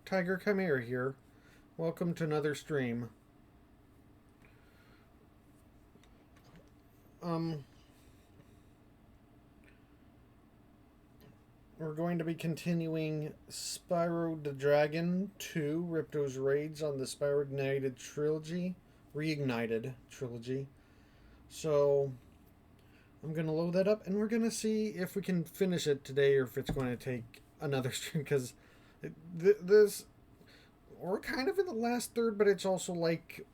Tiger Chimera here. Welcome to another stream. Um, we're going to be continuing Spyro the Dragon 2, Ripto's Raids on the Spyro Reignited Trilogy. Reignited Trilogy. So, I'm going to load that up and we're going to see if we can finish it today or if it's going to take another stream because this we're kind of in the last third, but it's also like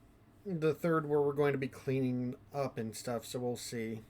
the third where we're going to be cleaning up and stuff, so we'll see.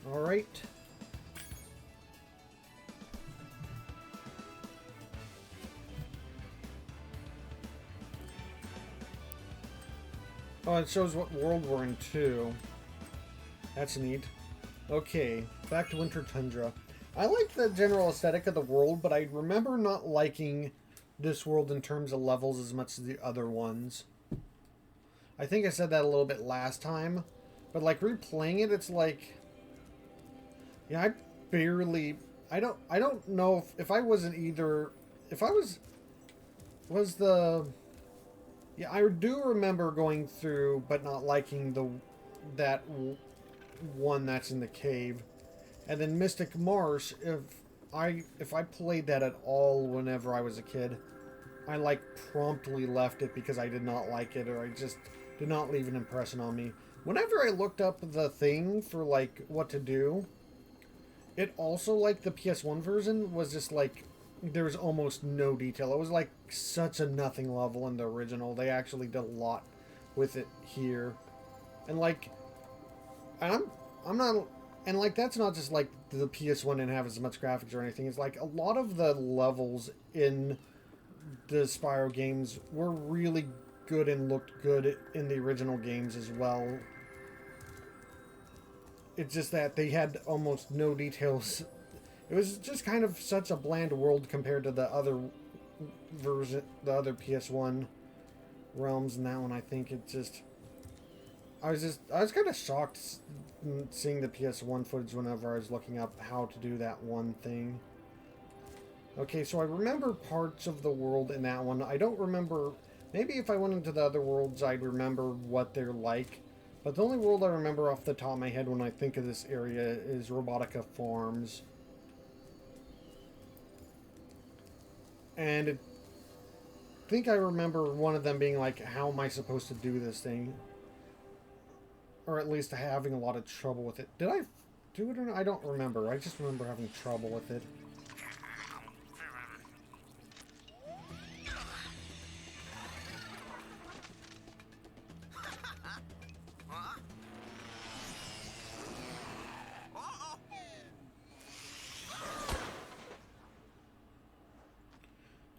All right. Oh, it shows what world we're in too. That's neat. Okay, back to Winter Tundra. I like the general aesthetic of the world, but I remember not liking this world in terms of levels as much as the other ones. I think I said that a little bit last time, but like replaying it, it's like, yeah, I barely. I don't know if I wasn't either. If I was the. Yeah, I do remember going through, but not liking that one that's in the cave, and then Mystic Marsh. If I played that at all whenever I was a kid, I like promptly left it because I did not like it, or I just did not leave an impression on me. Whenever I looked up the thing for like what to do, it also, like the PS1 version, was just like there was almost no detail. It was like such a nothing level in the original. They actually did a lot with it here, and like, and I'm not, and like that's not just like the PS1 didn't have as much graphics or anything. It's like a lot of the levels in the Spyro games were really good and looked good in the original games as well. It's just that they had almost no details. It was just kind of such a bland world compared to the other version, the other PS1 realms. And that one, I think it just, I was kind of shocked seeing the PS1 footage whenever I was looking up how to do that one thing. Okay, so I remember parts of the world in that one. I don't remember. Maybe if I went into the other worlds, I'd remember what they're like. But the only world I remember off the top of my head when I think of this area is Robotica Farms. And I think I remember one of them being like, how am I supposed to do this thing? Or at least having a lot of trouble with it. Did I do it or not? I don't remember. I just remember having trouble with it.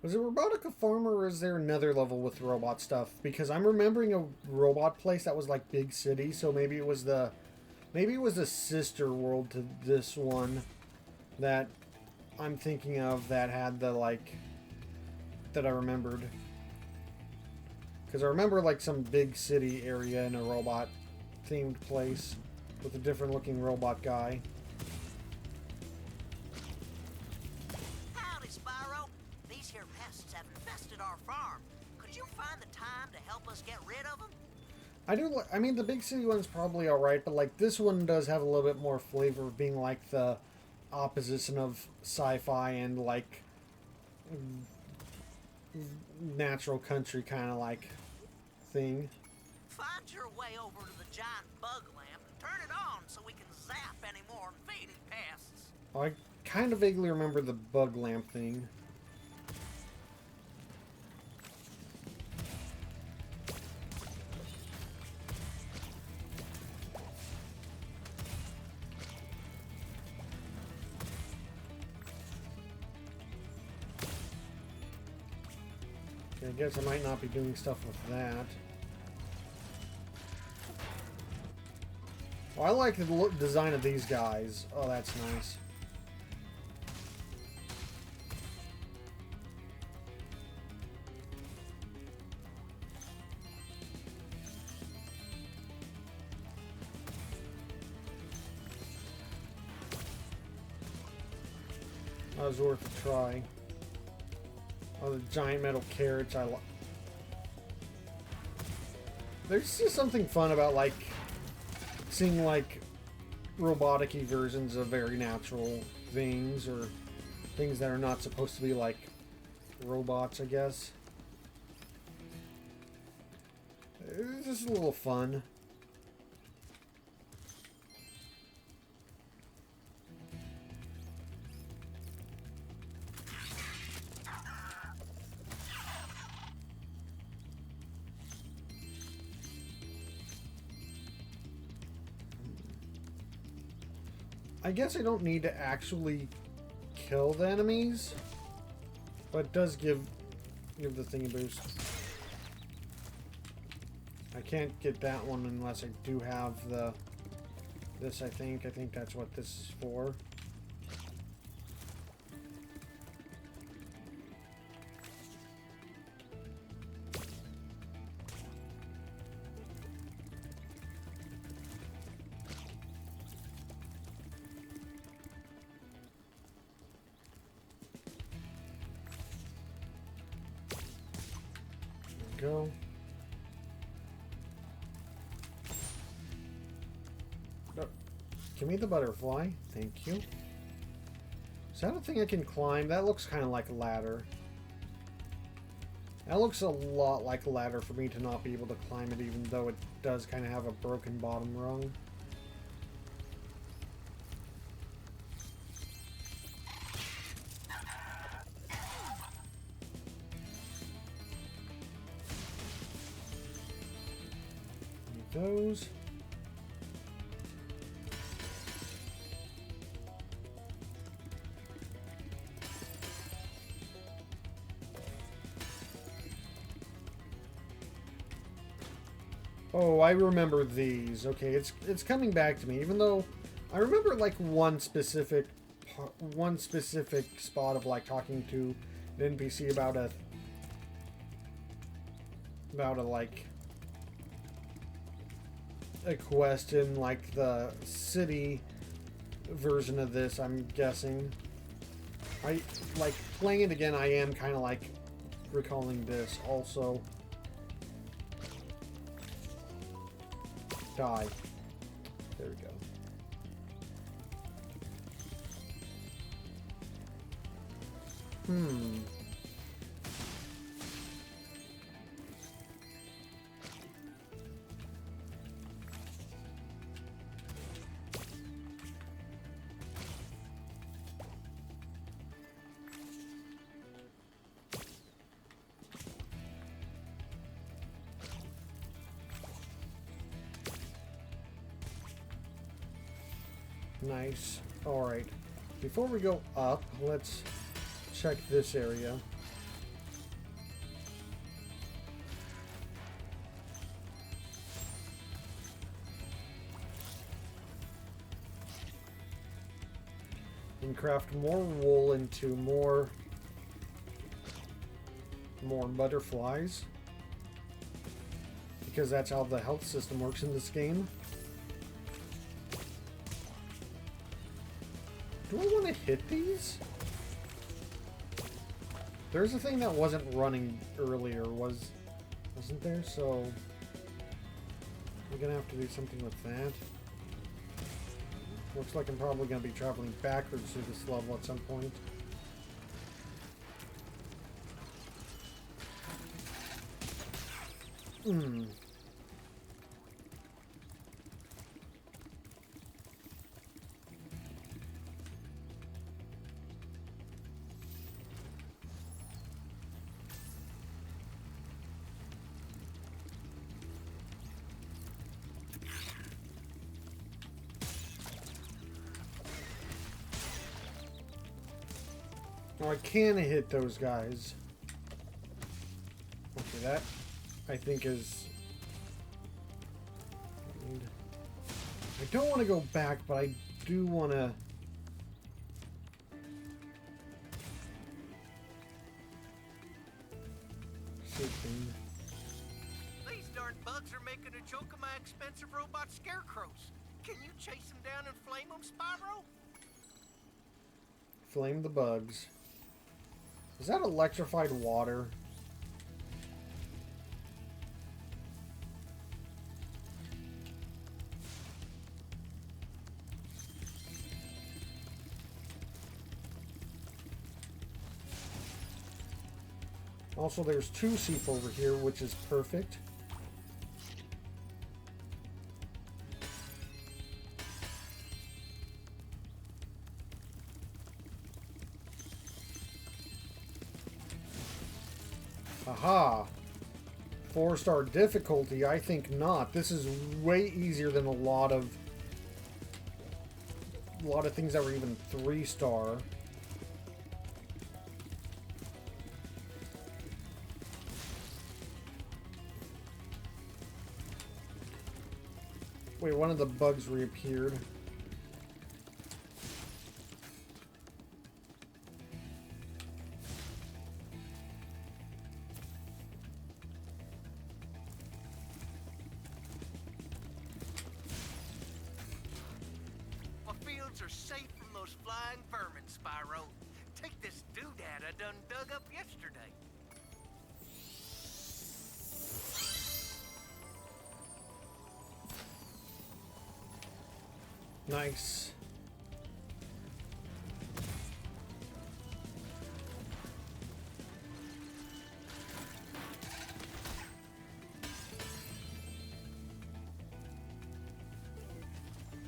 Was it Robotica Farm or is there another level with robot stuff? Because I'm remembering a robot place that was like big city, so maybe it was the sister world to this one that I'm thinking of that had the like that I remembered. Because I remember like some big city area in a robot themed place with a different looking robot guy. Howdy, Spyro. These here pests have infested our farm. Could you find the time to help us get rid of them? I do. I mean, the big city one's probably all right, but like this one does have a little bit more flavor of being like the opposition of sci-fi and like natural country kind of like thing. Find your way over to the giant bug lamp and turn it on so we can zap any more invading pests. Oh, I kind of vaguely remember the bug lamp thing. I guess I might not be doing stuff with that. Oh, I like the design of these guys. Oh, that's nice. That was worth a try. Oh, the giant metal carrots, I like. There's just something fun about, like, seeing, like, robotic-y versions of very natural things, or things that are not supposed to be, like, robots, I guess. It's just a little fun. I guess I don't need to actually kill the enemies, but it does give the thing a boost. I can't get that one unless I do have this, I think. I think that's what this is for. Go. Oh, give me the butterfly. Thank you. Is that a thing I can climb? That looks kind of like a ladder. That looks a lot like a ladder for me to not be able to climb it, even though it does kind of have a broken bottom rung. Those. Oh, I remember these. Okay, it's coming back to me. Even though I remember like one specific spot of like talking to an NPC about a like a quest in like the city version of this, I'm guessing. I like playing it again, I am kind of like recalling this also. Die. There we go. Nice. Alright. Before we go up, let's check this area. And craft more wool into more butterflies. Because that's how the health system works in this game. Do I want to hit these? There's a thing that wasn't running earlier, wasn't there? So we're gonna have to do something with that. Looks like I'm probably gonna be traveling backwards through this level at some point. Hmm. Oh, I can hit those guys. Okay, that I think is... I don't want to go back, but I do want to... These darn bugs are making a joke of my expensive robot scarecrows. Can you chase them down and flame them, Spyro? Flame the bugs. Is that electrified water? Also, there's 2 Seep over here, which is perfect. Aha! 4-star difficulty? I think not. This is way easier than a lot of things that were even 3-star. Wait, one of the bugs reappeared. My fields are safe from those flying vermin, Spyro. Take this doodad I done dug up yesterday. Nice.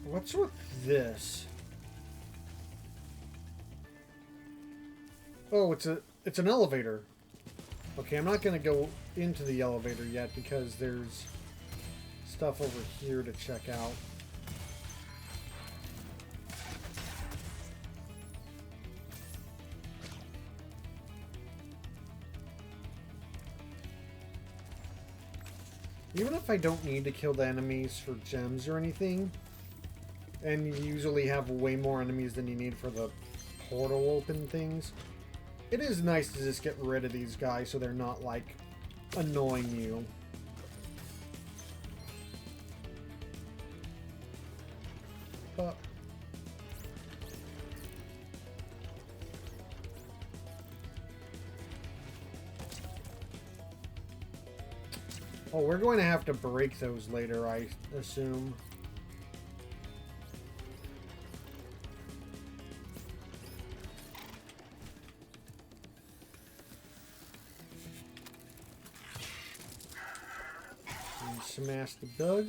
What's with this? Oh, it's an elevator. Okay, I'm not gonna go into the elevator yet because there's stuff over here to check out. Even if I don't need to kill the enemies for gems or anything, and you usually have way more enemies than you need for the portal open things, it is nice to just get rid of these guys so they're not, like, annoying you. But... oh, we're going to have to break those later, I assume. And smash the bug.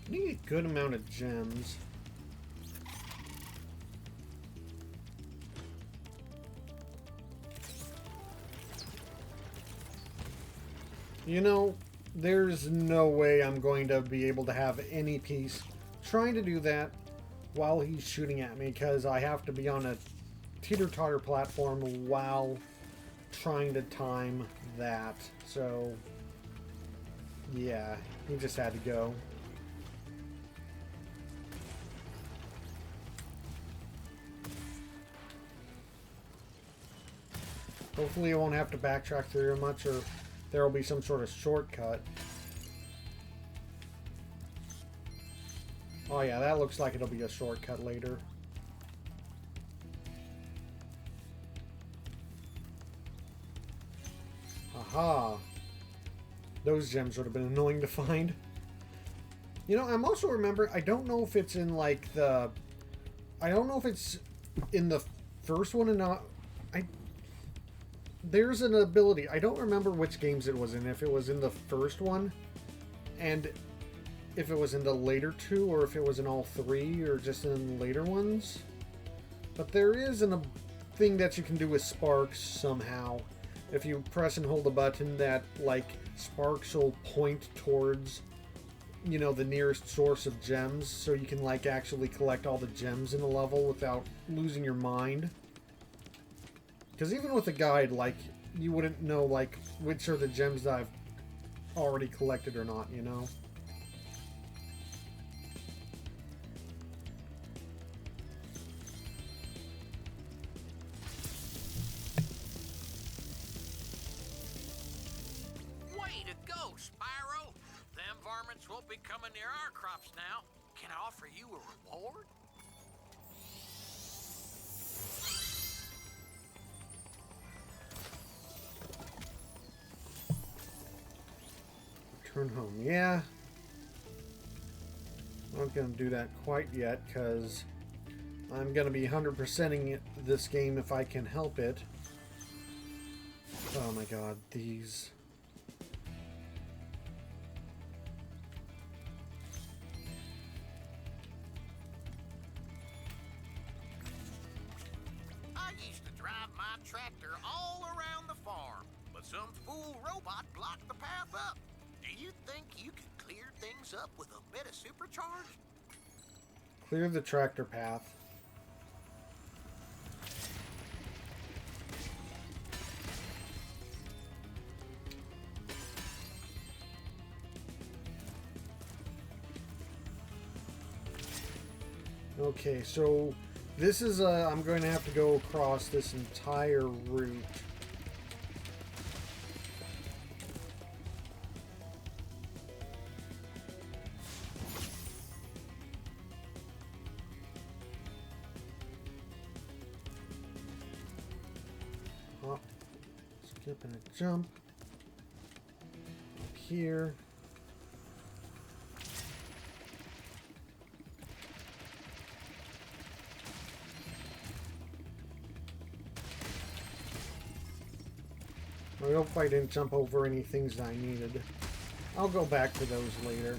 Need a good amount of gems. You know, there's no way I'm going to be able to have any peace trying to do that while he's shooting at me, because I have to be on a teeter-totter platform while trying to time that. So, yeah, he just had to go. Hopefully I won't have to backtrack through much, or there will be some sort of shortcut. Oh yeah, that looks like it'll be a shortcut later. Aha! Those gems would have been annoying to find. You know, I'm also remembering, I don't know if it's in like the, I don't know if it's in the first one or not. I There's an ability, I don't remember which games it was in, if it was in the first one, and if it was in the later two, or if it was in all three, or just in the later ones. But there is a thing that you can do with sparks somehow. If you press and hold a button, that like sparks will point towards, you know, the nearest source of gems, so you can like actually collect all the gems in a level without losing your mind. Because even with a guide, like, you wouldn't know like which are the gems that I've already collected or not, you know. Way to go, Spyro! Them varmints won't be coming near our crops now. Can I offer you a reward? Return home. Yeah. I'm not going to do that quite yet, because I'm going to be 100%ing this game if I can help it. Oh my god, these... I used to drive my tractor all around the farm, but some fool robot blocked the path up. Do you think you could clear things up with a bit of supercharge? Clear the tractor path. Okay, so this is I'm going to have to go across this entire route. Hop, skip and a jump. Up here. I hope I didn't jump over any things that I needed. I'll go back to those later.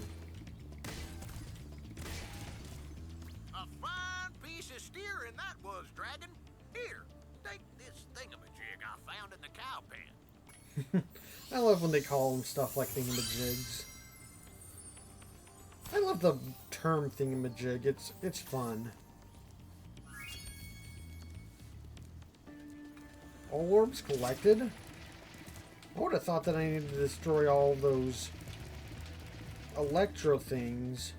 A fine piece of steering that was, Dragon. Here, take this thingamajig I found in the cow pen. I love when they call them stuff like thingamajigs. I love the term thingamajig. It's fun. All orbs collected? I would have thought that I needed to destroy all those electro things.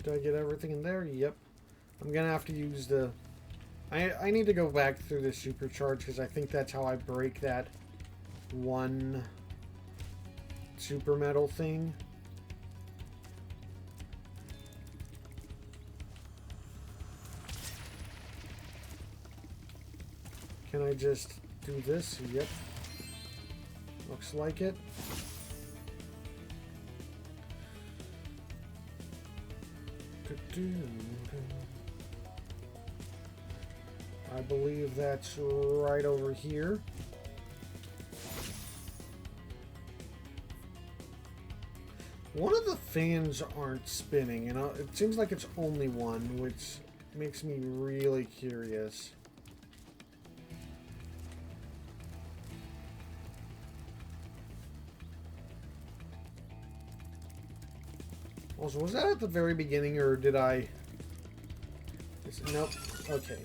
Did I get everything in there? Yep. I'm gonna have to use the... I need to go back through the supercharge, because I think that's how I break that one super metal thing. Can I just do this? Yep. Looks like it. I believe that's right over here. One of the fans aren't spinning, and it seems like it's only one, which makes me really curious. Also, was that at the very beginning, or did I... Nope. Okay.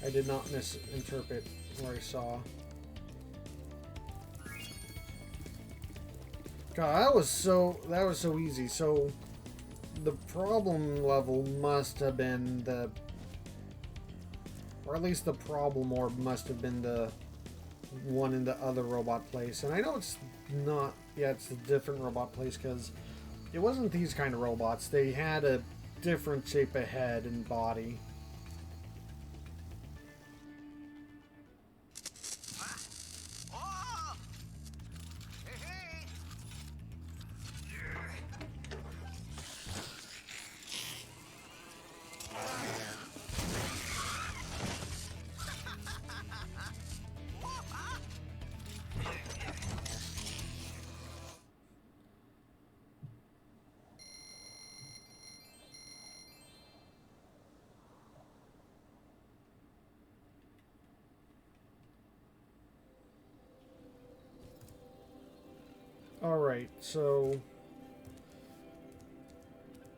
I did not misinterpret what I saw. God, that was so easy. So the problem level must have been the, or at least the problem orb must have been the one in the other robot place. And I know it's not, yeah, it's a different robot place, because It wasn't these kind of robots. They had a different shape of head and body. Oh! Hey, hey! Alright, so...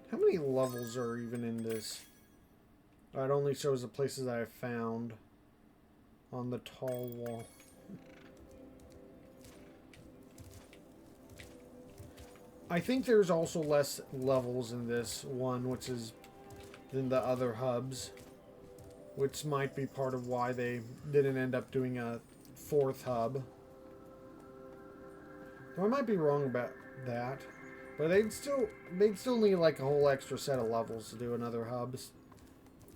how many levels are even in this? It only shows the places that I found on the tall wall. I think there's also less levels in this one, which is than the other hubs, which might be part of why they didn't end up doing a fourth hub. Well, I might be wrong about that, but they'd still need like a whole extra set of levels to do another hub.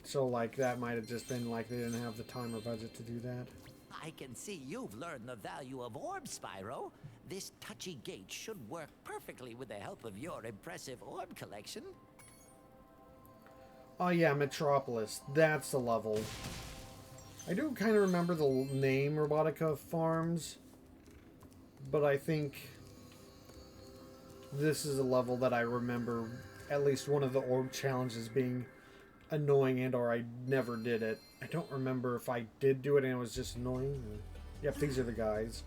So like that might have just been like they didn't have the time or budget to do that. I can see you've learned the value of orbs, Spyro. This touchy gate should work perfectly with the help of your impressive orb collection. Oh yeah, Metropolis. That's the level. I do kind of remember the name Robotica Farms, but I think this is a level that I remember at least one of the orb challenges being annoying and or I never did it. I don't remember if I did do it and it was just annoying. Yep, these are the guys.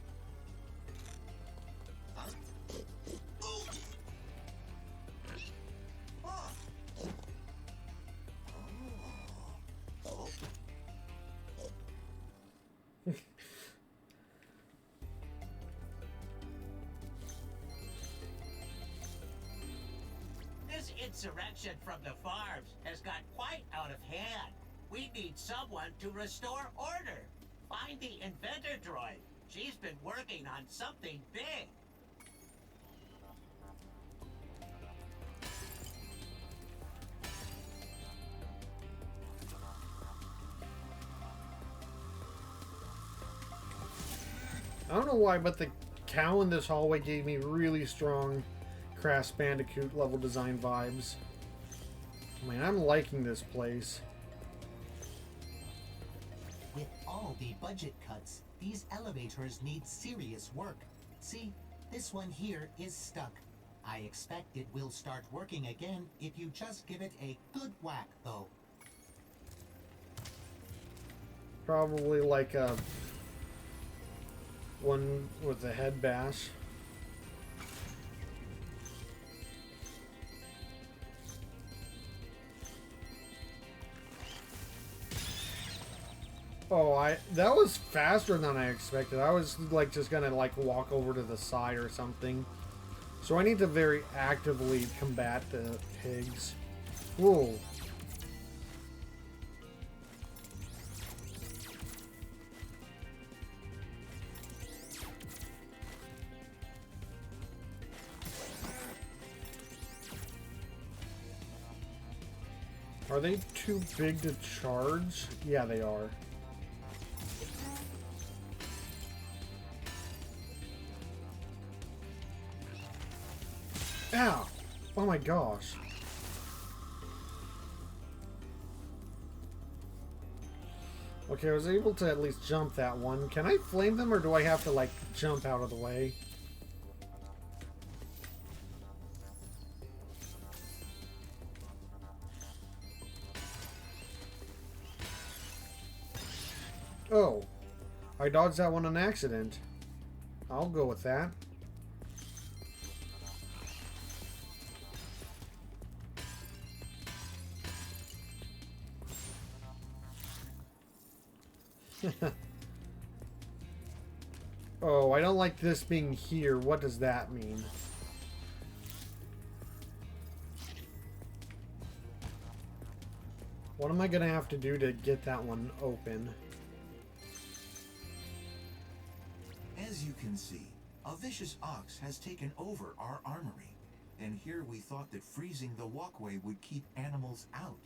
This insurrection from the farms has got quite out of hand. We need someone to restore order. Find the inventor droid. She's been working on something big. I don't know why, but the cow in this hallway gave me really strong Crash Bandicoot level design vibes. I mean, I'm liking this place. With all the budget cuts, these elevators need serious work. See, this one here is stuck. I expect it will start working again if you just give it a good whack, though. Probably like a one with a head bash. Oh, that was faster than I expected. I was like just gonna like walk over to the side or something. So I need to very actively combat the pigs. Whoa. Are they too big to charge? Yeah, they are. Ow! Oh my gosh. Okay, I was able to at least jump that one. Can I flame them or do I have to like jump out of the way? Oh, I dodged that one on accident. I'll go with that. Oh, I don't like this being here. What does that mean? What am I gonna have to do to get that one open? As you can see, a vicious ox has taken over our armory. and here we thought that freezing the walkway would keep animals out.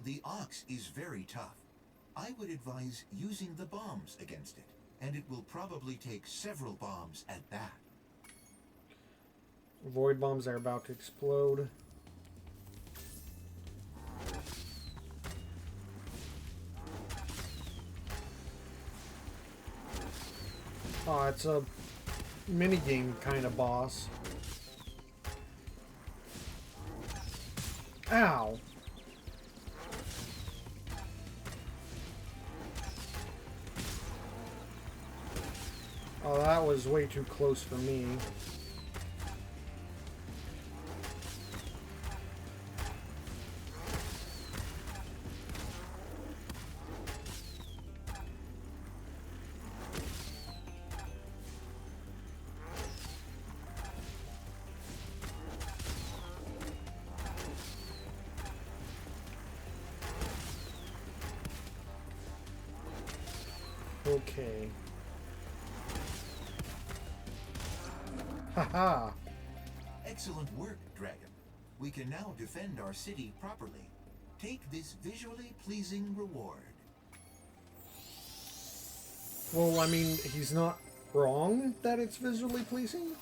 The ox is very tough. I would advise using the bombs against it, and it will probably take several bombs at that. Void bombs are about to explode. Oh, it's a minigame kind of boss. Ow! Oh, that was way too close for me. Okay. Haha! Excellent work, Dragon. We can now defend our city properly. Take this visually pleasing reward. Well, I mean, he's not wrong that it's visually pleasing.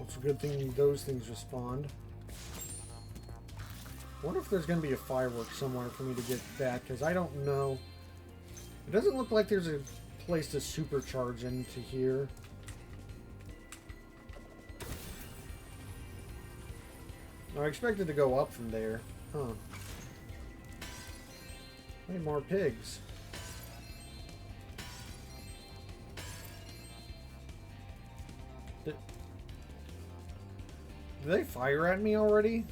It's a good thing those things respond. I wonder if there's going to be a firework somewhere for me to get that, because I don't know. It doesn't look like there's a place to supercharge into here. I expected to go up from there. Huh. Hey, more pigs. Did they fire at me already?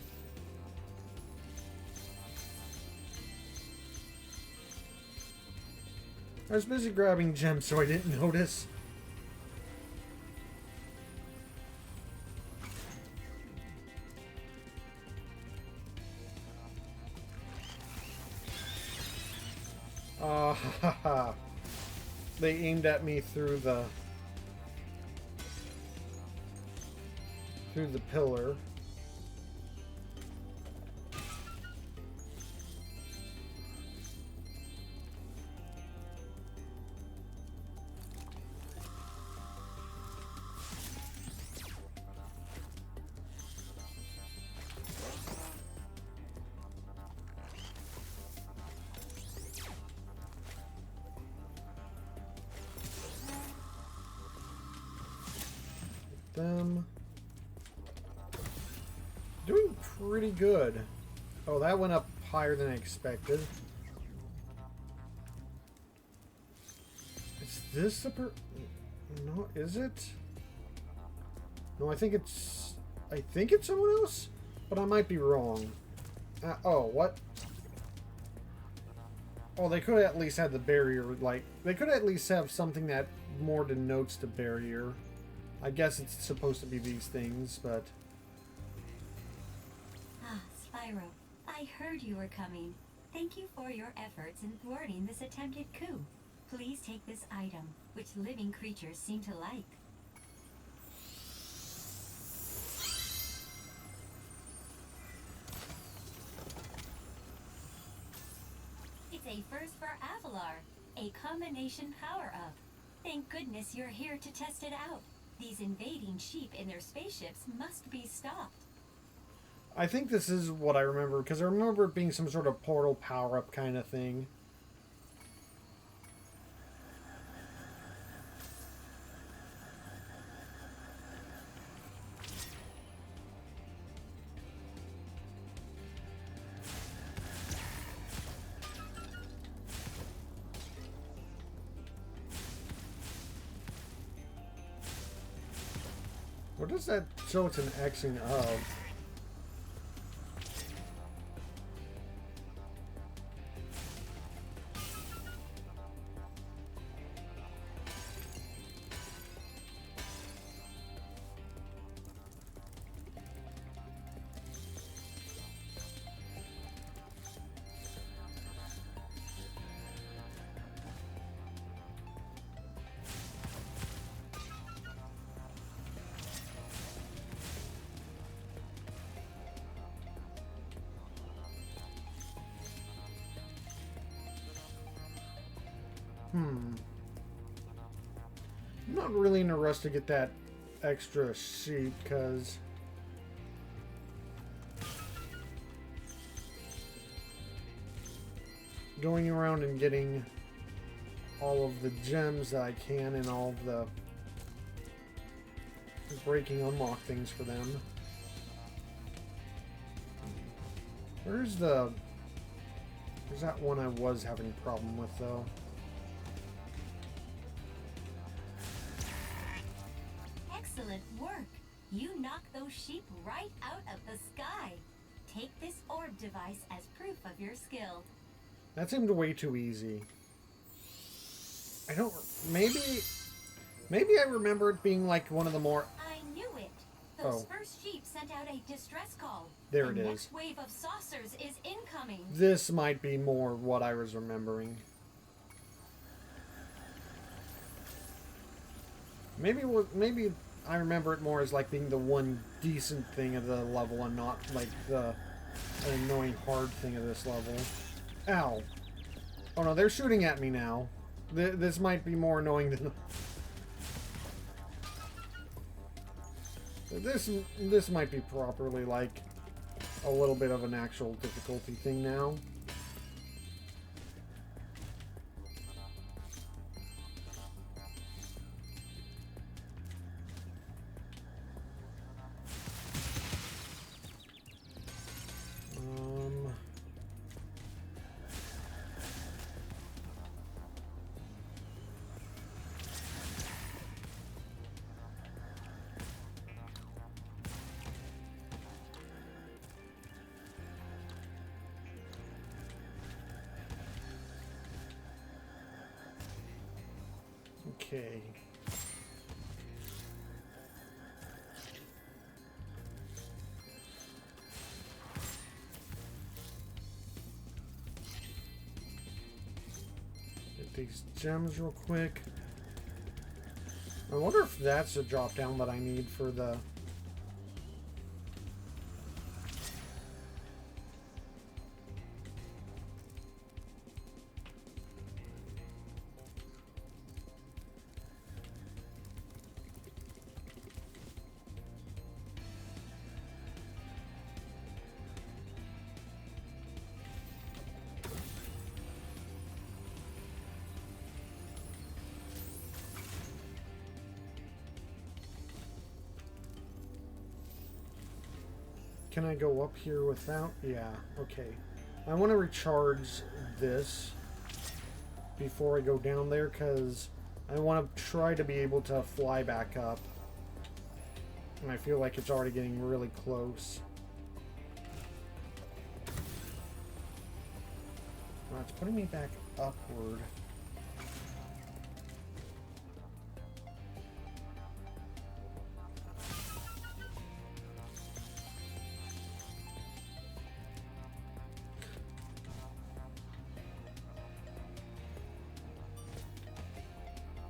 I was busy grabbing gems, so I didn't notice. Haha. They aimed at me through the pillar. Them doing pretty good. Oh, that went up higher than I expected. Is this the no, is it? No, I think it's someone else, but I might be wrong. Oh, what? Oh, they could at least have the barrier, like, they could at least have something that more denotes the barrier. I guess it's supposed to be these things, but... Ah, Spyro. I heard you were coming. Thank you for your efforts in thwarting this attempted coup. Please take this item, which living creatures seem to like. It's a first for Avalar, a combination power-up. Thank goodness you're here to test it out. These invading sheep in their spaceships must be stopped. I think this is what I remember, because I remember it being some sort of portal power-up kind of thing. What does that show it's an Xing of? I'm not really in a rush to get that extra sheep, because going around and getting all of the gems that I can and all of the breaking unlock things for them. Where's that one I was having a problem with, though? Excellent work. You knocked those sheep right out of the sky. Take this orb device as proof of your skill. That seemed way too easy. I don't... Maybe I remember it being like one of the more... I knew it. Those first sheep sent out a distress call. There it The is. next wave of saucers is incoming. This might be more what I was remembering. Maybe I remember it more as like being the one decent thing of the level and not like the annoying hard thing of this level. Ow. Oh no, they're shooting at me now. This might be more annoying than... This might be properly like a little bit of an actual difficulty thing now. Okay. Get these gems real quick. I wonder if that's a drop down that I need for the... Can I go up here without? Yeah, okay. I want to recharge this before I go down there, because I want to try to be able to fly back up. And I feel like it's already getting really close. Oh, it's putting me back upward.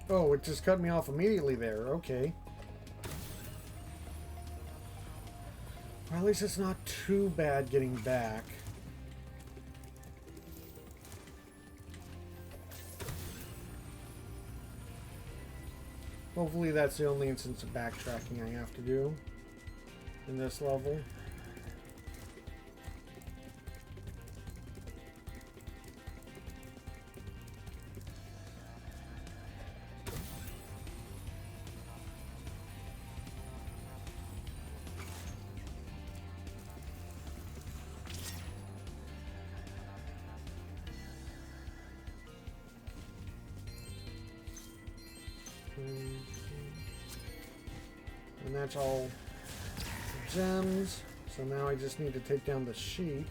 Oh, it just cut me off immediately there. Okay. Well, at least it's not too bad getting back. Hopefully that's the only instance of backtracking I have to do in this level. And that's all gems. So now I just need to take down the sheep.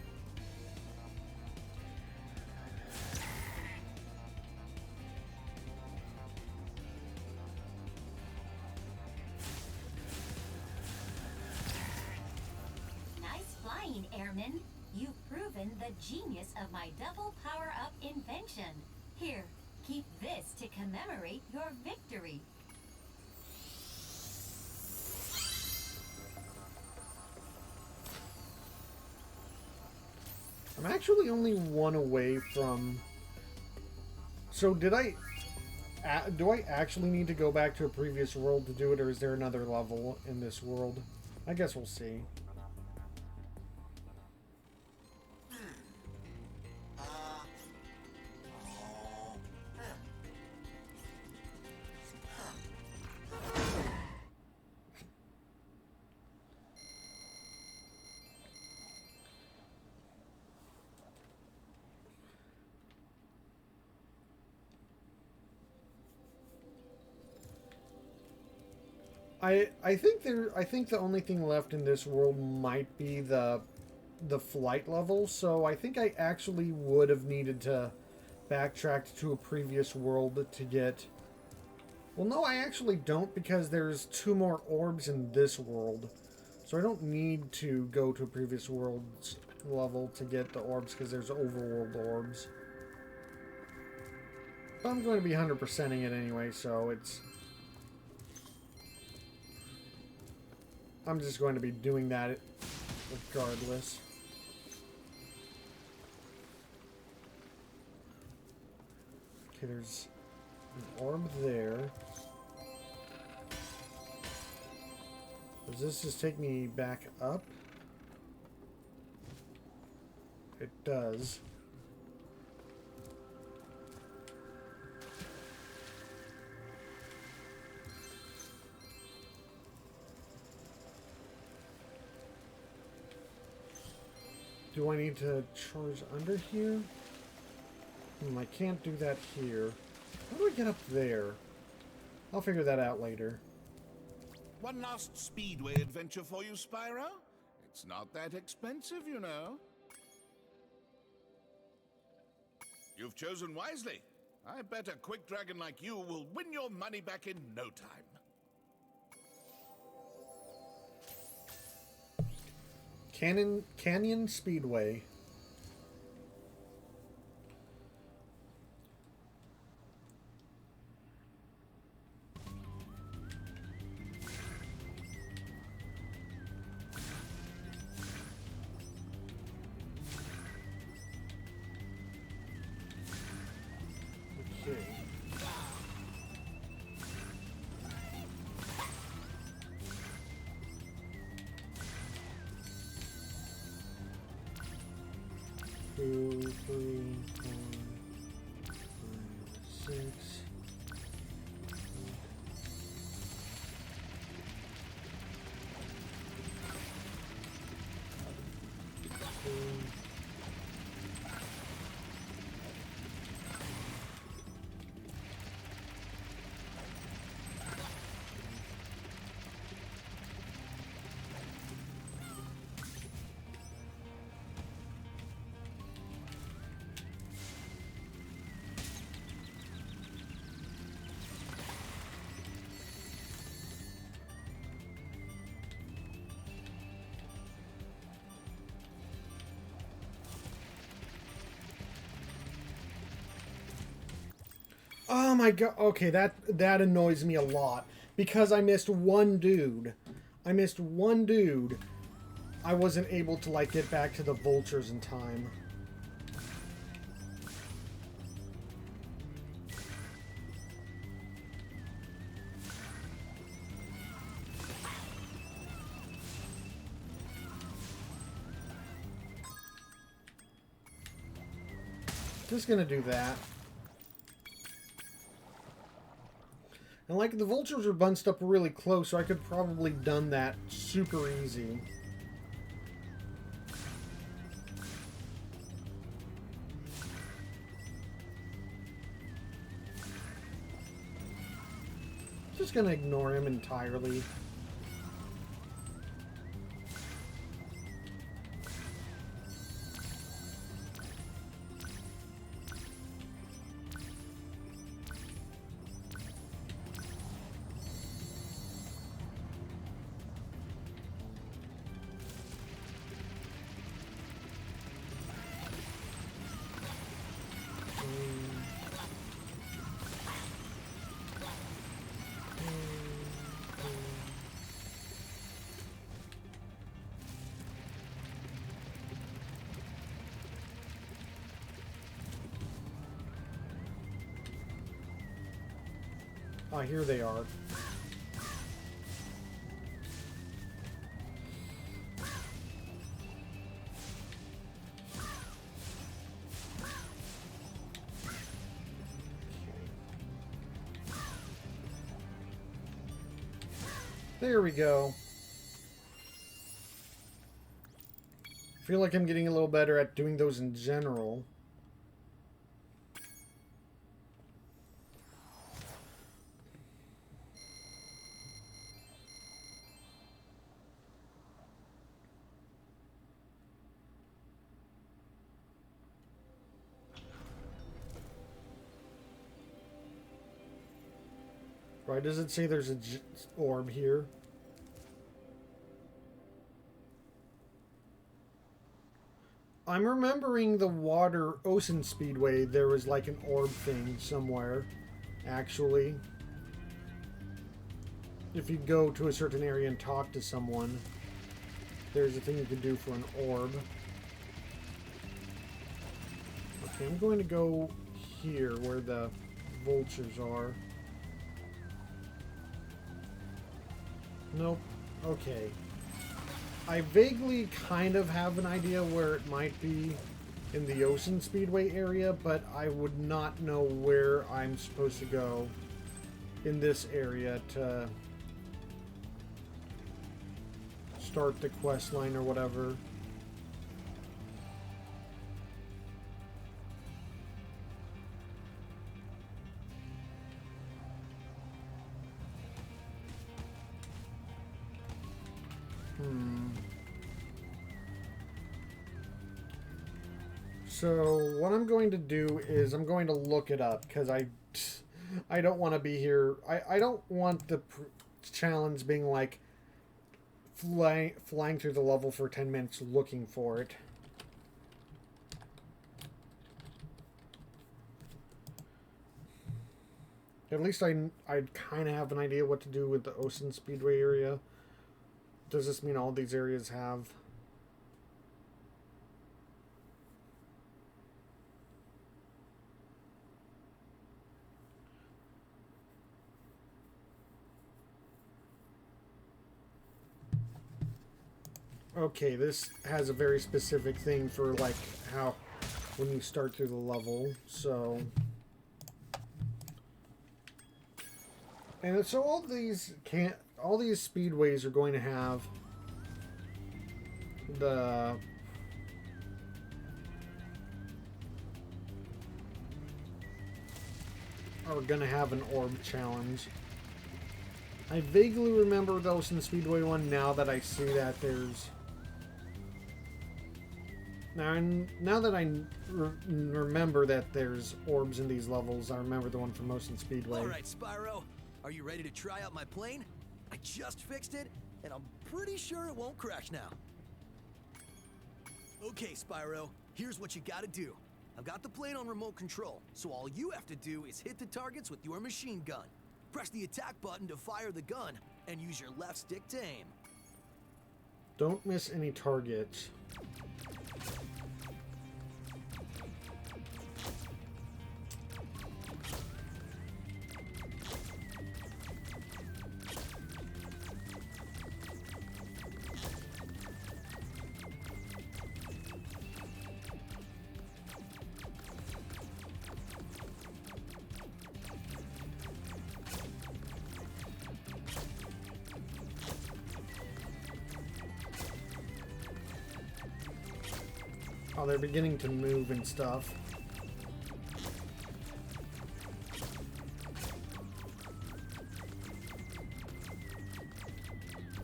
Nice flying, Airman. You've proven the genius of my double power-up invention. Here, keep this to commemorate your victory. I'm actually only one away from... So did I... do I actually need to go back to a previous world to do it, or is there another level in this world? I guess we'll see. I think the only thing left in this world might be the flight level, so I think I actually would have needed to backtrack to a previous world to get... Well, no, I actually don't, because there's 2 more orbs in this world. So I don't need to go to a previous world's level to get the orbs, because there's overworld orbs. But I'm going to be 100%ing it anyway, so it's... I'm just going to be doing that regardless. Okay, there's an orb there. Does this just take me back up? It does. Do I need to charge under here? I can't do that here. How do I get up there? I'll figure that out later. One last Speedway adventure for you, Spyro. It's not that expensive, you know. You've chosen wisely. I bet a quick dragon like you will win your money back in no time. Canyon Speedway. Okay. Two, three, 4, 5, 6. Oh my god. Okay, that annoys me a lot. Because I missed one dude. I wasn't able to, like, get back to the vultures in time. Just gonna do that. And like, the vultures are bunched up really close, so I could probably done that super easy. Just gonna ignore him entirely. Ah, here they are. There we go. I feel like I'm getting a little better at doing those in general. Why does it say there's a orb here? I'm remembering the water ocean speedway. There was like an orb thing somewhere, actually. If you go to a certain area and talk to someone, there's a thing you can do for an orb. Okay, I'm going to go here where the vultures are. Nope. Okay. I vaguely kind of have an idea where it might be in the Ocean Speedway area, but I would not know where I'm supposed to go in this area to start the quest line or whatever. So what I'm going to do is I'm going to look it up because I don't want to be here. I don't want the challenge being like flying through the level for 10 minutes looking for it. At least I kind of have an idea what to do with the Ocean Speedway area. Does this mean all these areas have... Okay, this has a very specific thing for like how when you start through the level, so... And so all these speedways are going to have the are going to have an orb challenge. I vaguely remember those in the Speedway one now that I see that there's... Now that I remember that there's orbs in these levels, I remember the one from Ocean Speedway. Alright, Spyro. Are you ready to try out my plane? I just fixed it, and I'm pretty sure it won't crash now. Okay, Spyro. Here's what you gotta do. I've got the plane on remote control, so all you have to do is hit the targets with your machine gun. Press the attack button to fire the gun, and use your left stick to aim. Don't miss any targets. Oh, they're beginning to move and stuff.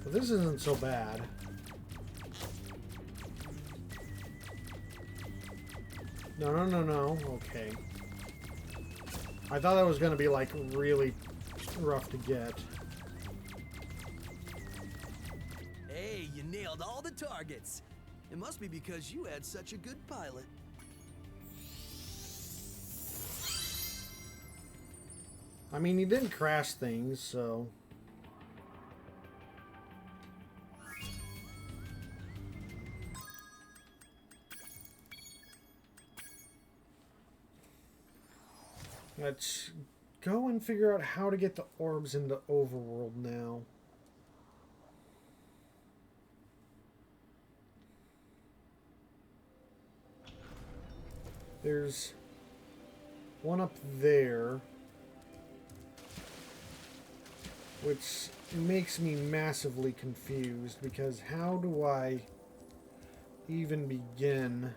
But this isn't so bad. No. Okay. I thought that was going to be, like, really rough to get. Hey, you nailed all the targets. It must be because you had such a good pilot. I mean, he didn't crash things, so... Let's go and figure out how to get the orbs into Overworld now. There's one up there, which makes me massively confused because how do I even begin?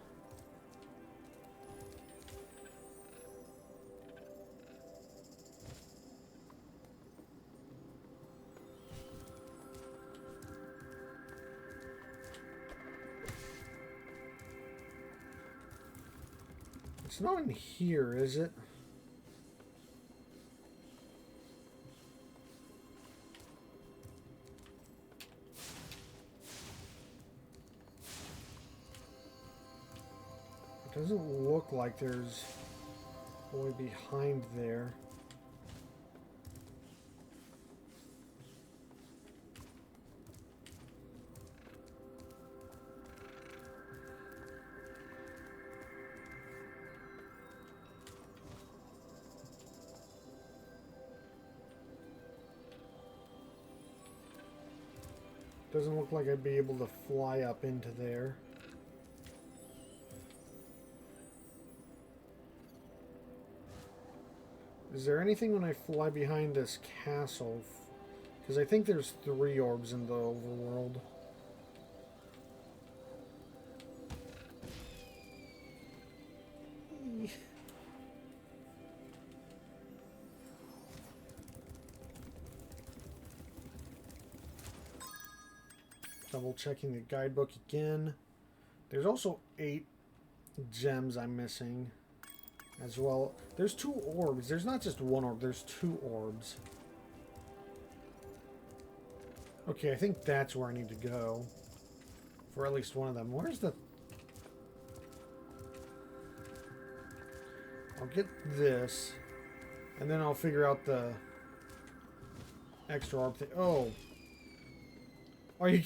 It's not in here, is it? It doesn't look like there's a way behind there. Doesn't look like I'd be able to fly up into there. Is there anything when I fly behind this castle? Because I think there's 3 orbs in the overworld. Double checking the guidebook again. There's also 8 gems I'm missing as well. There's 2 orbs. There's not just 1 orb, there's 2 orbs. Okay, I think that's where I need to go for at least one of them. Where's the... I'll get this and then I'll figure out the extra orb thing. Oh. Are you...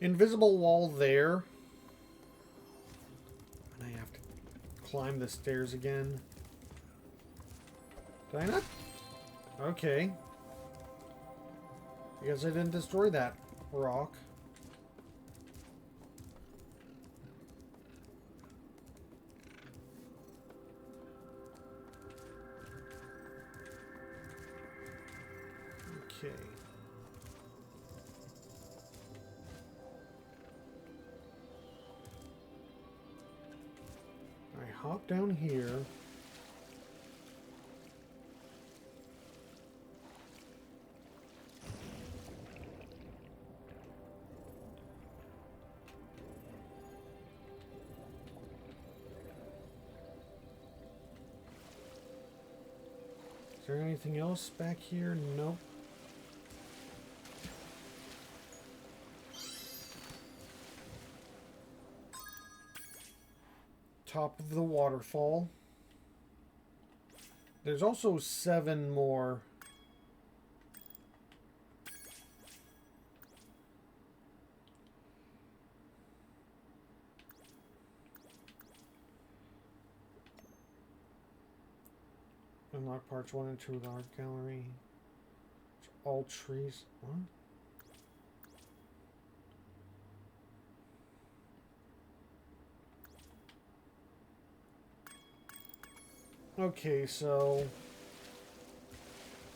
Invisible wall there. And I have to climb the stairs again. Did I not? Okay. I guess I didn't destroy that rock. Okay. I hop down here. Is there anything else back here? Nope. Top of the waterfall. There's also 7 more. Unlock parts 1 and 2 of the art gallery. All trees. What? Okay, so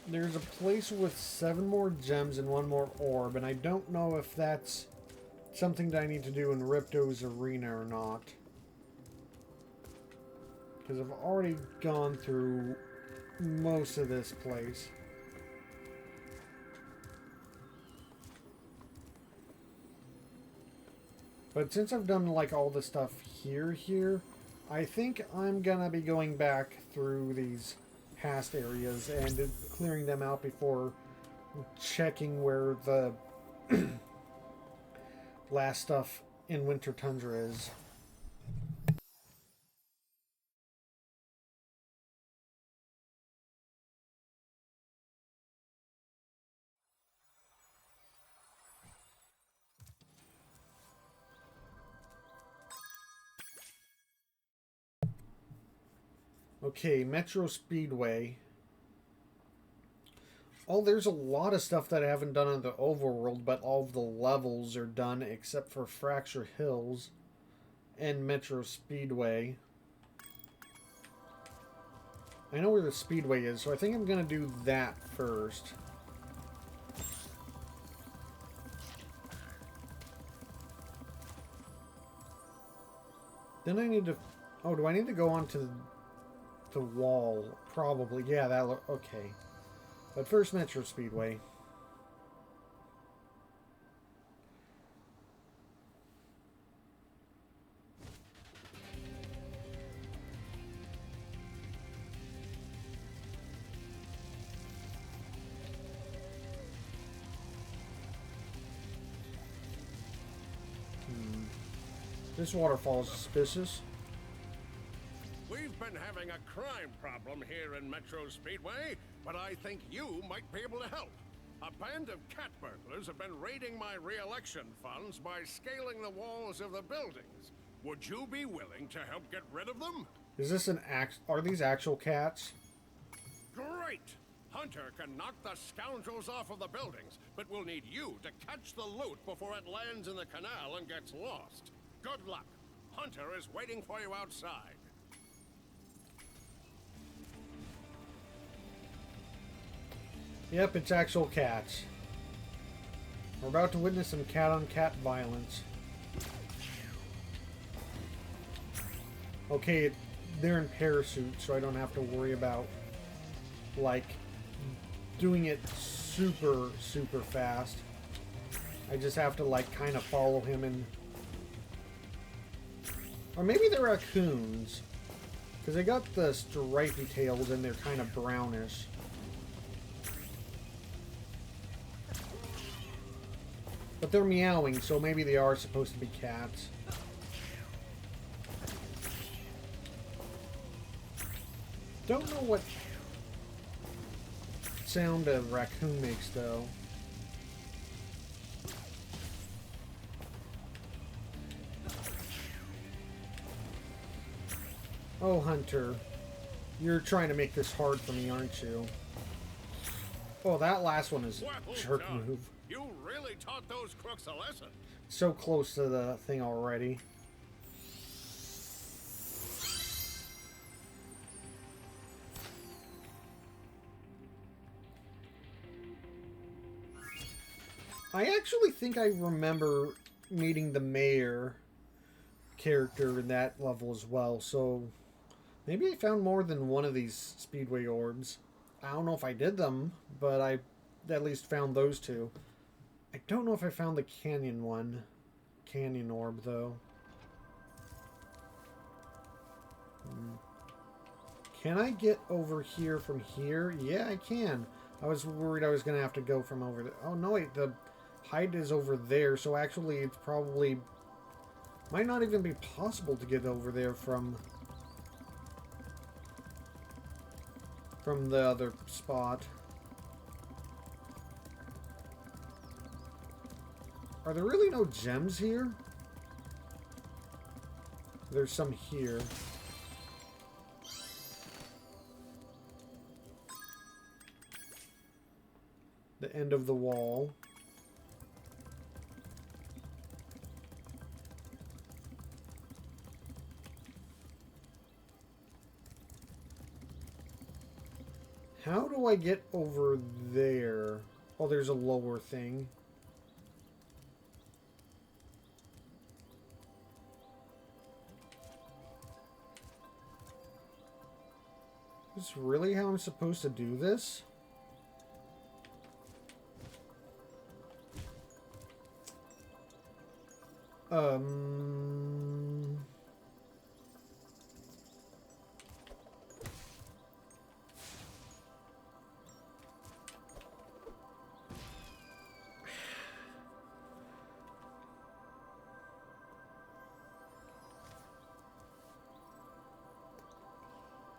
there's a place with 7 more gems and 1 more orb, and I don't know if that's something that I need to do in Ripto's arena or not. Because I've already gone through most of this place. But since I've done like all the stuff here, I think I'm gonna be going back through these past areas and clearing them out before checking where the last stuff in Winter Tundra is. Okay, Metro Speedway. Oh, there's a lot of stuff that I haven't done in the overworld, but all of the levels are done except for Fracture Hills and Metro Speedway. I know where the Speedway is, so I think I'm going to do that first. Then I need to... Oh, do I need to go onto the wall? Probably. Yeah, that... Okay. But first, Metro Speedway. This waterfall is suspicious. We've been having a crime problem here in Metro Speedway, but I think you might be able to help. A band of cat burglars have been raiding my re-election funds by scaling the walls of the buildings. Would you be willing to help get rid of them? Is this an Are these actual cats? Great! Hunter can knock the scoundrels off of the buildings, but we'll need you to catch the loot before it lands in the canal and gets lost. Good luck. Hunter is waiting for you outside. Yep, it's actual cats. We're about to witness some cat-on-cat violence. Okay, they're in parachutes, so I don't have to worry about, like, doing it super, super fast. I just have to, like, kind of follow him and... Or maybe they're raccoons. Because they got the stripy tails and they're kind of brownish. But they're meowing, so maybe they are supposed to be cats. Don't know what sound a raccoon makes, though. Oh, Hunter. You're trying to make this hard for me, aren't you? Oh, that last one is a jerk move. You really taught those crooks a lesson. So close to the thing already. I actually think I remember meeting the mayor character in that level as well, so maybe I found more than one of these Speedway orbs. I don't know if I did them, but I at least found those two. I don't know if I found the canyon one. Canyon orb, though. Can I get over here from here? Yeah, I can. I was worried I was going to have to go from over there. Oh, no, wait. The height is over there, so actually it's probably... Might not even be possible to get over there from the other spot. Are there really no gems here? There's some here. The end of the wall. How do I get over there? Oh, there's a lower thing. Is this really how I'm supposed to do this?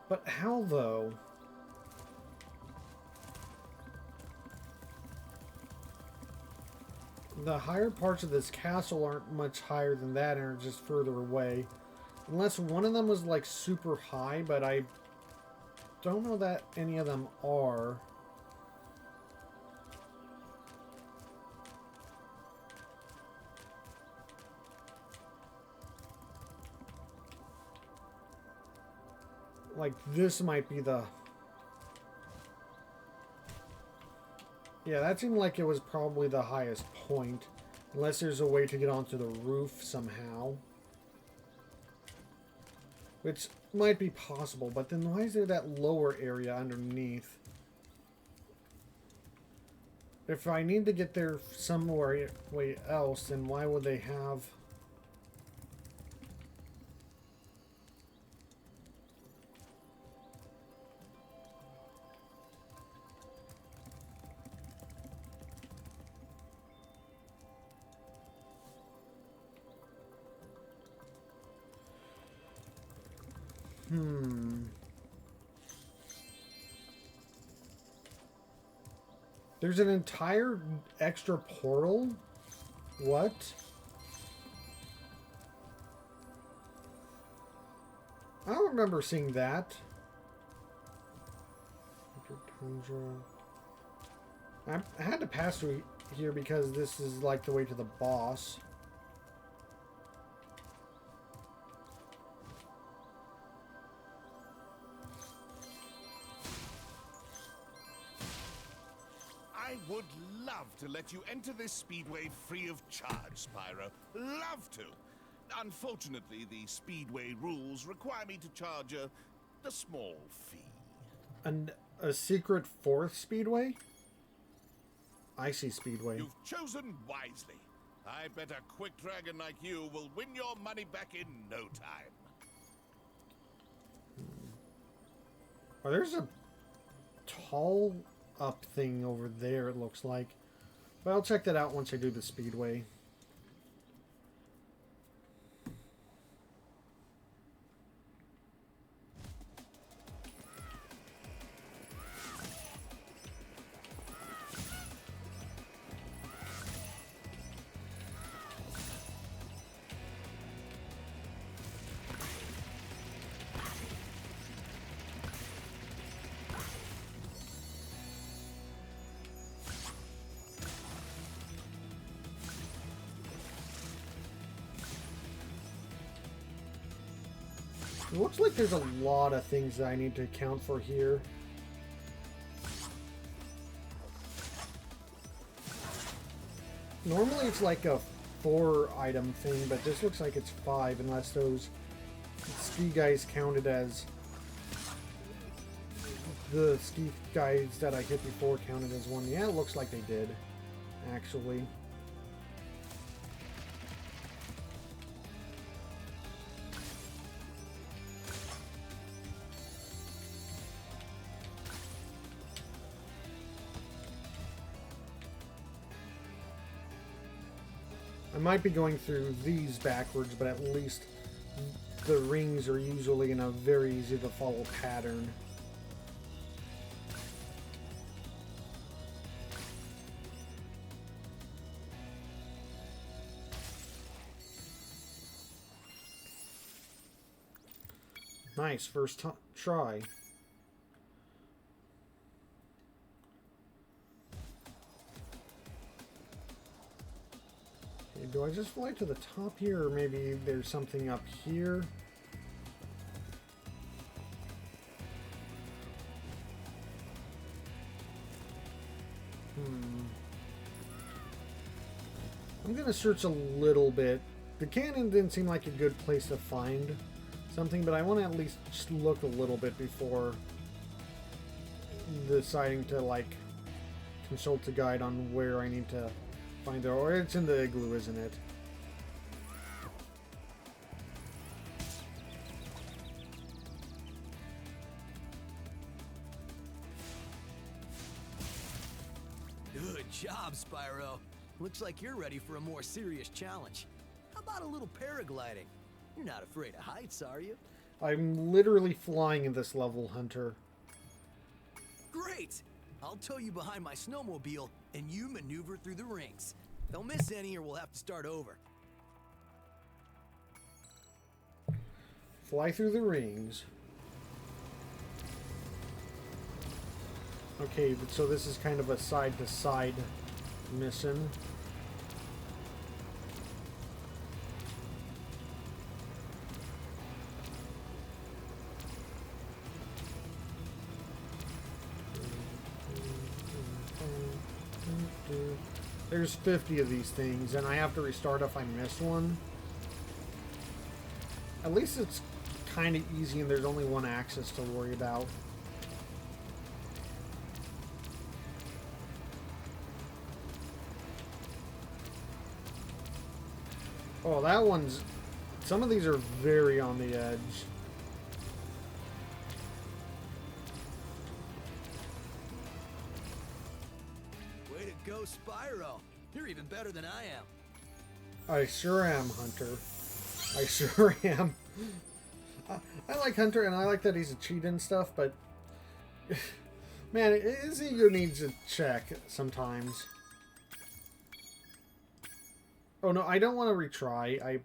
But how, though? The higher parts of this castle aren't much higher than that and are just further away. Unless one of them was, like, super high, but I don't know that any of them are. like this might be the... Yeah, that seemed like it was probably the highest point. Unless there's a way to get onto the roof somehow. Which might be possible, but then why is there that lower area underneath? If I need to get there somewhere way else, then why would they have... There's an entire extra portal? What? I don't remember seeing that. I had to pass through here because this is like the way to the boss. I would love to let you enter this speedway free of charge, Spyro. Love to. Unfortunately, the speedway rules require me to charge a small fee. And a secret fourth speedway? I see speedway. You've chosen wisely. I bet a quick dragon like you will win your money back in no time. Oh, there's a tall up thing over there, it looks like. But I'll check that out once I do the speedway. It looks like there's a lot of things that I need to account for here. Normally it's like a 4-item thing, but this looks like it's 5, unless those ski guys counted as... The ski guys that I hit before counted as 1. Yeah, it looks like they did, actually. I might be going through these backwards, but at least the rings are usually in a very easy to follow pattern. Nice, first try. Do I just fly to the top here, or maybe there's something up here? I'm gonna search a little bit. The cannon didn't seem like a good place to find something, but I want to at least just look a little bit before deciding to, like, consult a guide on where I need to find it. Or it's in the igloo, isn't it? Good job, Spyro. Looks like you're ready for a more serious challenge. How about a little paragliding? You're not afraid of heights, are you? I'm literally flying in this level, Hunter. Great! I'll tow you behind my snowmobile, and you maneuver through the rings. Don't miss any or we'll have to start over. Fly through the rings. Okay, so this is kind of a side-to-side mission. There's 50 of these things, and I have to restart if I miss one. At least it's kind of easy, and there's only one axis to worry about. Oh, that one's... Some of these are very on the edge. Way to go, Spyro. You're even better than I am. I sure am, Hunter. I sure am. I like Hunter, and I like that he's a cheat and stuff, but... Man, his ego needs a check sometimes. Oh, no, I don't want to retry.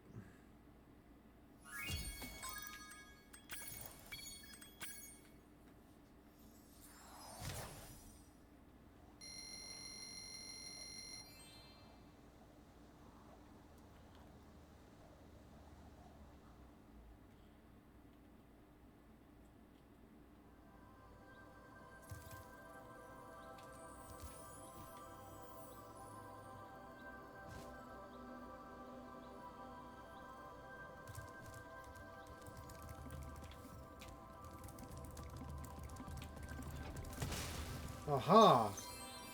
Aha!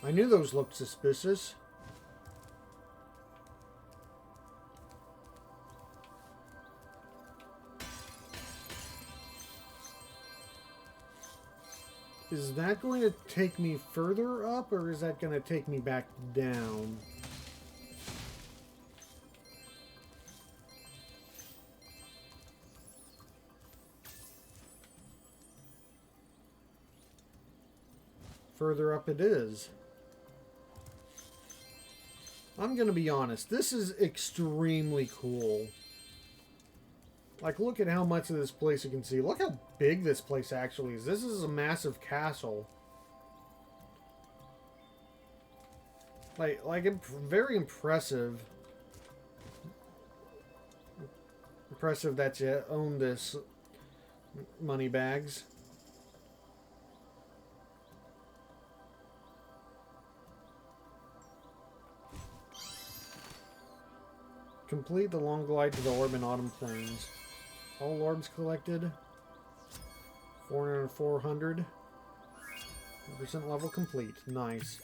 I knew those looked suspicious. Is that going to take me further up, or is that going to take me back down? Further up it is. I'm going to be honest. This is extremely cool. Like, look at how much of this place you can see. Look how big this place actually is. This is a massive castle. Like very impressive. Impressive that you own this, money bags. Complete the long glide to the orb in Autumn Plains. All orbs collected. 400. 100% level complete. Nice.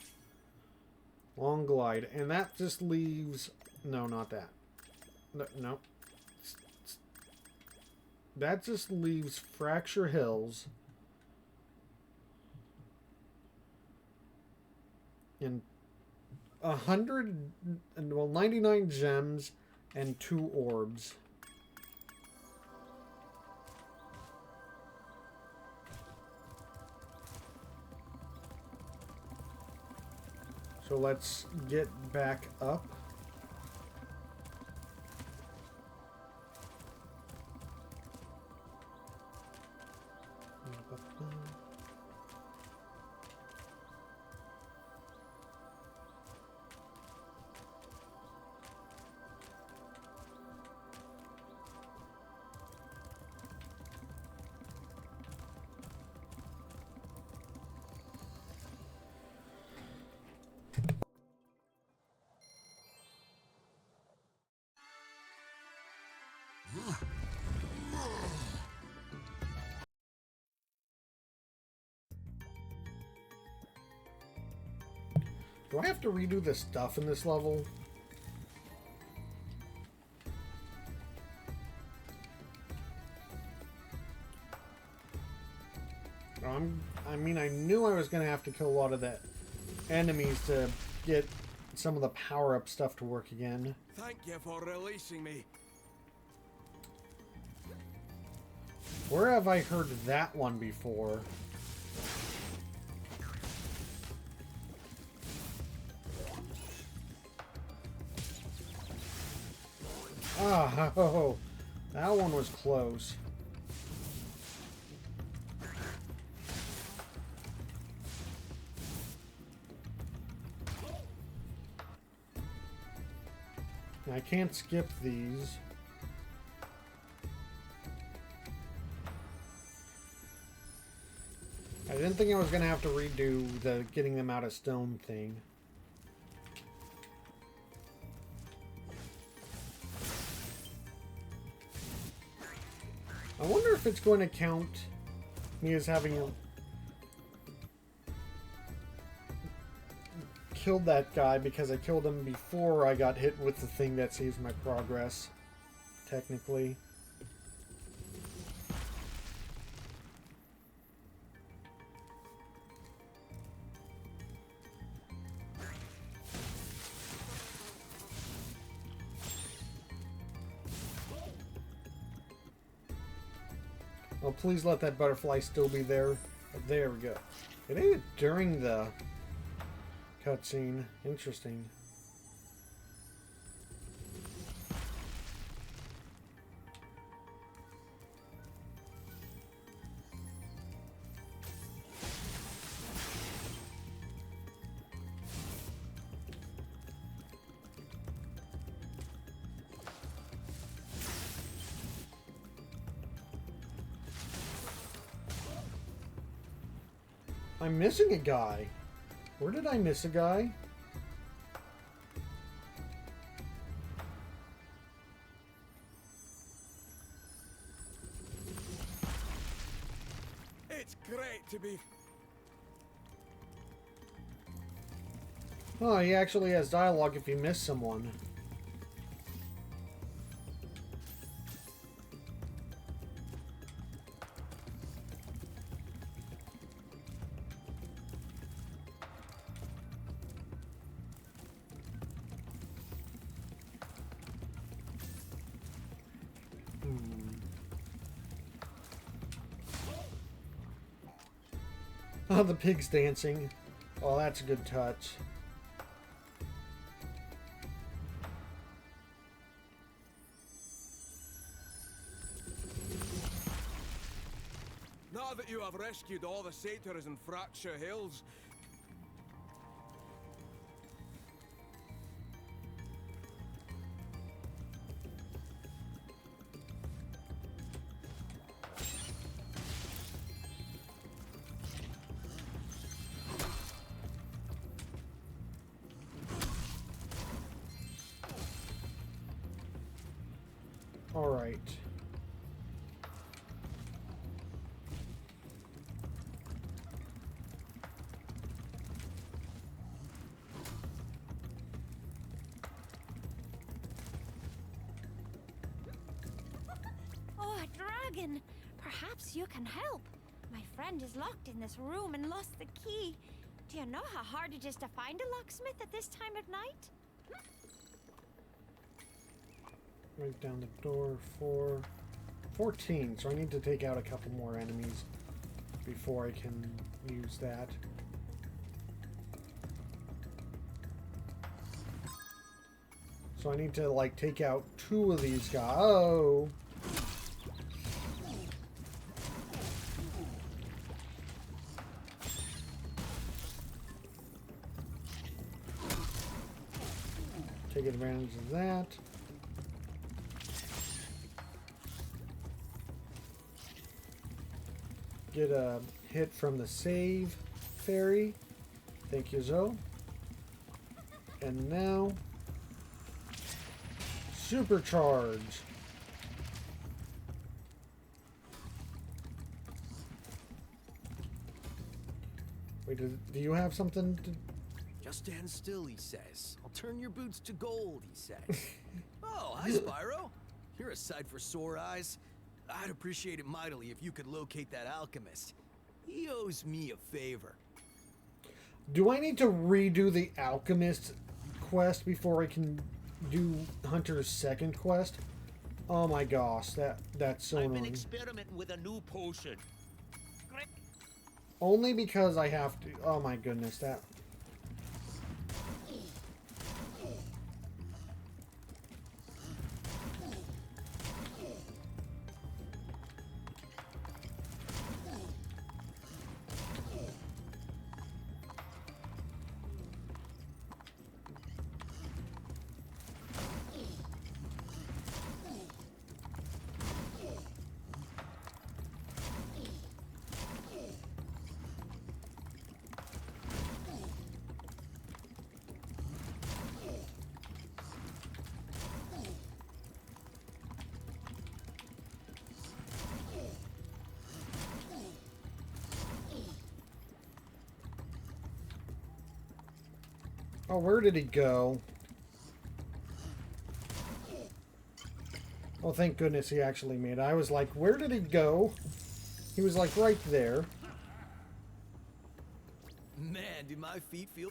Long glide. And that just leaves... No, not that. No. That just leaves Fracture Hills. And 99 gems and 2 orbs. So let's get back up. Do I have to redo the stuff in this level? I mean, I knew I was going to have to kill a lot of the enemies to get some of the power-up stuff to work again. Thank you for releasing me. Where have I heard that one before? Oh, that one was close. I can't skip these. I didn't think I was going to have to redo the getting them out of stone thing. wonder if it's going to count me as having killed that guy because I killed him before I got hit with the thing that saves my progress, technically. Oh, please let that butterfly still be there. There we go. It ate it during the cutscene. Interesting. I'm missing a guy. Where did I miss a guy? It's great to be... Oh, he actually has dialogue if you miss someone. Oh, the pig's dancing. Oh, that's a good touch. Now that you have rescued all the satyrs in Fracture Hills, All right. Oh, a dragon! Perhaps you can help. My friend is locked in this room and lost the key. Do you know how hard it is to find a locksmith at this time of night? Right down the door for 14, so I need to take out a couple more enemies before I can use that. So I need to like take out 2 of these guys. Oh! Take advantage of that. Get a hit from the save fairy. Thank you, Zoe. And now, supercharge. Wait, do you have something to... Just stand still, he says. I'll turn your boots to gold, he says. Oh, hi, Spyro. You're a sight for sore eyes. I'd appreciate it mightily if you could locate that alchemist. He owes me a favor. Do I need to redo the alchemist quest before I can do Hunter's second quest? Oh my gosh, that's so I've been annoying. experimenting with a new potion. Only because I have to. Oh my goodness, that... Oh, where did he go? Oh, thank goodness he actually made it. I was like, where did he go? He was like right there. Man, do my feet feel...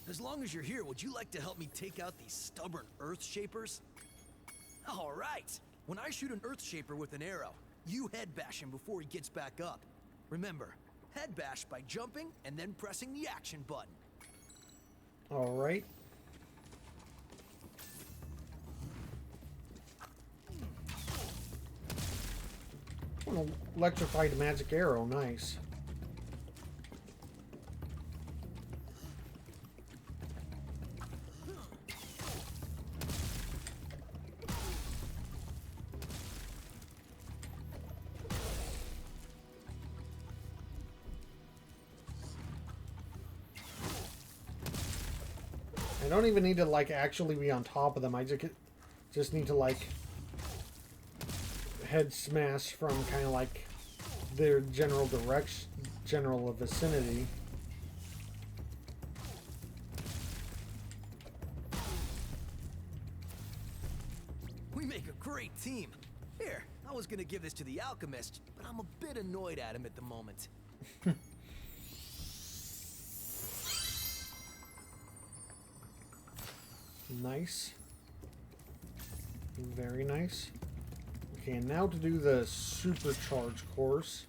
As long as you're here, would you like to help me take out these stubborn Earth Shapers? All right. When I shoot an Earth Shaper with an arrow, you head bash him before he gets back up. Remember, head bash by jumping and then pressing the action button. All right. An electrified magic arrow, nice. I don't even need to like actually be on top of them. I just need to like head smash from kind of like their general direction, general vicinity. We make a great team. Here, I was gonna give this to the alchemist, but I'm a bit annoyed at him at the moment. Nice. Very nice. Okay, and now to do the supercharge course.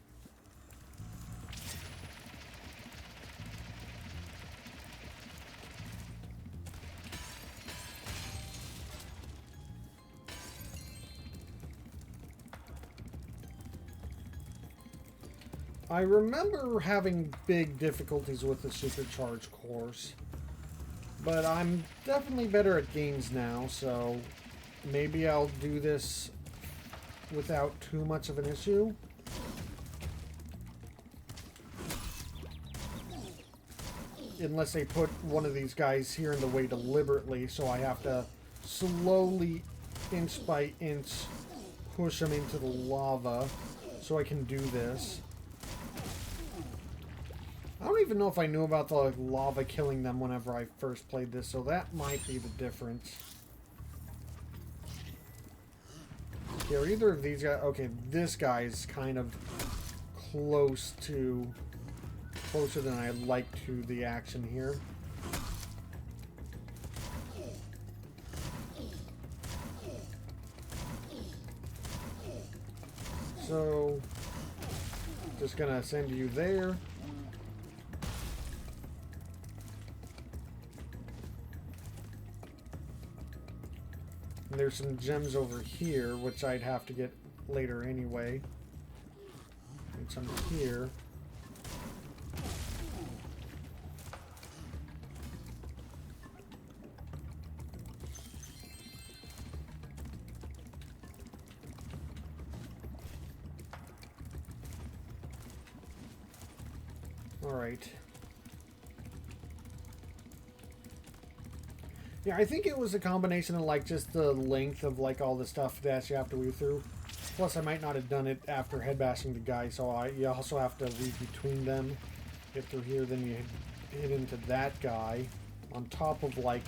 I remember having big difficulties with the supercharge course. But I'm definitely better at games now, so maybe I'll do this without too much of an issue. Unless they put one of these guys here in the way deliberately, so I have to slowly, inch by inch, push them into the lava so I can do this. I don't even know if I knew about the lava killing them whenever I first played this, so that might be the difference. Okay, are either of these guys... Okay, this guy's kind of closer than I'd like to the action here. So, just gonna send you there. And there's some gems over here, which I'd have to get later anyway. And some here. Alright. Yeah, I think it was a combination of like just the length of like all the stuff that you have to weave through. Plus I might not have done it after head bashing the guy, so you also have to weave between them. Get through here, then you hit into that guy on top of like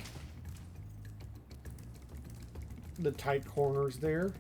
the tight corners there.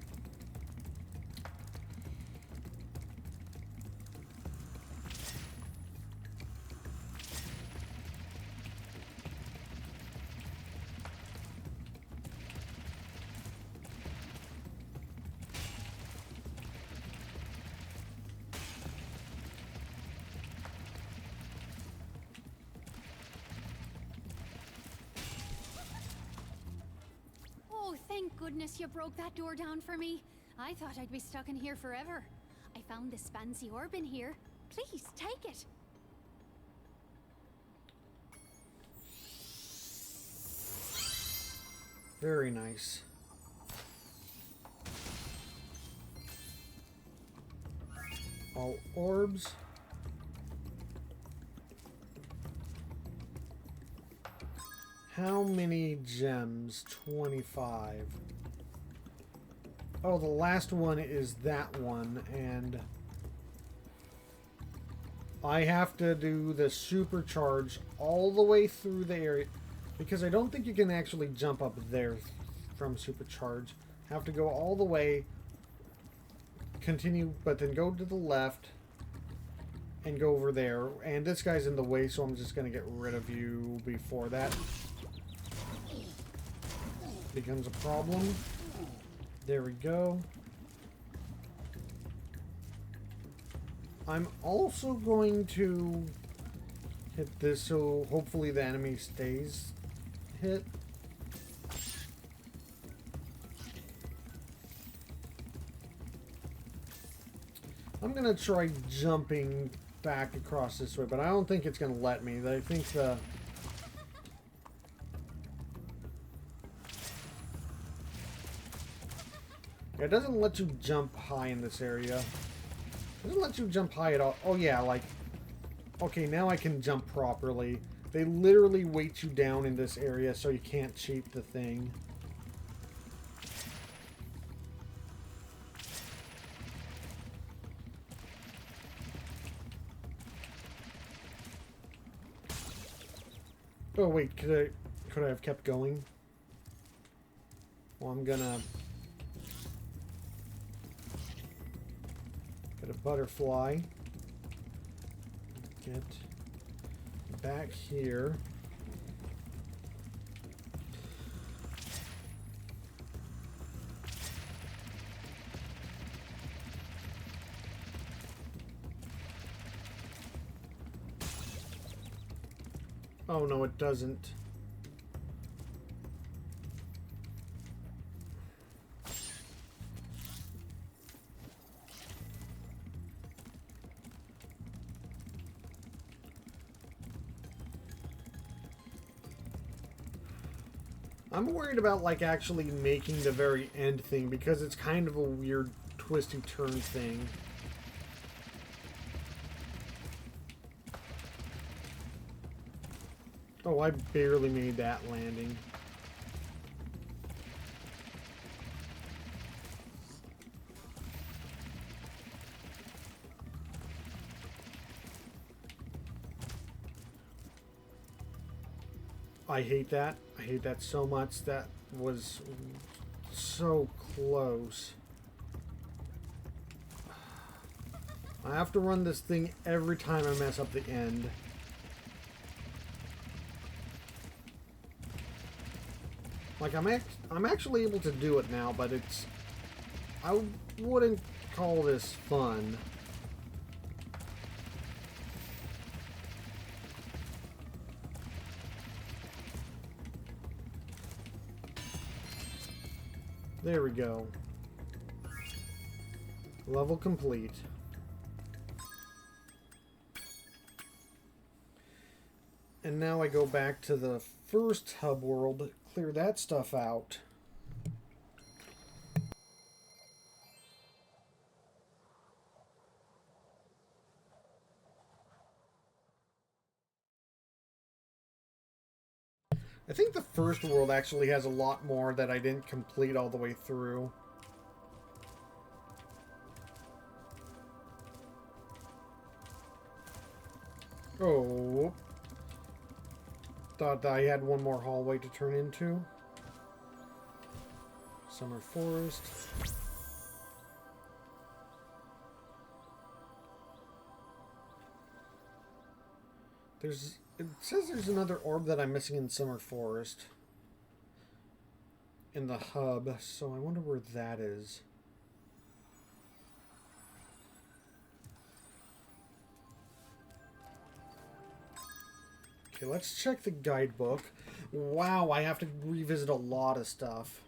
Oh, thank goodness you broke that door down for me. I thought I'd be stuck in here forever. I found this fancy orb in here. Please, take it. Very nice. All orbs. How many gems? 25. Oh, the last one is that one, and I have to do the supercharge all the way through the area because I don't think you can actually jump up there from supercharge. Have to go all the way, continue, but then go to the left and go over there. And this guy's in the way, so I'm just going to get rid of you before that becomes a problem. There we go. I'm also going to hit this so hopefully the enemy stays hit. I'm going to try jumping back across this way, but I don't think it's going to let me. I think the... Yeah, it doesn't let you jump high in this area. It doesn't let you jump high at all. Oh yeah, like... Okay, now I can jump properly. They literally weight you down in this area so you can't cheat the thing. Oh wait, could I have kept going? Well, I'm gonna get a butterfly. Get back here. Oh no, it doesn't. I'm worried about like actually making the very end thing because it's kind of a weird twisty turn thing. Oh, I barely made that landing. I hate that. I hate that so much. That was so close. I have to run this thing every time I mess up the end. Like, I'm actually able to do it now, but it's... I wouldn't call this fun. There we go. Level complete. And now I go back to the first hub world, clear that stuff out. I think the first world actually has a lot more that I didn't complete all the way through. Oh. Thought that I had one more hallway to turn into. Summer Forest. It says there's another orb that I'm missing in Summer Forest. In the hub, so I wonder where that is. Okay, let's check the guidebook. Wow, I have to revisit a lot of stuff.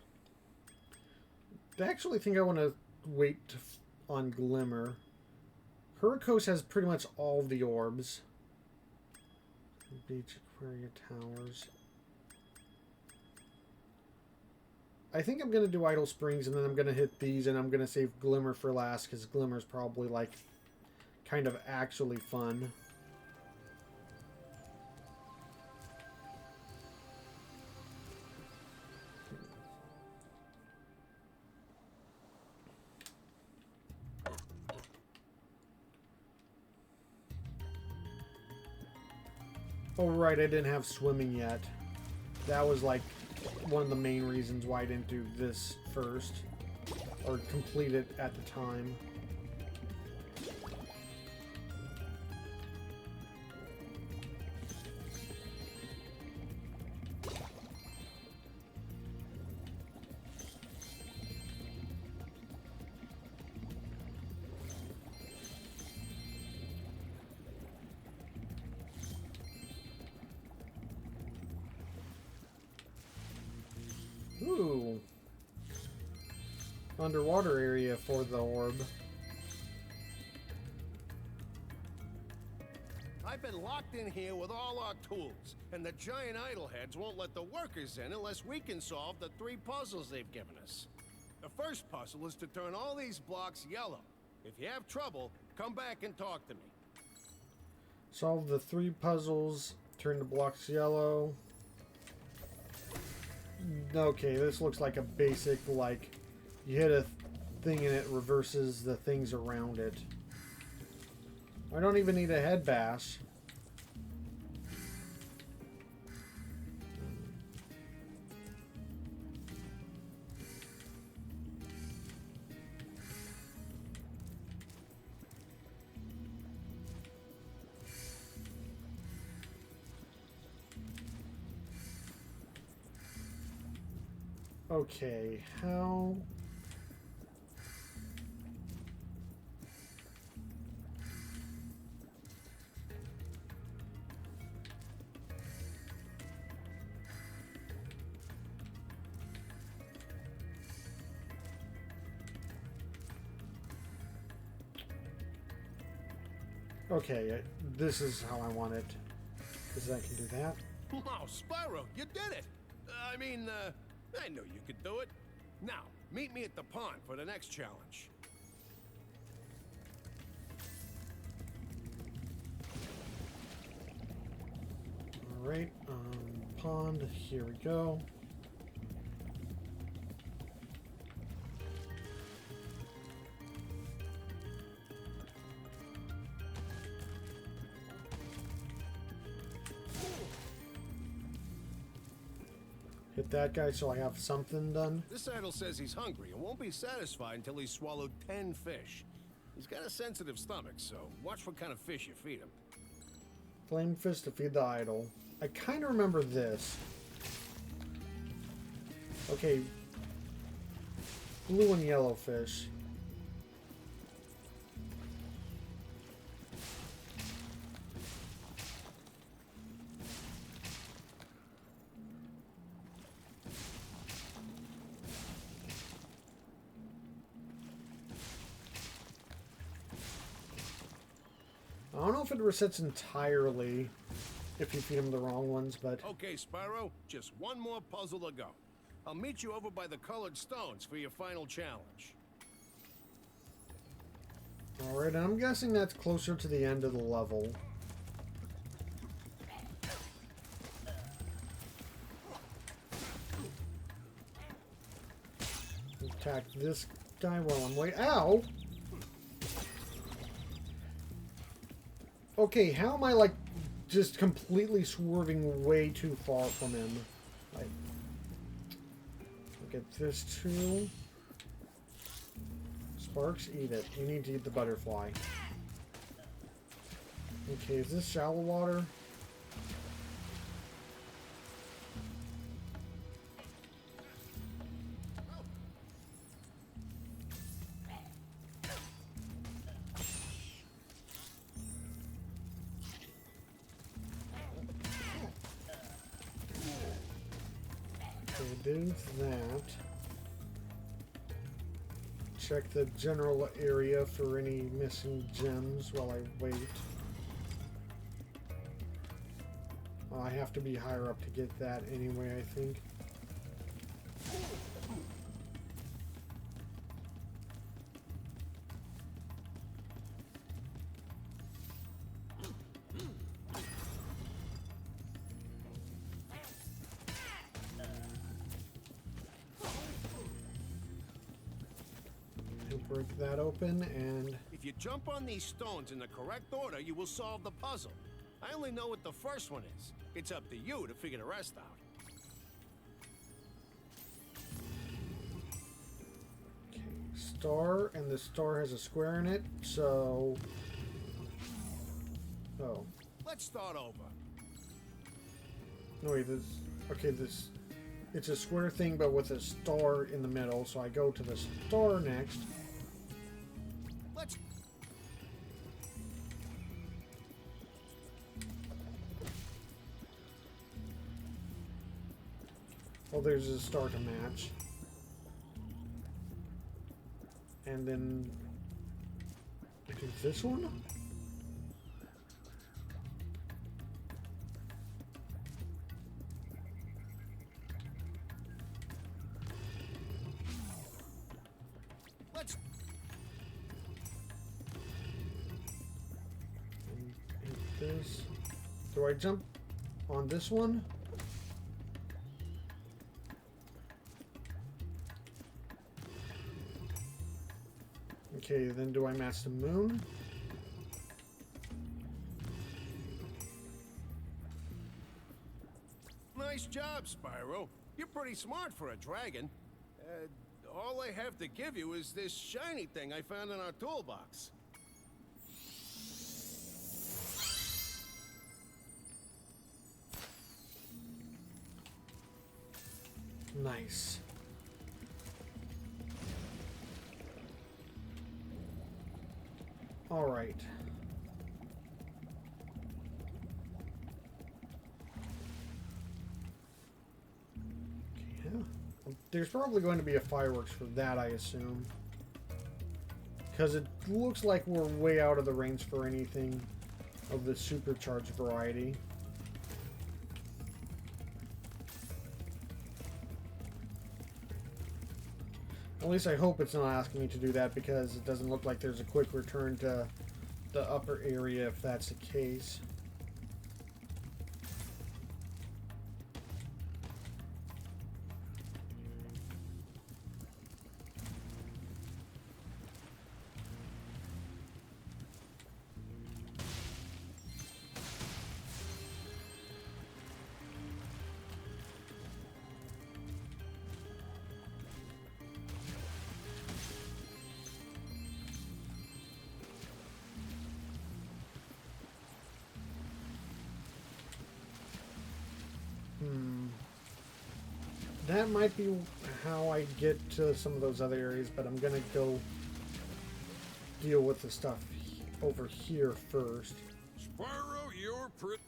I actually think I want to wait on Glimmer. Hurricos has pretty much all the orbs. Beach, Aquaria, Towers. I think I'm going to do Idle Springs, and then I'm going to hit these, and I'm going to save Glimmer for last, because Glimmer's probably, like, kind of actually fun. Oh, right, I didn't have swimming yet. That was like one of the main reasons why I didn't do this first. Or complete it at the time. Ooh. Underwater area for the orb. I've been locked in here with all our tools, and the giant idleheads won't let the workers in unless we can solve the 3 puzzles they've given us. The first puzzle is to turn all these blocks yellow. If you have trouble, come back and talk to me. Solve the 3 puzzles, turn the blocks yellow. Okay, this looks like a basic, like, you hit a thing and it reverses the things around it. I don't even need a head bash. Okay, how... Okay, this is how I want it. Because I can do that. Wow, Spyro, you did it! I knew you could do it. Now, meet me at the pond for the next challenge. Alright, pond, here we go. Hit that guy so I have something done. This idol says he's hungry and won't be satisfied until he's swallowed 10 fish. He's got a sensitive stomach, so watch what kind of fish you feed him. Flame fist to feed the idol. I kind of remember this. Okay. Blue and yellow fish. I don't know if it resets entirely if you feed them the wrong ones, but... Okay, Spyro, just one more puzzle to go. I'll meet you over by the colored stones for your final challenge. Alright, I'm guessing that's closer to the end of the level. Attack this guy while I'm waiting. Ow! Okay, how am I, like, just completely swerving way too far from him? Like, look at this too. Sparks, eat it. You need to eat the butterfly. Okay, is this shallow water? Do that. Check the general area for any missing gems while I wait. I have to be higher up to get that anyway, I think. Break that open, and if you jump on these stones in the correct order, you will solve the puzzle. I only know what the first one is. It's up to you to figure the rest out. Okay, star, and the star has a square in it, so... Oh. Let's start over. No, wait, this... Okay, this... It's a square thing, but with a star in the middle, so I go to the star next. Let's... Well, there's a star to match. And then... I do this one? Let's... And this... Do I jump on this one? Okay, then do I match the moon? Nice job, Spyro. You're pretty smart for a dragon. All I have to give you is this shiny thing I found in our toolbox. Nice. All right. Yeah. There's probably going to be a fireworks for that, I assume. Because it looks like we're way out of the range for anything of the supercharged variety. At least I hope it's not asking me to do that, because it doesn't look like there's a quick return to the upper area if that's the case. That might be how I get to some of those other areas, but I'm gonna go deal with the stuff over here first. Spyro, you're pretty...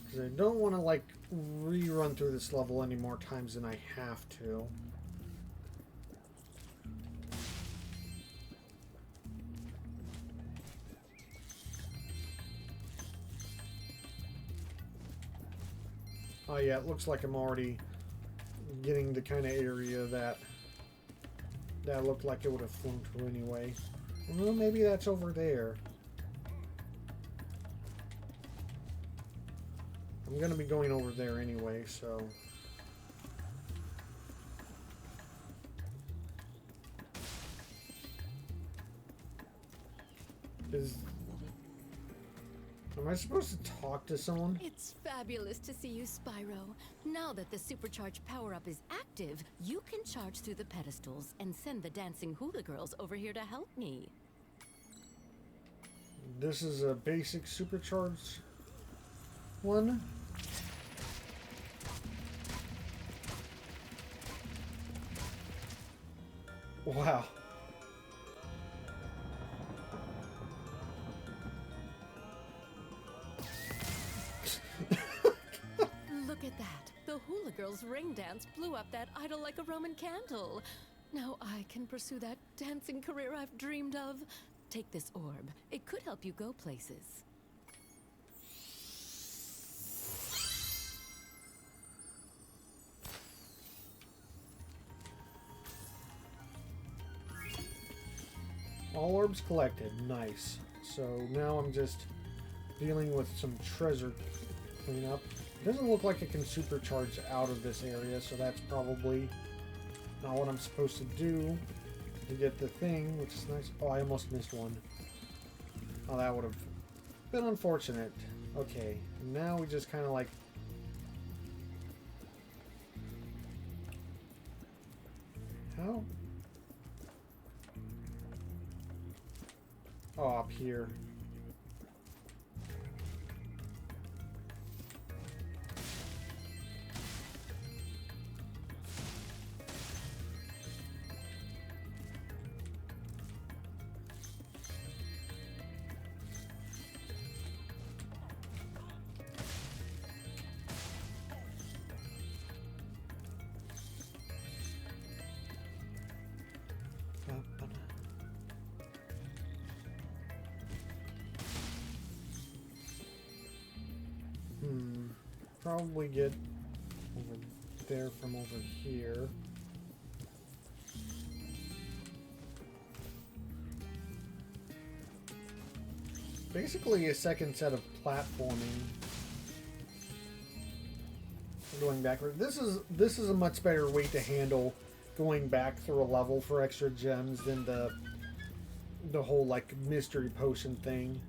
Because I don't want to, like, rerun through this level any more times than I have to. Oh yeah, it looks like I'm already getting the kind of area that looked like it would have flown through anyway. Well, maybe that's over there. I'm gonna be going over there anyway, so... Am I supposed to talk to someone? It's fabulous to see you, Spyro. Now that the supercharged power-up is active, you can charge through the pedestals and send the dancing hula girls over here to help me. This is a basic supercharged one. Wow. Look at that. The hula girls' ring dance blew up that idol like a Roman candle. Now I can pursue that dancing career I've dreamed of. Take this orb. It could help you go places. All orbs collected. Nice. So now I'm just dealing with some treasure cleanup. Doesn't look like it can supercharge out of this area, so that's probably not what I'm supposed to do. to get the thing, which is nice. Oh, I almost missed one. Oh, that would have been unfortunate. Okay, now we just kind of like... How? Oh, up here. Probably get over there from over here. Basically a second set of platforming. Going backward. This is a much better way to handle going back through a level for extra gems than the whole like mystery potion thing.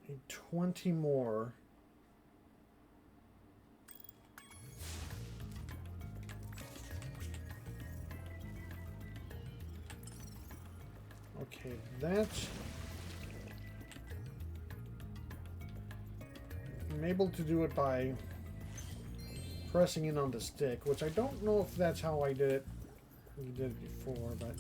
Need 20 more. Okay, that's... I'm able to do it by pressing in on the stick, which I don't know if that's how I did it. We did it before, but...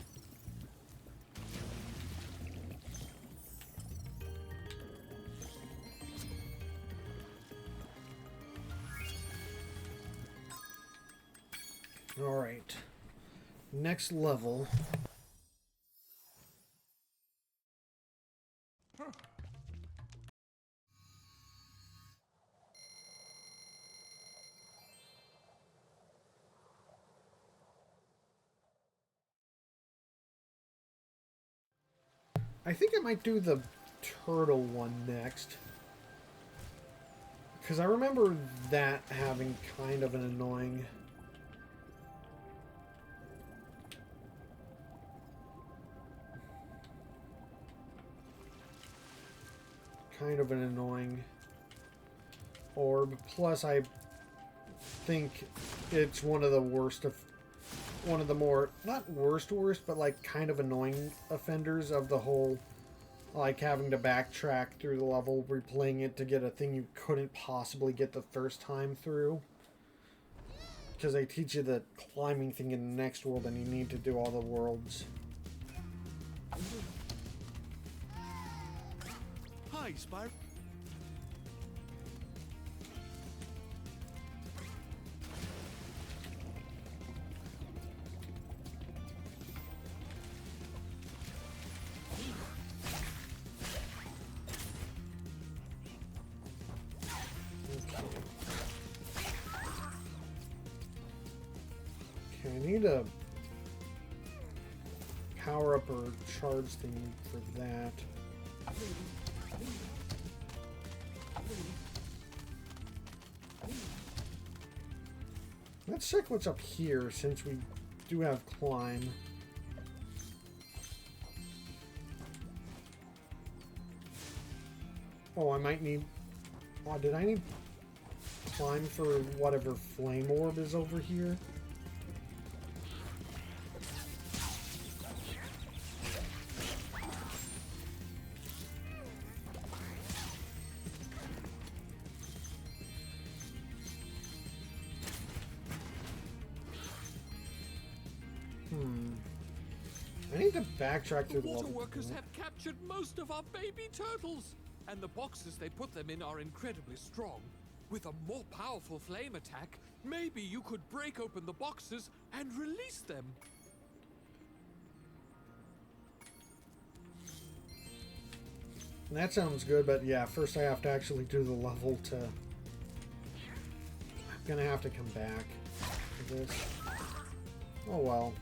Alright. Next level. I think I might do the turtle one next. Because I remember that having kind of an annoying... orb. Plus, I think it's one of the worst of... one of the more, not worst, but like kind of annoying offenders of the whole, like having to backtrack through the level, replaying it to get a thing you couldn't possibly get the first time through. Because they teach you the climbing thing in the next world and you need to do all the worlds. Hi, Spyro. Okay, I need a power up or charge thing for that. Let's check what's up here since we do have climb. Oh, I might need... Oh, did I need climb for whatever flame orb is over here? I need to backtrack through the water level. workers have captured most of our baby turtles, and the boxes they put them in are incredibly strong. With a more powerful flame attack, maybe you could break open the boxes and release them. That sounds good, but yeah, first I have to actually do the level to... I'm gonna have to come back to this. Oh well.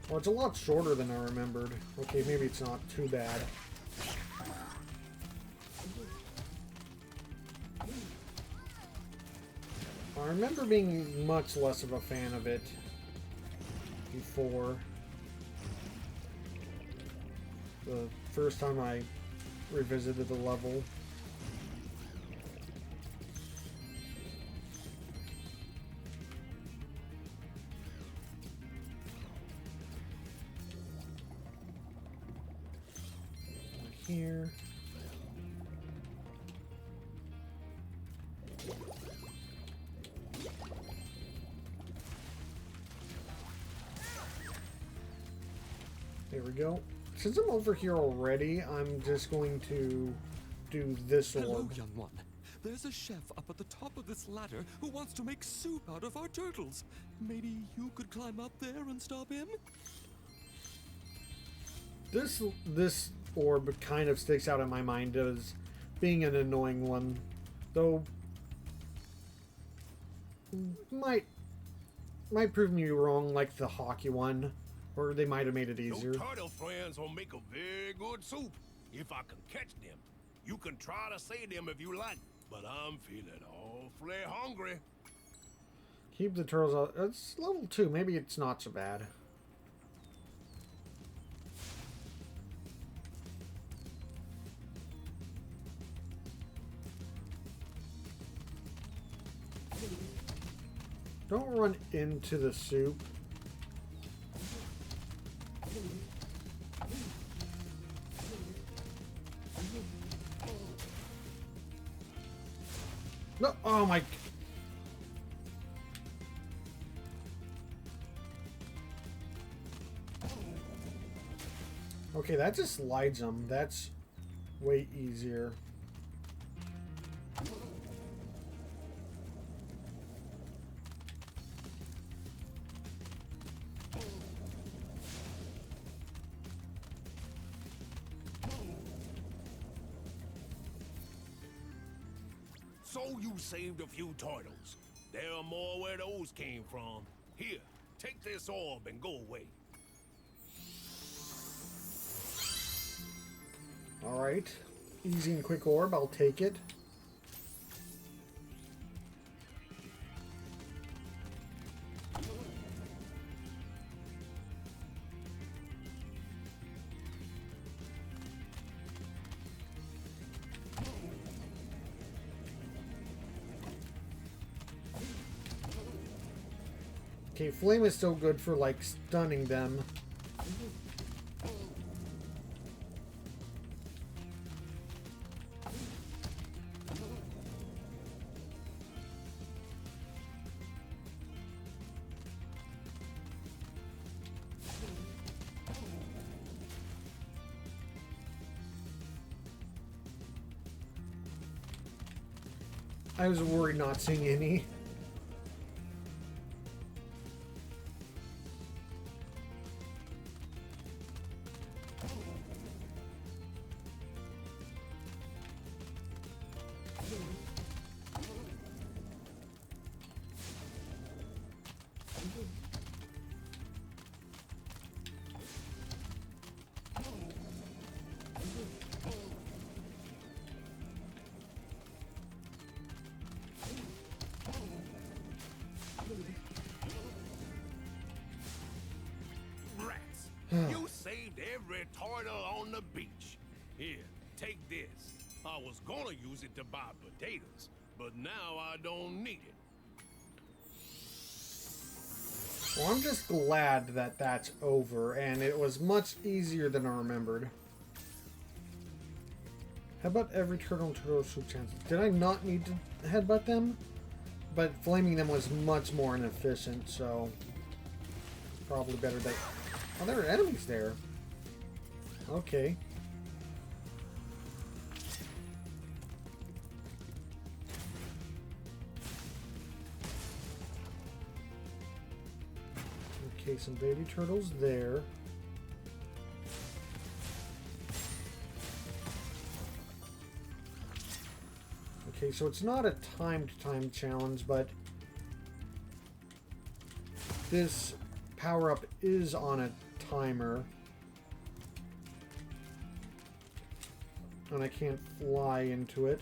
Well, it's a lot shorter than I remembered. Okay, maybe it's not too bad. I remember being much less of a fan of it before. The first time I revisited the level. Here. There we go. Since I'm over here already, I'm just going to do this orb. Hello, young one. There's a chef up at the top of this ladder who wants to make soup out of our turtles. Maybe you could climb up there and stop him? This orb kind of sticks out in my mind as being an annoying one, though might prove me wrong, like the hockey one, or they might have made it easier. Your turtle friends will make a very good soup if I can catch them. You can try to save them if you like, but I'm feeling awfully hungry. Keep the turtles out. It's level 2. Maybe it's not so bad. Don't run into the soup. No, oh my... Okay, that just slides them. That's way easier. So you saved a few turtles. There are more where those came from. Here, take this orb and go away. Alright. Easy and quick orb, I'll take it. Okay, flame is still good for, like, stunning them. I was worried not seeing any. You saved every turtle on the beach. Here, take this. I was gonna use it to buy potatoes, but now I don't need it. Well, I'm just glad that that's over, and it was much easier than I remembered. Headbutt every turtle and turtle soup chances. Did I not need to headbutt them? But flaming them was much more inefficient, so probably better that... Oh, there are enemies there. Okay. Okay, some baby turtles there. Okay, so it's not a timed time challenge, but this power-up is on a timer. And I can't fly into it.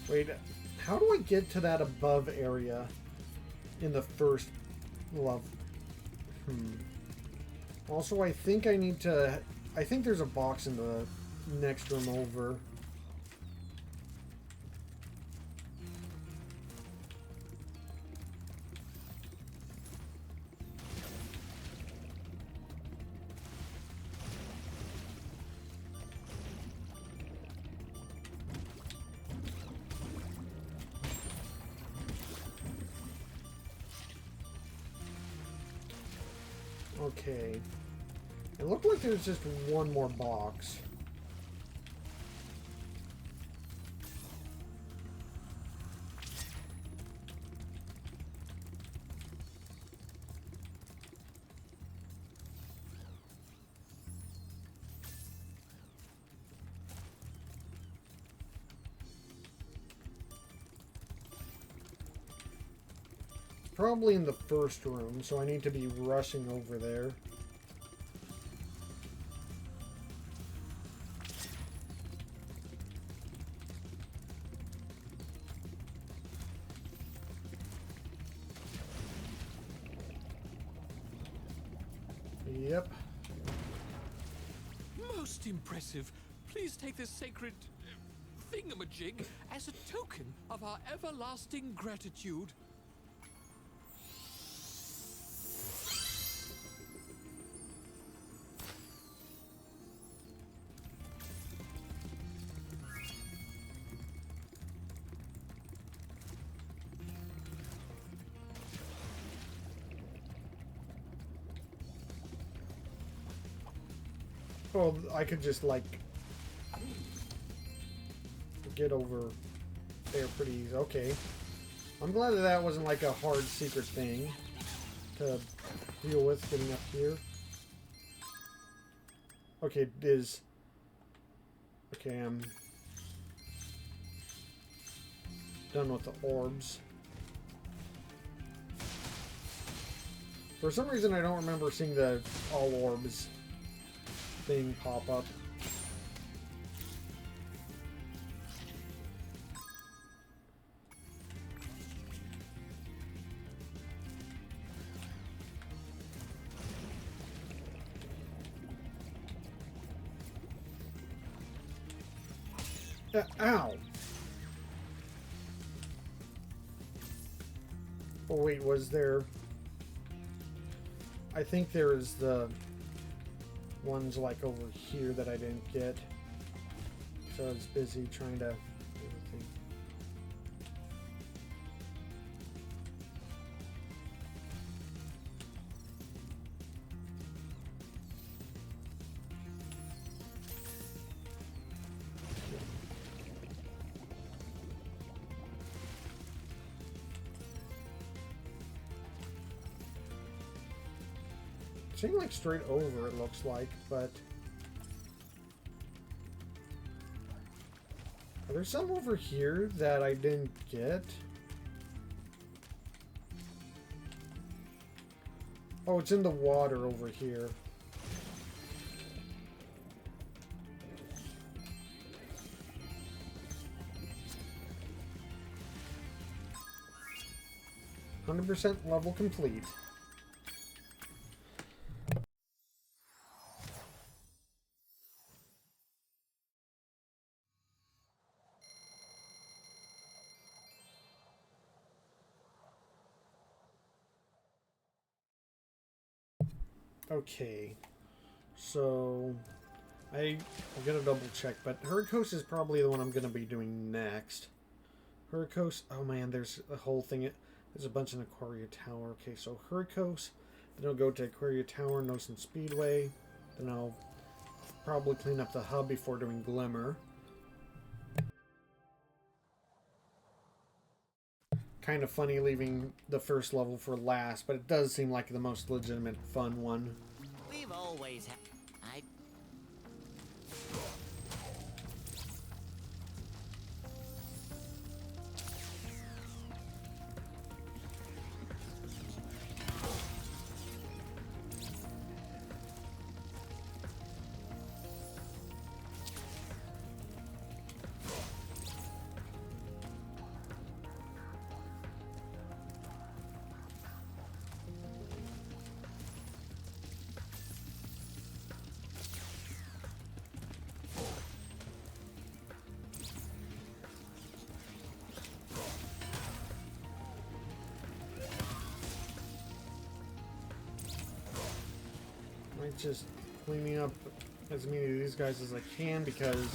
Wait, how do I get to that above area in the first level? Also, I think I need to... I think there's a box in the next room over. Okay. It looked like there was just one more box. Probably in the first room, so I need to be rushing over there. Yep. Most impressive. Please take this sacred thingamajig as a token of our everlasting gratitude. Oh, I could just, like, get over there pretty easy. Okay. I'm glad that that wasn't, like, a hard secret thing to deal with getting up here. Okay, it is... Okay, I'm done with the orbs. For some reason, I don't remember seeing the all orbs thing pop up. Ow! Oh wait, was there... I think there is the ones like over here that I didn't get. So I was busy trying to... Seemed like straight over, it looks like, but... Are there some over here that I didn't get? Oh, it's in the water over here. %, level complete. Okay, so I'm gonna double check, but Hurricos is probably the one I'm gonna be doing next. Hurricos, oh man, there's a whole thing. There's a bunch in Aquaria Tower. Okay, so Hurricos, then I'll go to Aquaria Tower, Nosen Speedway, then I'll probably clean up the hub before doing Glimmer. Kind of funny leaving the first level for last, but it does seem like the most legitimate fun one. We've always had... I... Just cleaning up as many of these guys as I can because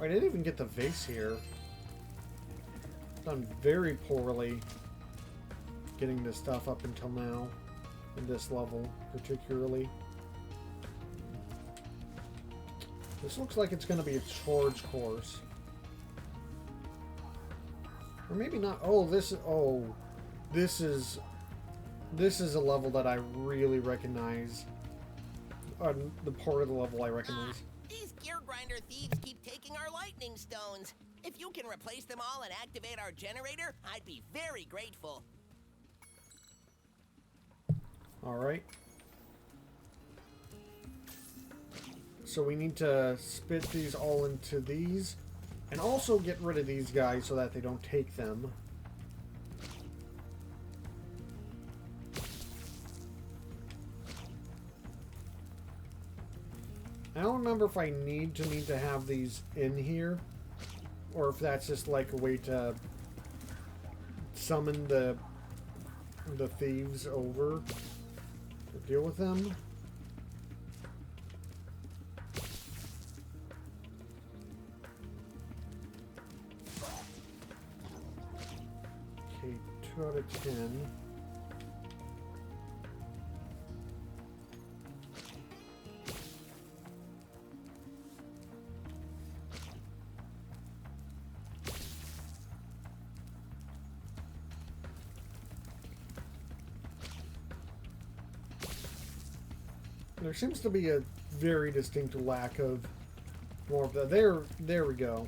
I didn't even get the vase here. Done very poorly getting this stuff up until now, in this level particularly. This looks like it's going to be a charge course. Or maybe not. Oh, this is a level that I really recognize. The part of the level I recognize. These gear grinder thieves keep taking our lightning stones. If you can replace them all and activate our generator, I'd be very grateful. Alright. So we need to spit these all into these. And also get rid of these guys so that they don't take them. I don't remember if I need to have these in here, or if that's just like a way to summon the thieves over to deal with them. Okay, 2 out of 10. There seems to be a very distinct lack of more of that. There we go.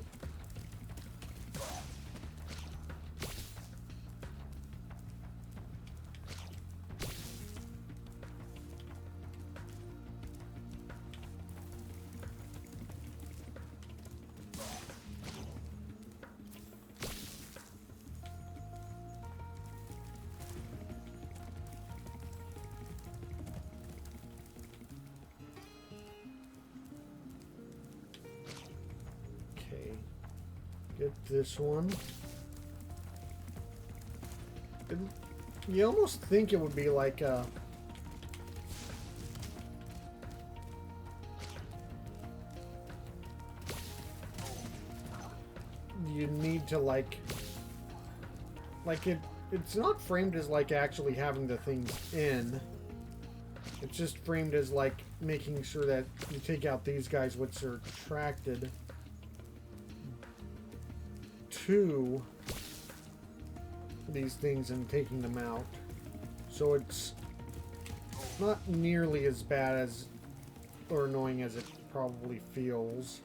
Get this one. You almost think it would be like a... You need to like it's not framed as like actually having the things in. It's just framed as like making sure that you take out these guys which are attracted to these things and taking them out. So it's not nearly as bad as or annoying as it probably feels.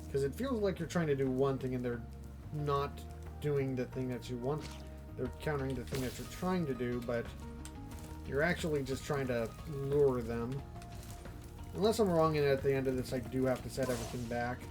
Because it feels like you're trying to do one thing and they're not doing the thing that you want. They're countering the thing that you're trying to do, but you're actually just trying to lure them. Unless I'm wrong and at the end of this I do have to set everything back.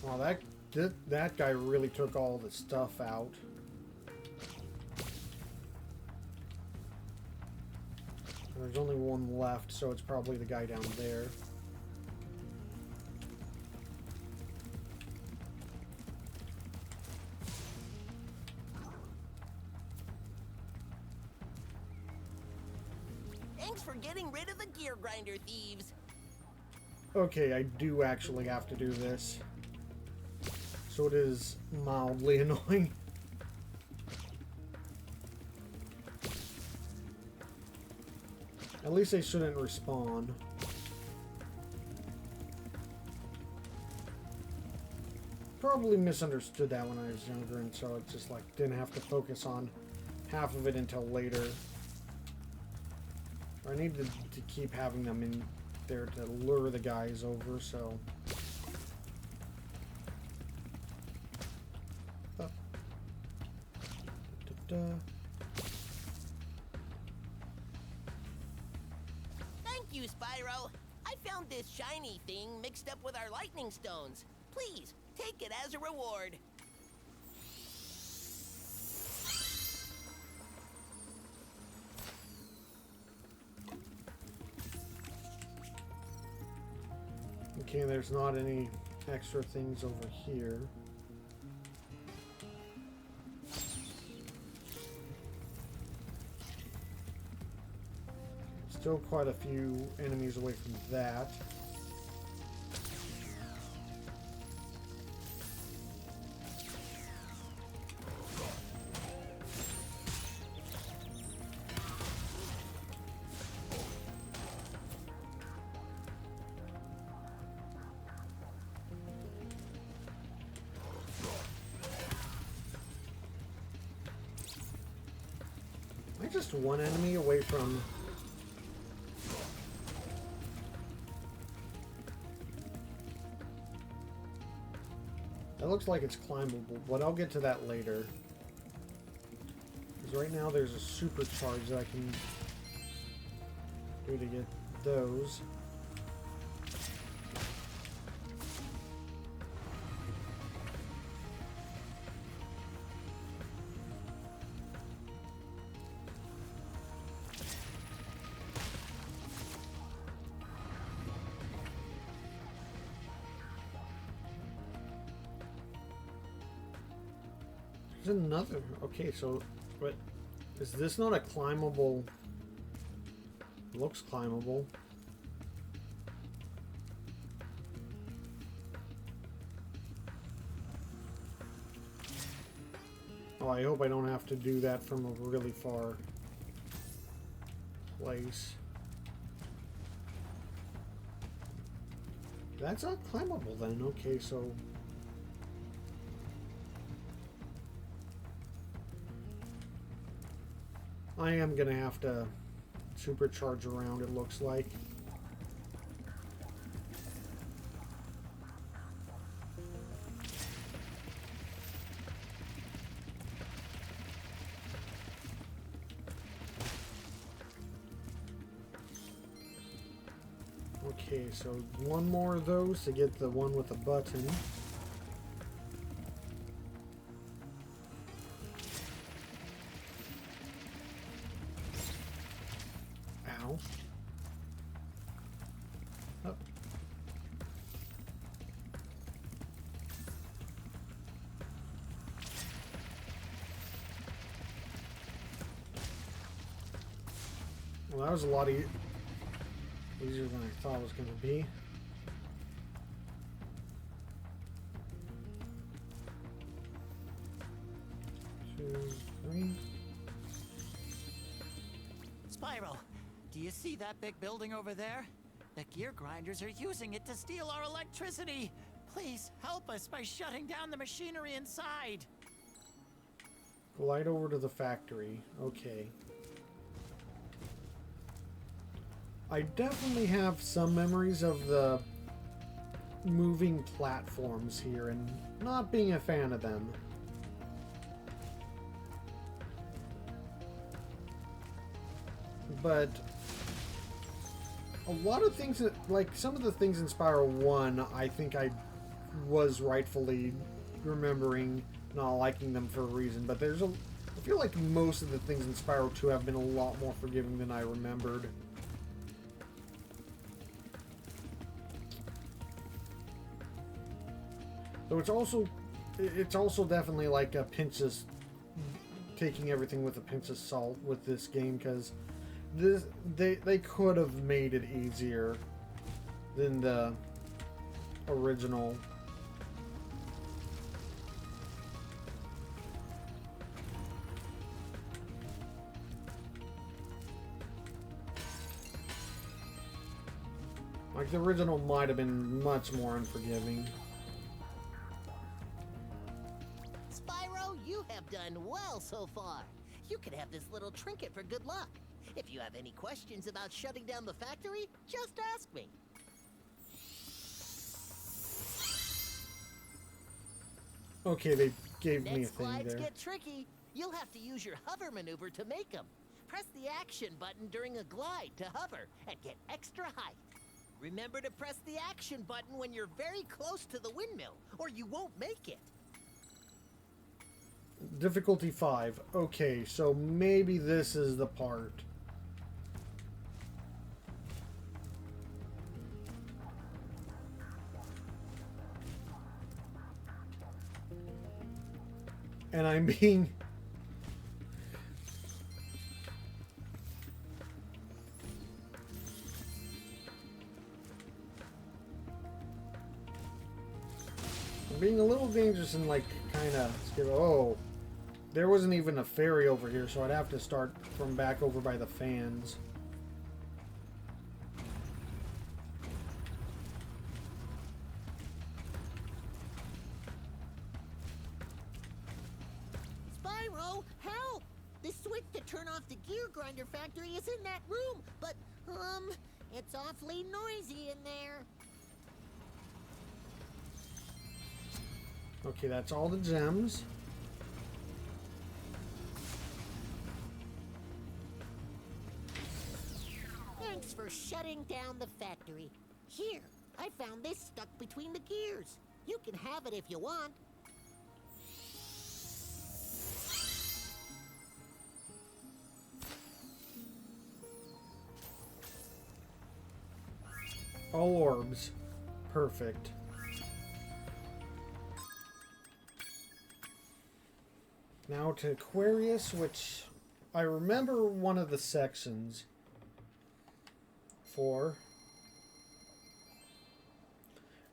Wow, that guy really took all the stuff out. And there's only one left, so it's probably the guy down there. Thanks for getting rid of the gear grinder thieves. Okay, I do actually have to do this. So it is mildly annoying. At least they shouldn't respawn. Probably misunderstood that when I was younger, and so it just like didn't have to focus on half of it until later. I needed to keep having them in there to lure the guys over, so... Oh. Thank you, Spyro. I found this shiny thing mixed up with our lightning stones. Please, take it as a reward. Okay, there's not any extra things over here. Still quite a few enemies away from that. Just one enemy away from... That looks like it's climbable, but I'll get to that later. Because right now there's a supercharge that I can do to get those. Another. Okay, so but is this not a climbable? Looks climbable. Oh, I hope I don't have to do that from a really far place. That's not climbable then. Okay, so I am gonna have to supercharge around, it looks like. Okay, so one more of those to get the one with the button. Well, that was a lot easier than I thought it was going to be. Two, three. Spyro, do you see that big building over there? The gear grinders are using it to steal our electricity. Please help us by shutting down the machinery inside. Glide over to the factory. Okay. I definitely have some memories of the moving platforms here and not being a fan of them. But a lot of things that, like some of the things in Spyro 1, I think I was rightfully remembering not liking them for a reason, but I feel like most of the things in Spyro 2 have been a lot more forgiving than I remembered. So it's also definitely like a pinch of, taking everything with a pinch of salt with this game, because They could have made it easier than the original. Like, the original might have been much more unforgiving. Spyro, you have done well so far. You can have this little trinket for good luck. If you have any questions about shutting down the factory, just ask me. Okay, they gave me a Next thing glides there. get tricky. You'll have to use your hover maneuver to make them. Press the action button during a glide to hover and get extra height. Remember to press the action button when you're very close to the windmill, or you won't make it. Difficulty 5. Okay, so maybe this is the part. And I'm being... I'm being a little dangerous and like kind of... Oh, there wasn't even a ferry over here, so I'd have to start from back over by the fans. Spyro, help! The switch to turn off the gear grinder factory is in that room, but, it's awfully noisy in there. Okay, that's all the gems. Thanks for shutting down the factory. Here, I found this stuck between the gears. You can have it if you want. All orbs. Perfect. Now to Aquarius, which I remember one of the sections for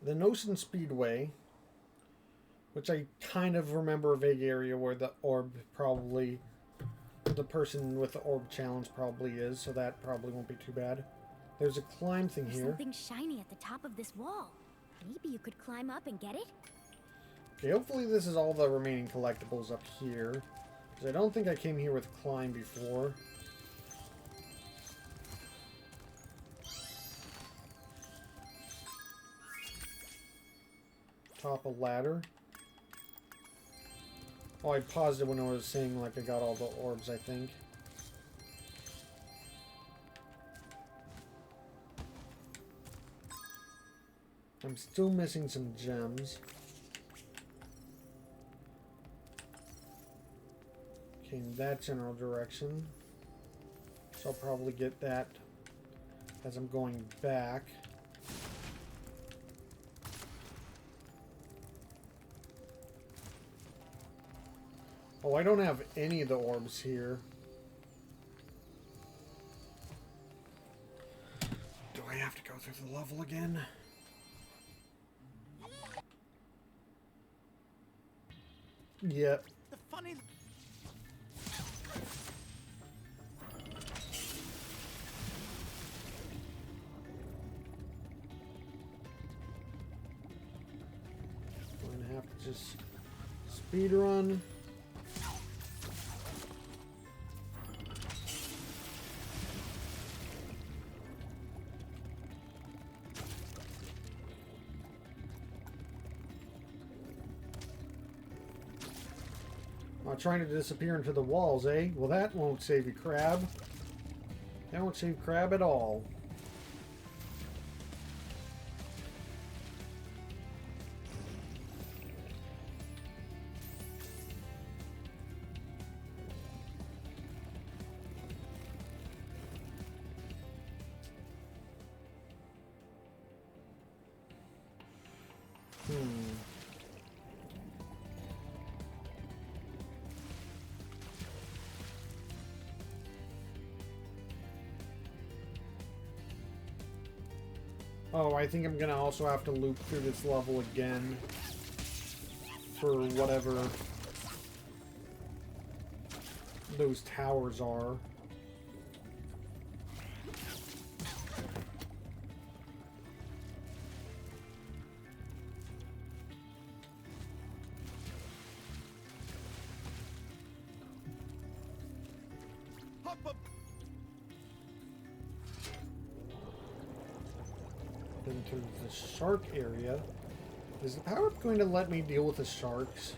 the Nosen Speedway, which I kind of remember a vague area where the orb probably, the person with the orb challenge probably is, so that probably won't be too bad. There's a climb thing There's here. something shiny at the top of this wall. Maybe you could climb up and get it? Okay, hopefully this is all the remaining collectibles up here, because I don't think I came here with climb before. Top a ladder. Oh, I paused it when I was saying like I got all the orbs, I think. I'm still missing some gems. Okay, in that general direction. So I'll probably get that as I'm going back. Oh, I don't have any of the orbs here. Do I have to go through the level again? Yep. The funny... I'm gonna have to just speed run. Trying to disappear into the walls, eh? Well, that won't save you, Crab. That won't save Crab at all. Oh, I think I'm gonna also have to loop through this level again for whatever those towers are. Hop up. Into the shark area. Is the power-up going to let me deal with the sharks?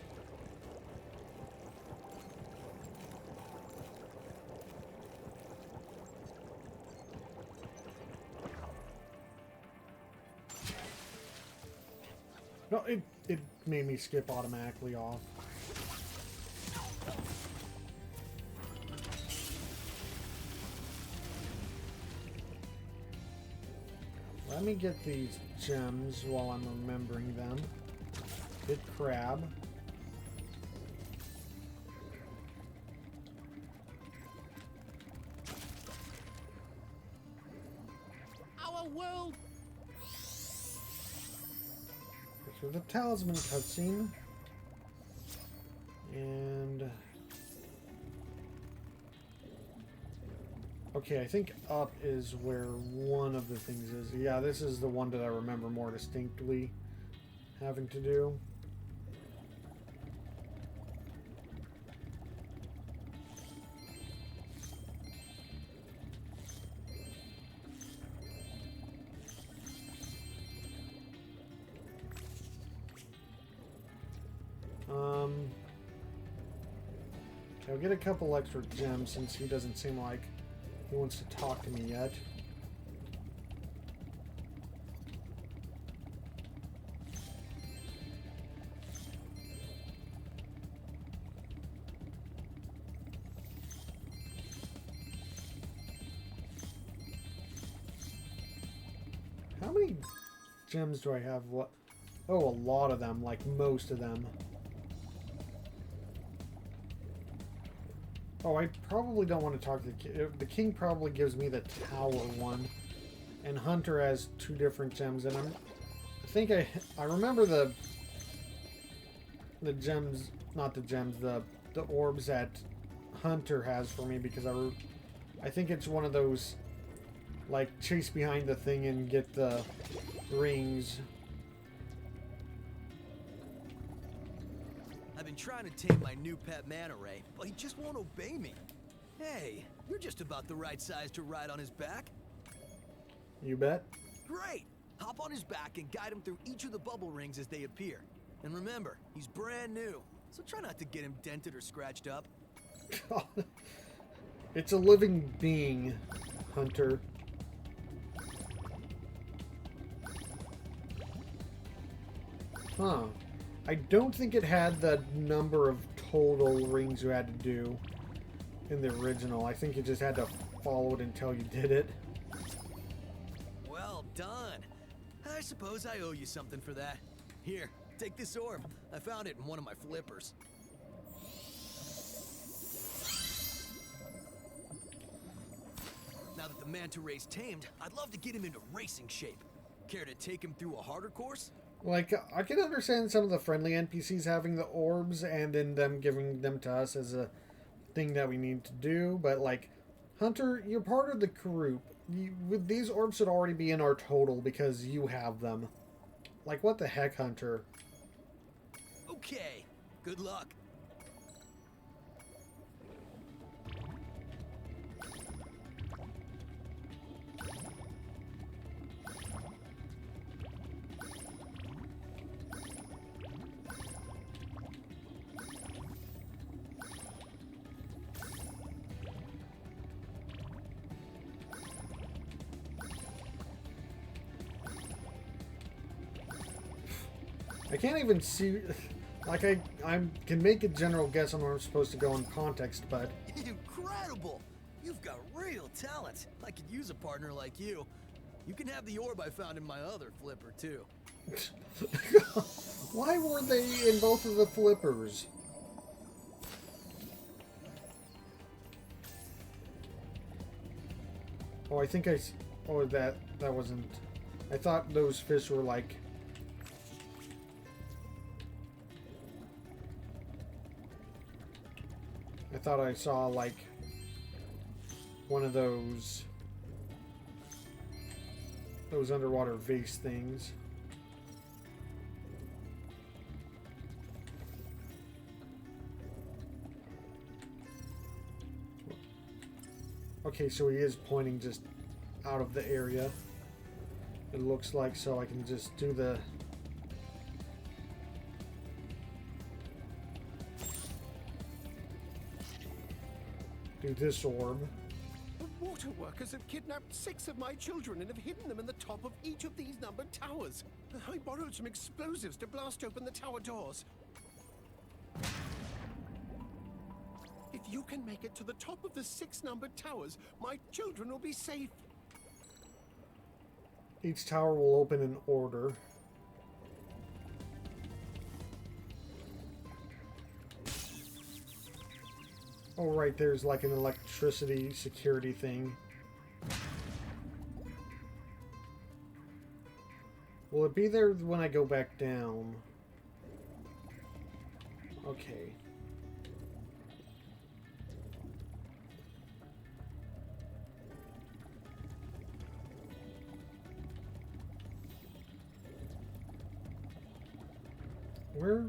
No, it made me skip automatically off. Let me get these gems while I'm remembering them. Big crab. Our world. So the talisman cutscene. And okay, I think up is where one of the things is. Yeah, this is the one that I remember more distinctly having to do. I'll get a couple extra gems since he doesn't seem like he wants to talk to me yet. How many gems do I have? What? Oh, a lot of them, like most of them. Oh, I probably don't want to talk to the king. The king probably gives me the tower one. And Hunter has two different gems. And I think I remember the gems, not the gems, the orbs that Hunter has for me, because I think it's one of those, like, chase behind the thing and get the rings. I've been trying to tame my new pet manta ray, but he just won't obey me. Hey, you're just about the right size to ride on his back. You bet. Great! Hop on his back and guide him through each of the bubble rings as they appear. And remember, he's brand new, so try not to get him dented or scratched up. It's a living being, Hunter. Huh. I don't think it had the number of total rings you had to do in the original. I think you just had to follow it until you did it. Well done. I suppose I owe you something for that. Here, take this orb. I found it in one of my flippers. Now that the manta ray's tamed, I'd love to get him into racing shape. Care to take him through a harder course? Like, I can understand some of the friendly NPCs having the orbs and then them giving them to us as a thing that we need to do, but, like, Hunter, you're part of the group. These orbs should already be in our total because you have them. Like, what the heck, Hunter? Okay, good luck. I can't even see... Like, I can make a general guess on where I'm supposed to go in context, but... Incredible! You've got real talent. I could use a partner like you. You can have the orb I found in my other flipper, too. Why were they in both of the flippers? Oh, I think I... Oh, that wasn't... I thought those fish were like... I thought I saw like one of those underwater vase things. Okay, so he is pointing just out of the area. It looks like, so I can just do the... do this orb. The water workers have kidnapped 6 of my children and have hidden them in the top of each of these numbered towers. I borrowed some explosives to blast open the tower doors. If you can make it to the top of the 6 numbered towers, my children will be safe. Each tower will open in order. Oh, right, there's like an electricity security thing. Will it be there when I go back down? Okay. Where?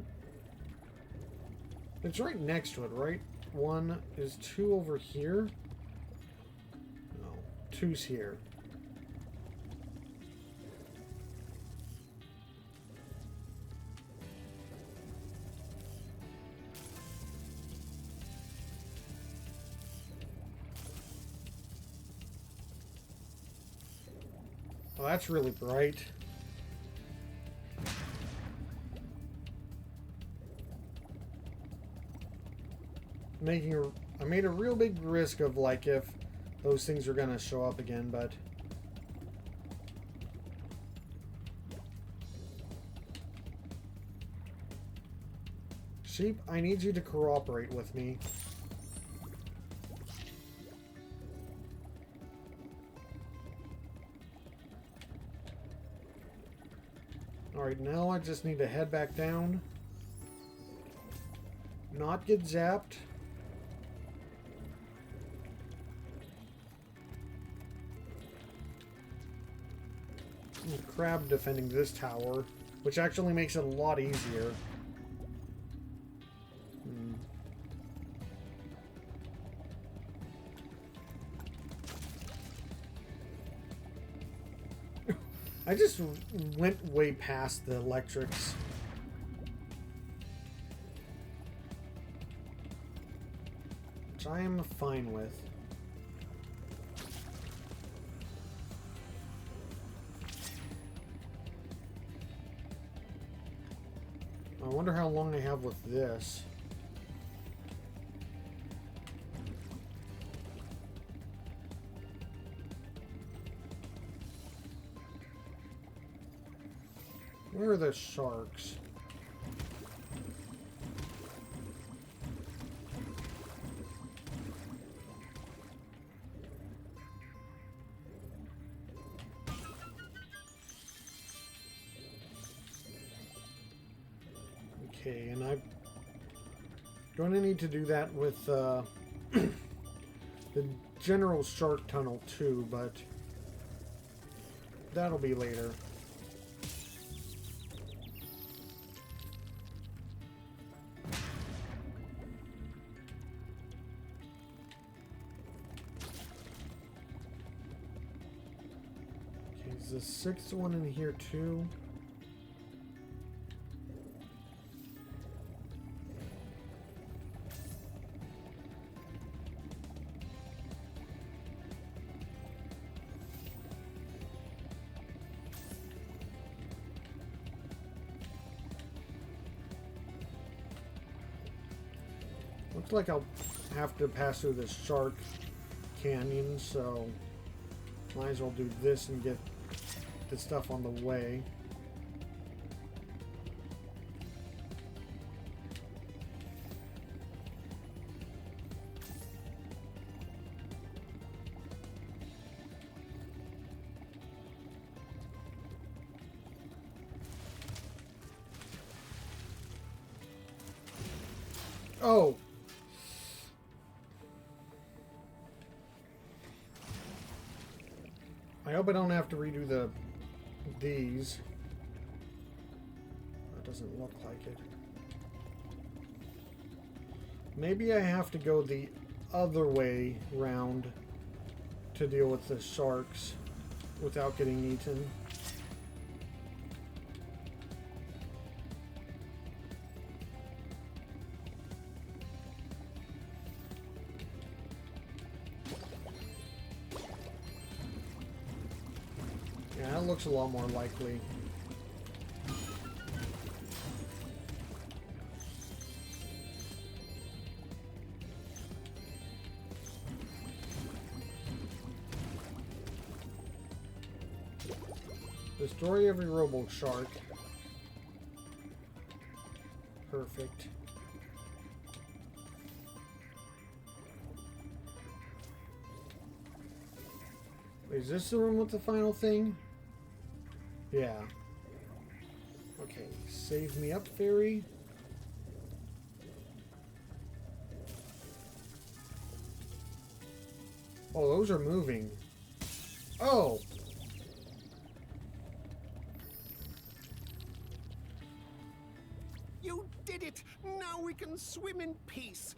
It's right next to it, right? One is 2 over here. No, 2's here. Oh, that's really bright. I made a real big risk of like if those things are gonna show up again, but Sheep, I need you to cooperate with me. Alright, now I just need to head back down. Not get zapped. Crab defending this tower, which actually makes it a lot easier. I just went way past the electrics. Which I am fine with. I wonder how long I have with this. Where are the sharks? Okay, and I'm going to need to do that with the general shark tunnel too, but that'll be later. Okay, is the 6th one in here too? Looks like I'll have to pass through the shark canyon, so might as well do this and get the stuff on the way. Oh! I hope I don't have to redo these. That doesn't look like it. Maybe I have to go the other way round to deal with the sharks without getting eaten. Yeah, that looks a lot more likely. Destroy every robo shark. Perfect. Wait, is this the room with the final thing? Yeah. Okay, save me up, fairy. Oh, those are moving. Oh! You did it! Now we can swim in peace.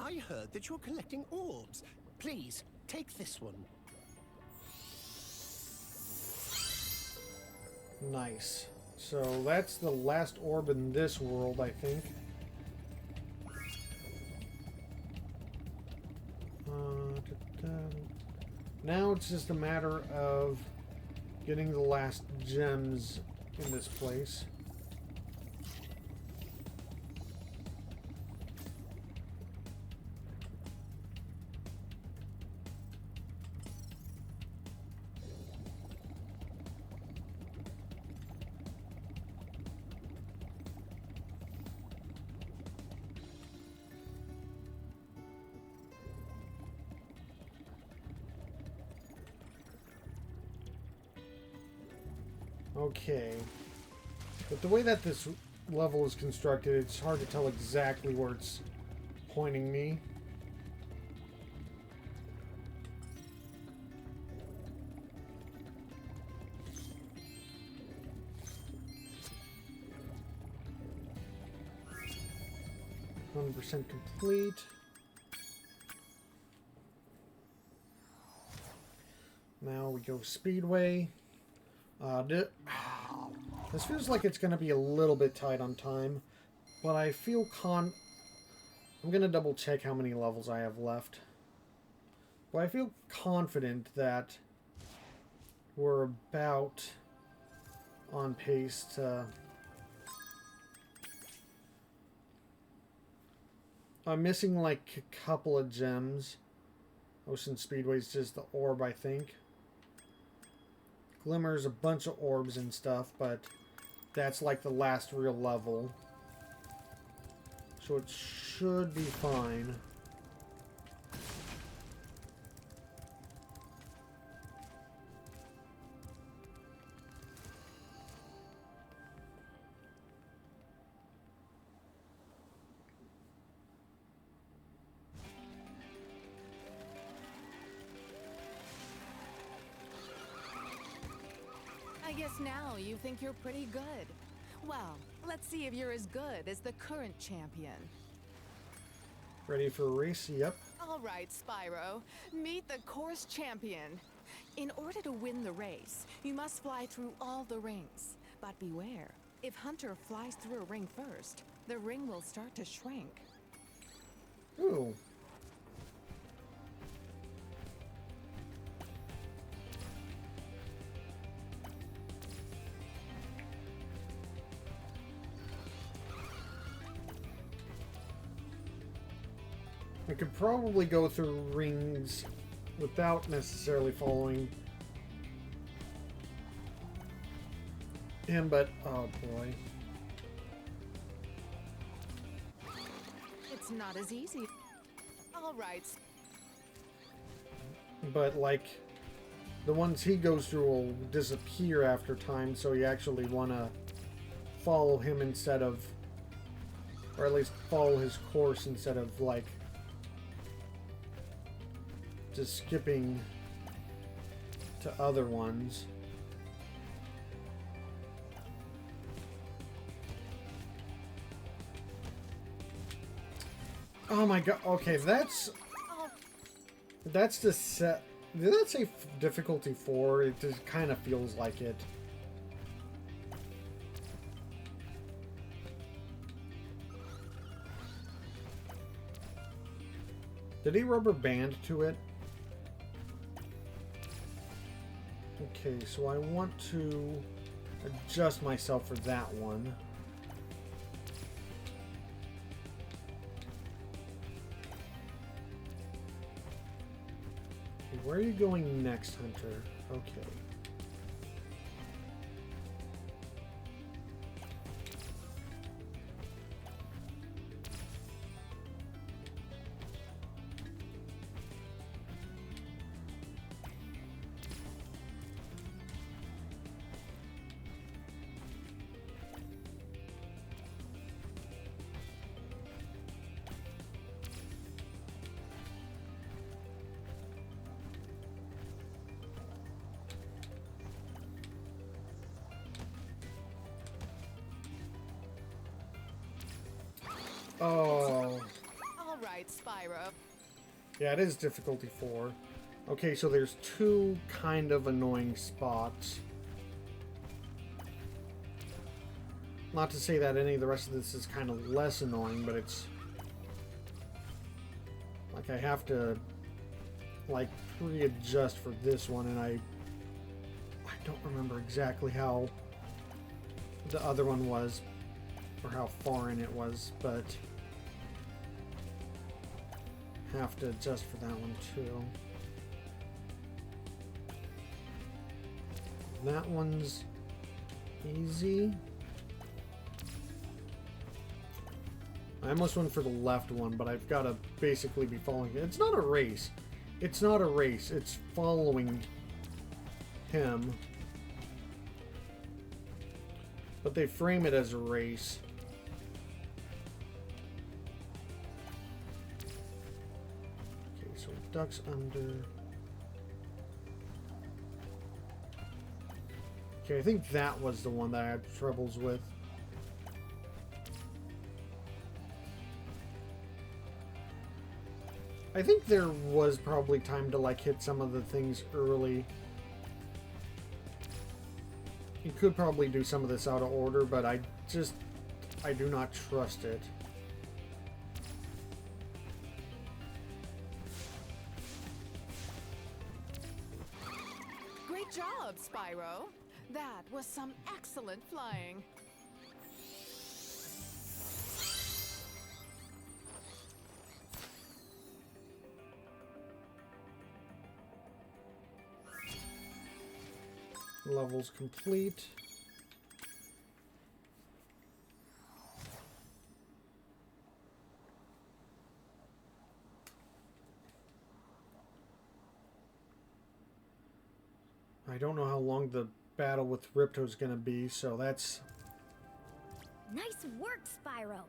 I heard that you're collecting orbs. Please, take this one. Nice. So that's the last orb in this world, I think. Now it's just a matter of getting the last gems in this place. Okay. But the way that this level is constructed, it's hard to tell exactly where it's pointing me. %100% complete. Now we go Speedway. This feels like it's going to be a little bit tight on time, but I feel I'm going to double check how many levels I have left. But I feel confident that we're about on pace to... I'm missing like a couple of gems. Ocean Speedway's just the orb, I think. Glimmer's a bunch of orbs and stuff, but that's like the last real level. So it should be fine. I guess now you think you're pretty good. Well, let's see if you're as good as the current champion. Ready for a race? Yep. All right, Spyro. Meet the course champion. In order to win the race, you must fly through all the rings. But beware, if Hunter flies through a ring first, the ring will start to shrink. Ooh. I could probably go through rings without necessarily following him, but oh boy. It's not as easy. All right. But like the ones he goes through will disappear after time, so you actually want to follow him instead of Or at least follow his course instead of, like, just skipping to other ones. Oh my god. Okay, that's the set. Did that say difficulty 4? It just kind of feels like it. Did he rubber band to it? Okay, so I want to adjust myself for that one. Okay, where are you going next, Hunter? Okay. Oh. All right, Spyro. Yeah, it is difficulty 4. Okay, so there's 2 kind of annoying spots. Not to say that any of the rest of this is kind of less annoying, but it's... like, I have to, like, pre-adjust for this one, and I don't remember exactly how the other one was, or how far in it was, but have to adjust for that one too. That one's easy. I almost went for the left one, but I've got to basically be following it. It's not a race. It's not a race. It's following him. But they frame it as a race. Okay, so ducks under. Okay, I think that was the one that I had troubles with. I think there was probably time to like hit some of the things early. You could probably do some of this out of order, but I do not trust it. Great job, Spyro. That was some excellent flying. Levels complete. I don't know how long the battle with Ripto is going to be, so that's... Nice work, Spyro.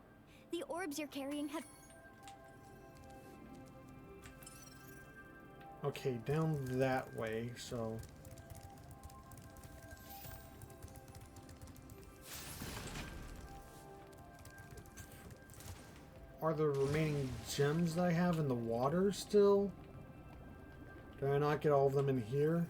The orbs you're carrying have... Okay, down that way, so... Are the remaining gems that I have in the water still? Did I not get all of them in here?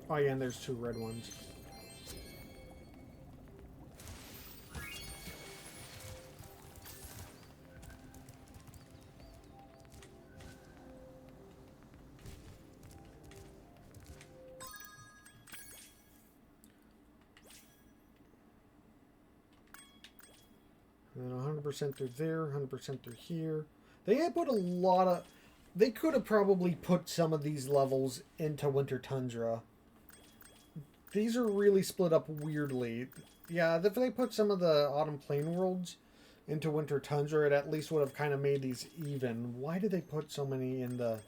Oh yeah, and there's 2 red ones. And then 100% through there, 100% through here. They had put a lot of... They could have probably put some of these levels into Winter Tundra. These are really split up weirdly. Yeah, if they put some of the Autumn Plain worlds into Winter Tundra, it at least would have kind of made these even. Why did they put so many in the...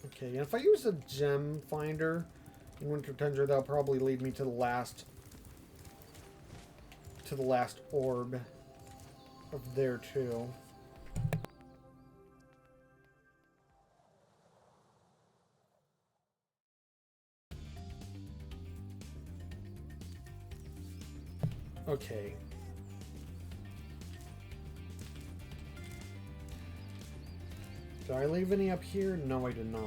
Okay, and if I use a gem finder in Winter Tundra, that'll probably lead me to the last orb of there too. Okay. Did I leave any up here? No, I did not.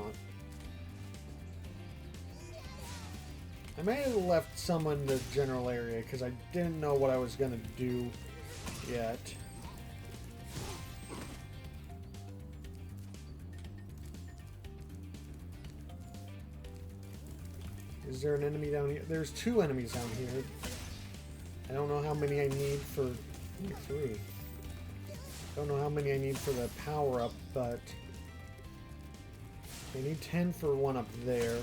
I may have left some in the general area because I didn't know what I was going to do yet. Is there an enemy down here? There's 2 enemies down here. I don't know how many I need for... 3. Don't know how many I need for the power-up, but... I need 10 for one up there.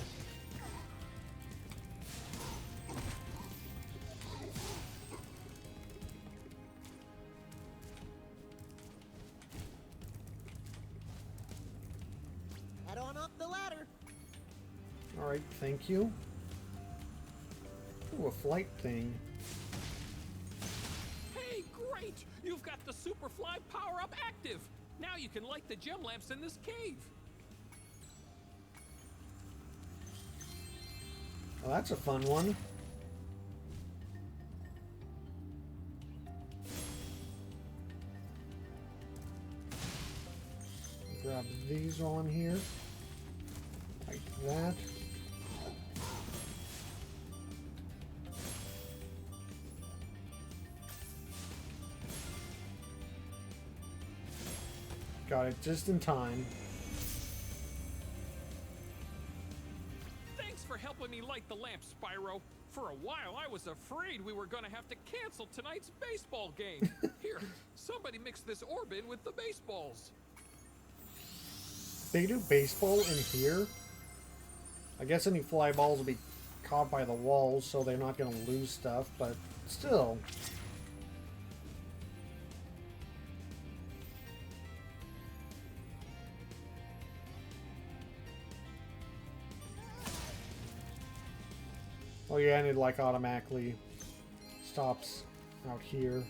Head on up the ladder. Alright, thank you. Ooh, a flight thing. Hey, great! You've got the Superfly power-up active! Now you can light the gem lamps in this cave! Well, that's a fun one. Grab these while I'm here. Like that. Got it just in time. Thanks for helping me light the lamp, Spyro. For a while, I was afraid we were gonna have to cancel tonight's baseball game. Here, somebody mix this orb in with the baseballs. They do baseball in here? I guess any fly balls will be caught by the walls, so they're not going to lose stuff, but still. Oh yeah, and it like automatically stops out here.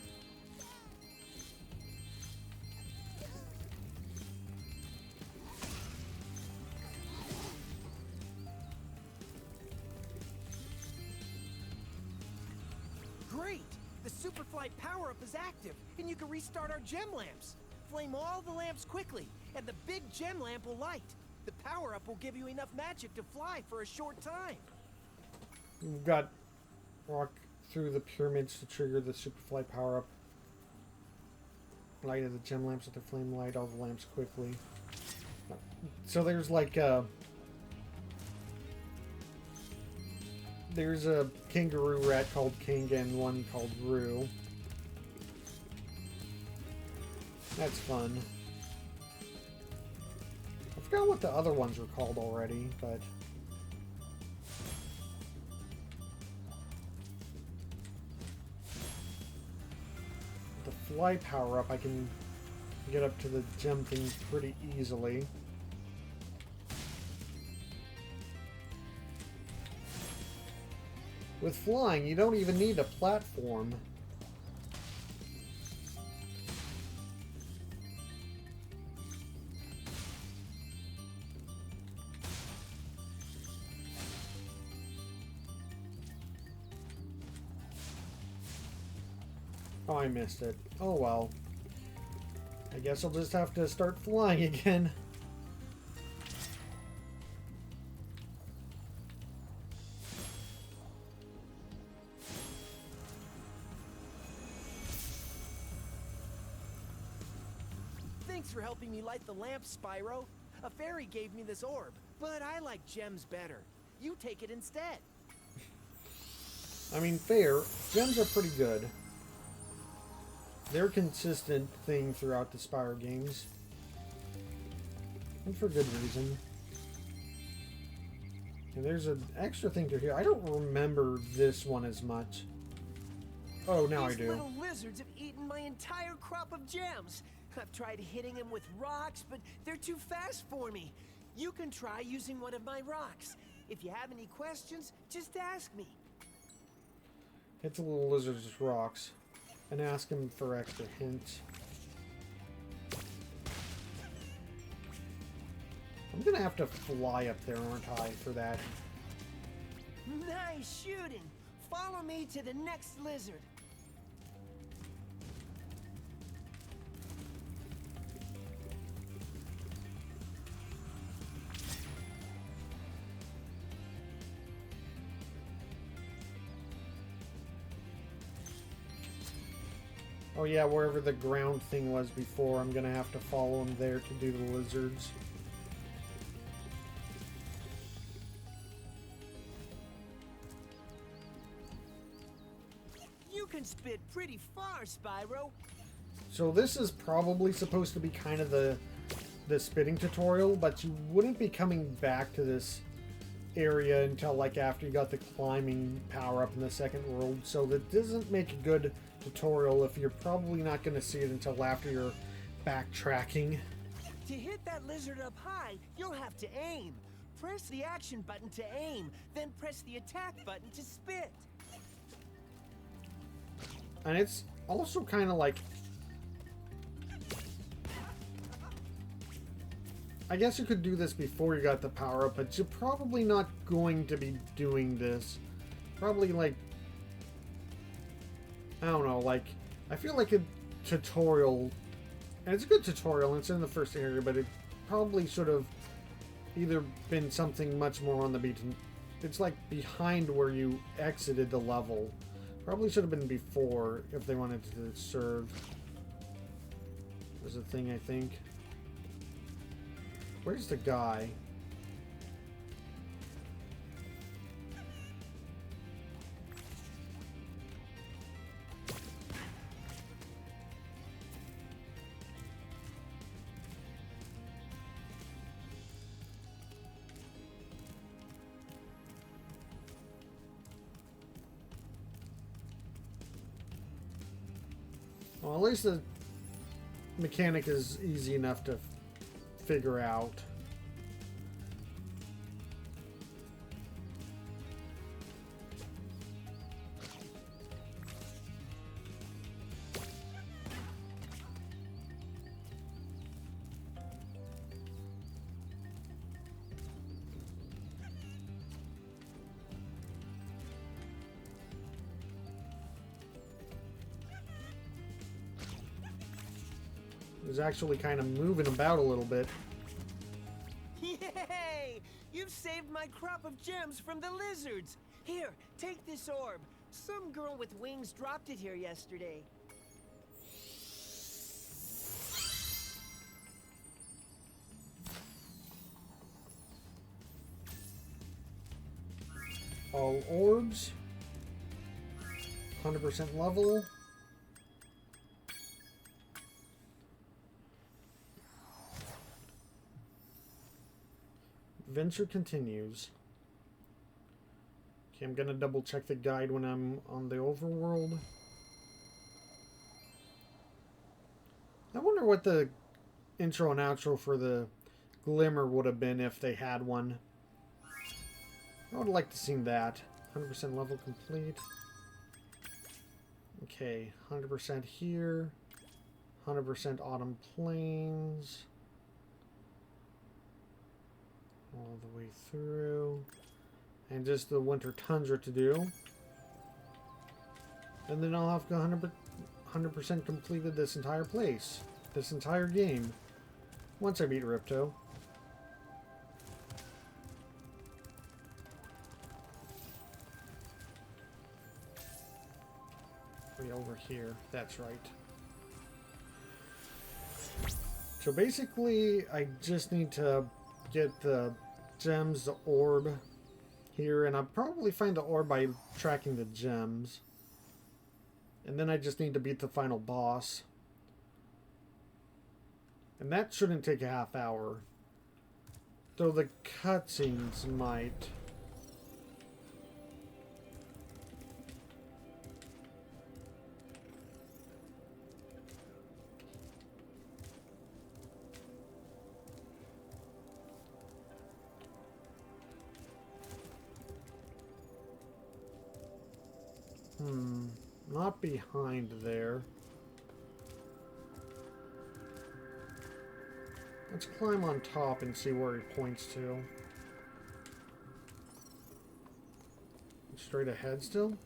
Great! The Superfly power-up is active, and you can restart our gem lamps. Flame all the lamps quickly, and the big gem lamp will light. The power-up will give you enough magic to fly for a short time. We've got walk through the pyramids to trigger the Superfly power-up. Light of the gem lamps with the flame light all the lamps quickly. So there's like there's a kangaroo rat called King and one called Roo. That's fun. I forgot what the other ones were called already, but... With the fly power-up, I can get up to the gem thing pretty easily. With flying, you don't even need a platform. Oh, I missed it. Oh well. I guess I'll just have to start flying again. Thanks for helping me light the lamp, Spyro. A fairy gave me this orb, but I like gems better. You take it instead. I mean, fair. Gems are pretty good. They're a consistent thing throughout the Spyro games. And for good reason. And there's an extra thing to here. I don't remember this one as much. Oh, now I do. These little lizards have eaten my entire crop of gems. I've tried hitting them with rocks, but they're too fast for me. You can try using one of my rocks. If you have any questions, just ask me. Hit the little lizard's rocks and ask him for extra hints. I'm gonna have to fly up there, aren't I, for that? Nice shooting. Follow me to the next lizard. Oh yeah, wherever the ground thing was before, I'm gonna have to follow him there to do the lizards. You can spit pretty far, Spyro. So this is probably supposed to be kind of the spitting tutorial, but you wouldn't be coming back to this area until like after you got the climbing power up in the second world, so that doesn't make a good tutorial if you're probably not going to see it until after you're backtracking. To hit that lizard up high, you'll have to aim. Press the action button to aim, then press the attack button to spit. And it's also kind of like, I guess you could do this before you got the power up, but you're probably not going to be doing this. Probably like, I don't know, like, I feel like a tutorial, and it's a good tutorial, and it's in the first area, but it probably should have either been something much more on the beaten. It's like behind where you exited the level. Probably should have been before if they wanted to serve as a thing, I think. Where's the guy? Well, at least the mechanic is easy enough to figure out. Is actually kind of moving about a little bit. Yay! You've saved my crop of gems from the lizards. Here, take this orb. Some girl with wings dropped it here yesterday. All orbs. 100% level. Adventure continues. Okay, I'm gonna double check the guide when I'm on the overworld. I wonder what the intro and outro for the Glimmer would have been if they had one. I would like to see that. 100% level complete. Okay, 100% here. 100% Autumn Plains. All the way through. And just the Winter Tundra to do. And then I'll have 100% completed this entire place. This entire game. Once I beat Ripto. Way over here. That's right. So basically, I just need to get the gems, the orb here, and I'll probably find the orb by tracking the gems. And then I just need to beat the final boss. And that shouldn't take a half hour. Though the cutscenes might. Not behind there. Let's climb on top and see where he points to. Straight ahead still?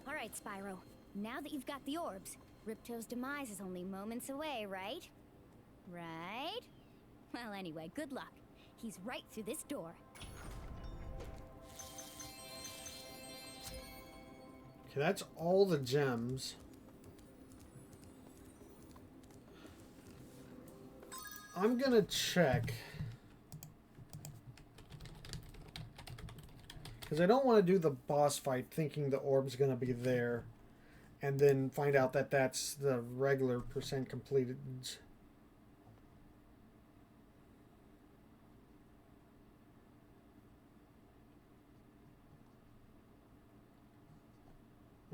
All right, Spyro. Now that you've got the orbs, Ripto's demise is only moments away, right? Right? Well, anyway, good luck. He's right through this door. Okay, that's all the gems. I'm gonna check. Because I don't want to do the boss fight thinking the orb's gonna be there. And then find out that that's the regular percent completed.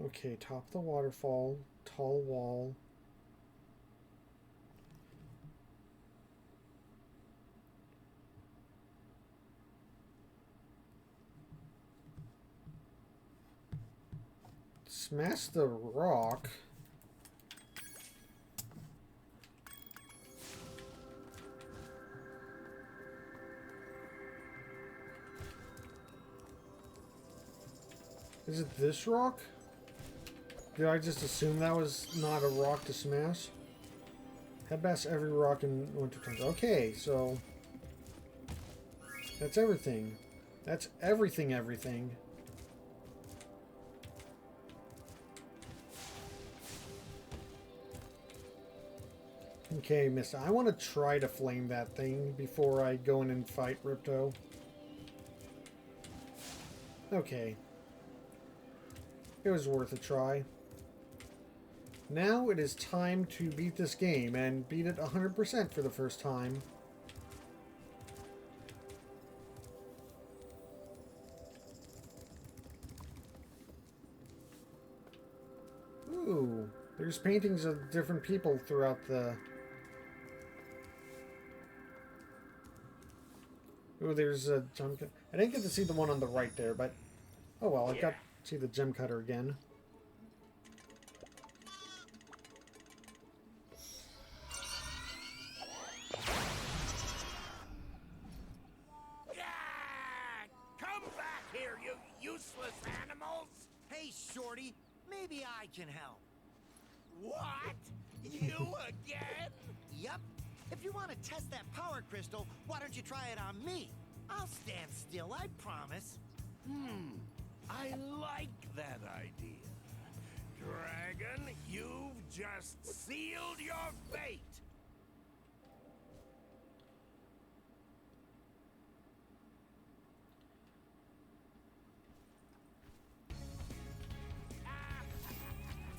Okay, top of the waterfall, tall wall. Smash the rock. Is it this rock? Did I just assume that was not a rock to smash? Headbash every rock in Winter Tundra. Okay, so that's everything. That's everything. Okay, mister. I want to try to flame that thing before I go in and fight Ripto. Okay. It was worth a try. Now it is time to beat this game and beat it 100% for the first time. Ooh, there's paintings of different people throughout the... Ooh, there's a gem cutter. I didn't get to see the one on the right there, but... Oh well, I got to see the gem cutter again. Come back here, you useless animals! Hey, Shorty, maybe I can help. What? You again? Yup. If you want to test that power crystal, why don't you try it on me? I'll stand still, I promise. I like that idea. Dragon, you've just sealed your fate!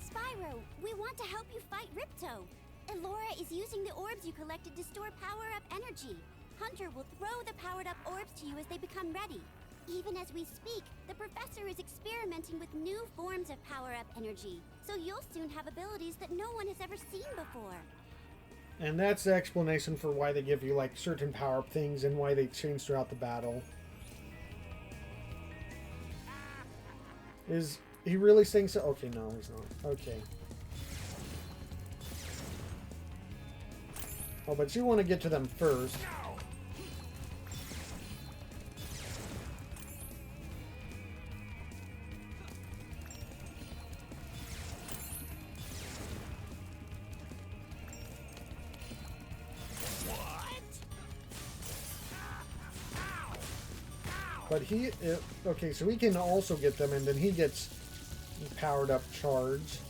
Spyro, we want to help you fight Ripto. Elora is using the orbs you collected to store power-up energy. Hunter will throw the powered-up orbs to you as they become ready. Even as we speak, the professor is experimenting with new forms of power-up energy, so you'll soon have abilities that no one has ever seen before. And that's the explanation for why they give you, like, certain power-up things and why they change throughout the battle. Is he really saying so? Okay, no, he's not. Okay. Oh, but you want to get to them first. But he... okay, so we can also get them, and then he gets powered up charge.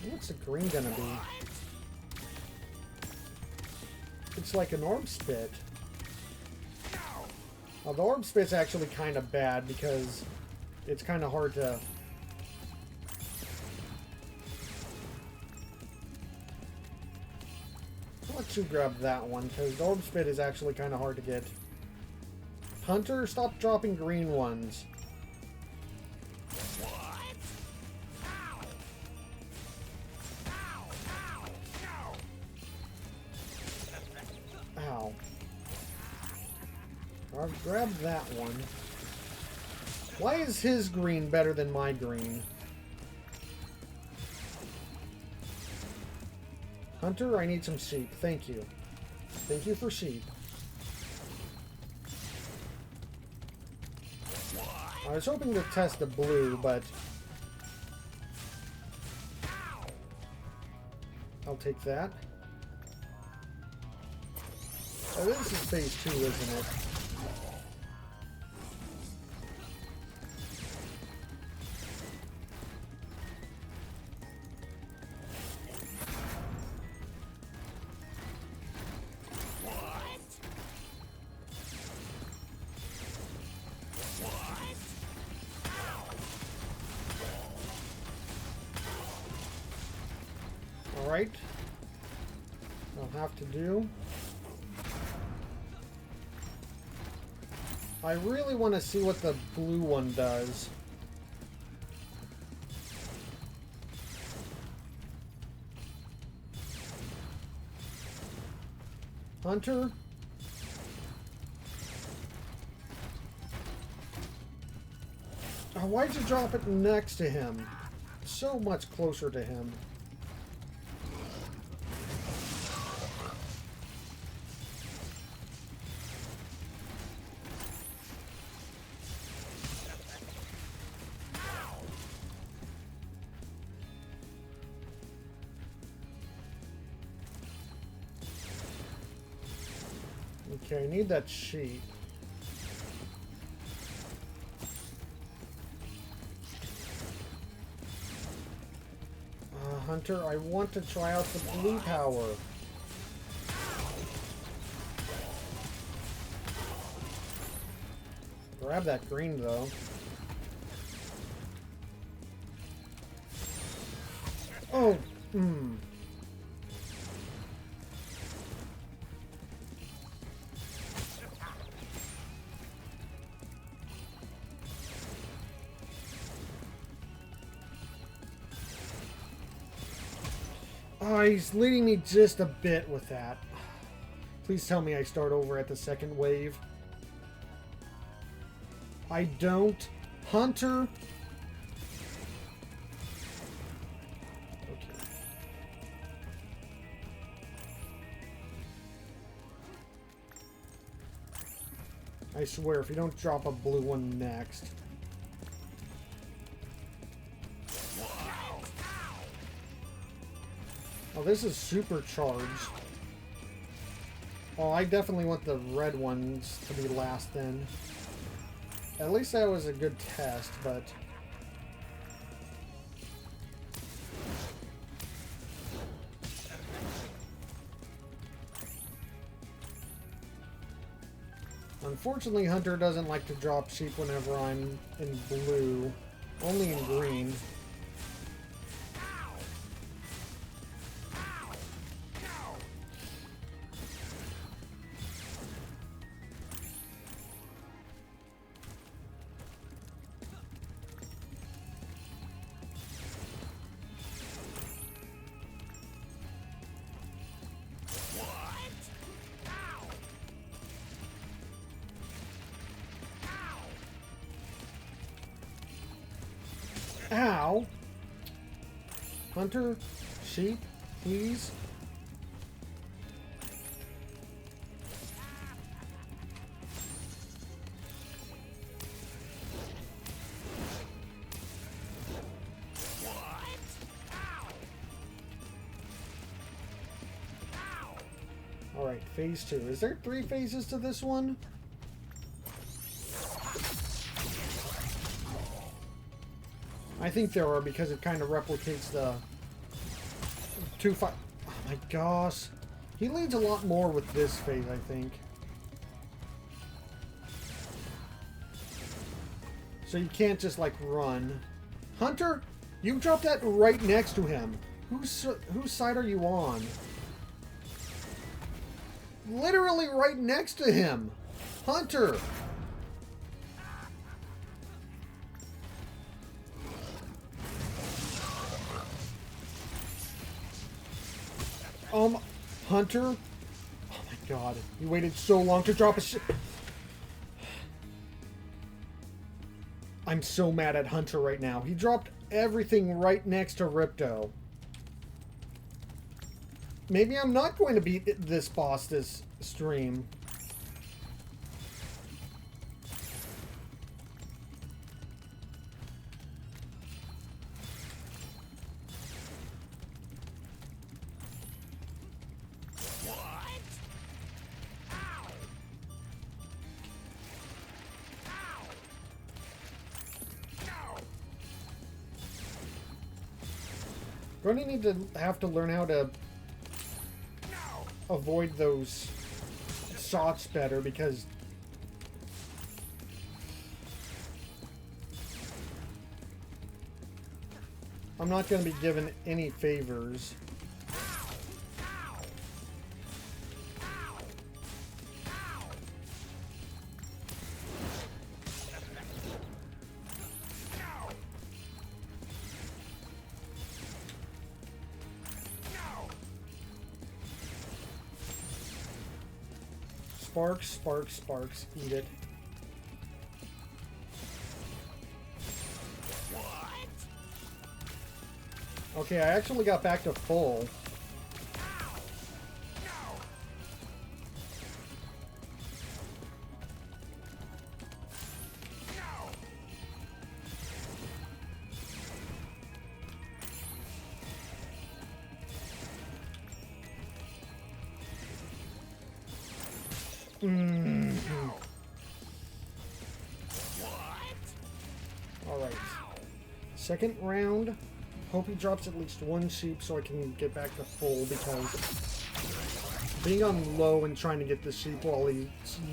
What's the green gonna be? It's like an orb spit. Well, the orb spit's actually kind of bad because it's kind of hard to... I'll let you grab that one because the orb spit is actually kind of hard to get. Hunter, stop dropping green ones. Ow. I'll grab that one. Why is his green better than my green? Hunter, I need some sheep. Thank you. Thank you for sheep. I was hoping to test the blue, but I'll take that. Oh, this is phase 2, isn't it? Alright. I'll have to do. I really want to see what the blue one does. Hunter? Oh, why'd you drop it next to him? So much closer to him. Okay, I need that sheep. Hunter, I want to try out the blue power. Grab that green, though. Oh, Oh, he's leading me just a bit with that. Please tell me I start over at the second wave. I don't. Hunter. Okay. I swear, if you don't drop a blue one next. Oh, this is supercharged. Oh, I definitely want the red ones to be last then. At least that was a good test, but... Unfortunately, Hunter doesn't like to drop sheep whenever I'm in blue. Only in green. Ow! Hunter, sheep, please. Alright, phase 2. Is there 3 phases to this one? I think there are, because it kind of replicates the 2-5. Oh my gosh. He leads a lot more with this phase, I think. So you can't just, like, run. Hunter, you dropped that right next to him. Whose side are you on? Literally right next to him. Hunter. Hunter? Oh my god. You waited so long to drop a shit. I'm so mad at Hunter right now. He dropped everything right next to Ripto. Maybe I'm not going to beat this boss this stream. I'm going to need to have to learn how to avoid those shots better because I'm not going to be given any favors. Sparks, sparks, sparks. Eat it. Okay, I actually got back to full. Alright. Second round. Hope he drops at least one sheep so I can get back to full, because being on low and trying to get the sheep while he's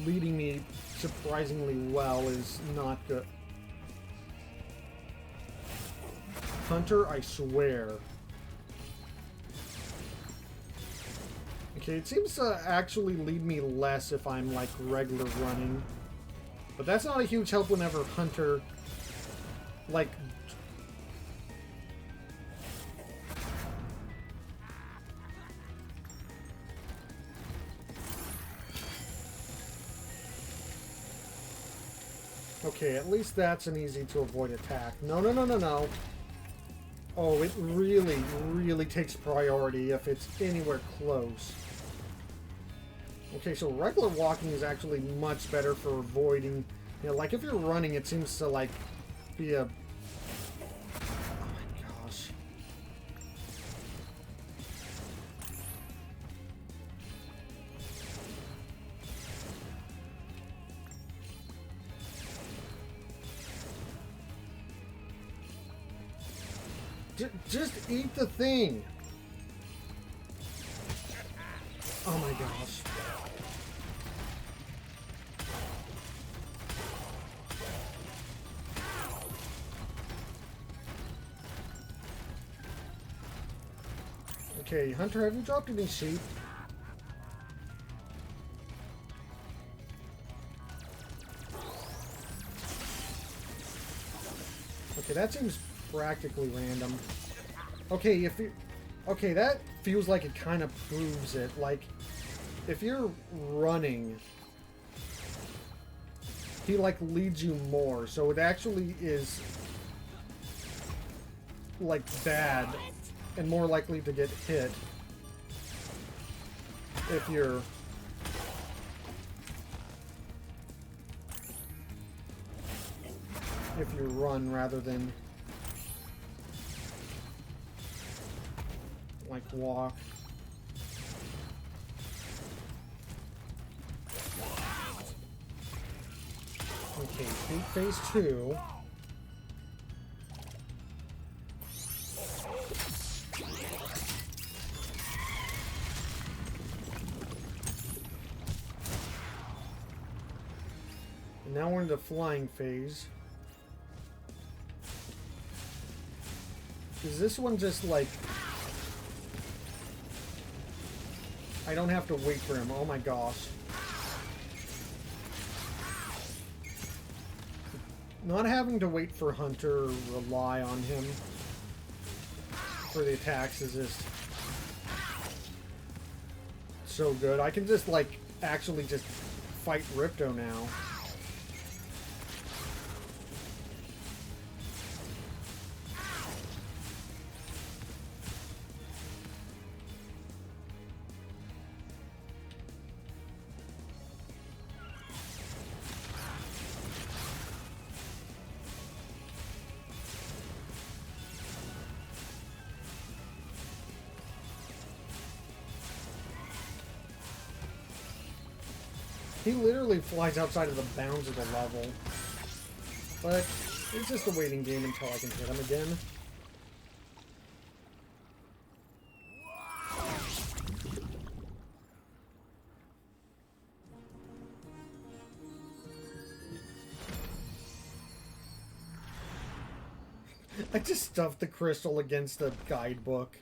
leading me surprisingly well is not good. Hunter, I swear. Okay, it seems to actually lead me less if I'm like regular running. But that's not a huge help whenever Hunter like okay, at least that's an easy to avoid attack. No, no, no, no, no. Oh, it really, really takes priority if it's anywhere close. Okay, so regular walking is actually much better for avoiding, you know, like if you're running, it seems to like be a... Oh my gosh. Just eat the thing. Oh my gosh. Okay, Hunter, have you dropped any sheep? Okay, that seems practically random. Okay, if you... Okay, that feels like it kind of proves it. Like, if you're running, he, like, leads you more. So it actually is, like, bad and more likely to get hit if you're... if you run rather than like walk. Okay, beat phase 2. And now we're in the flying phase. Is this one just like... I don't have to wait for him. Oh my gosh. Not having to wait for Hunter or rely on him for the attacks is just so good. I can just like actually just fight Ripto now. He literally flies outside of the bounds of the level. But it's just a waiting game until I can hit him again. I just stuffed the crystal against the guidebook.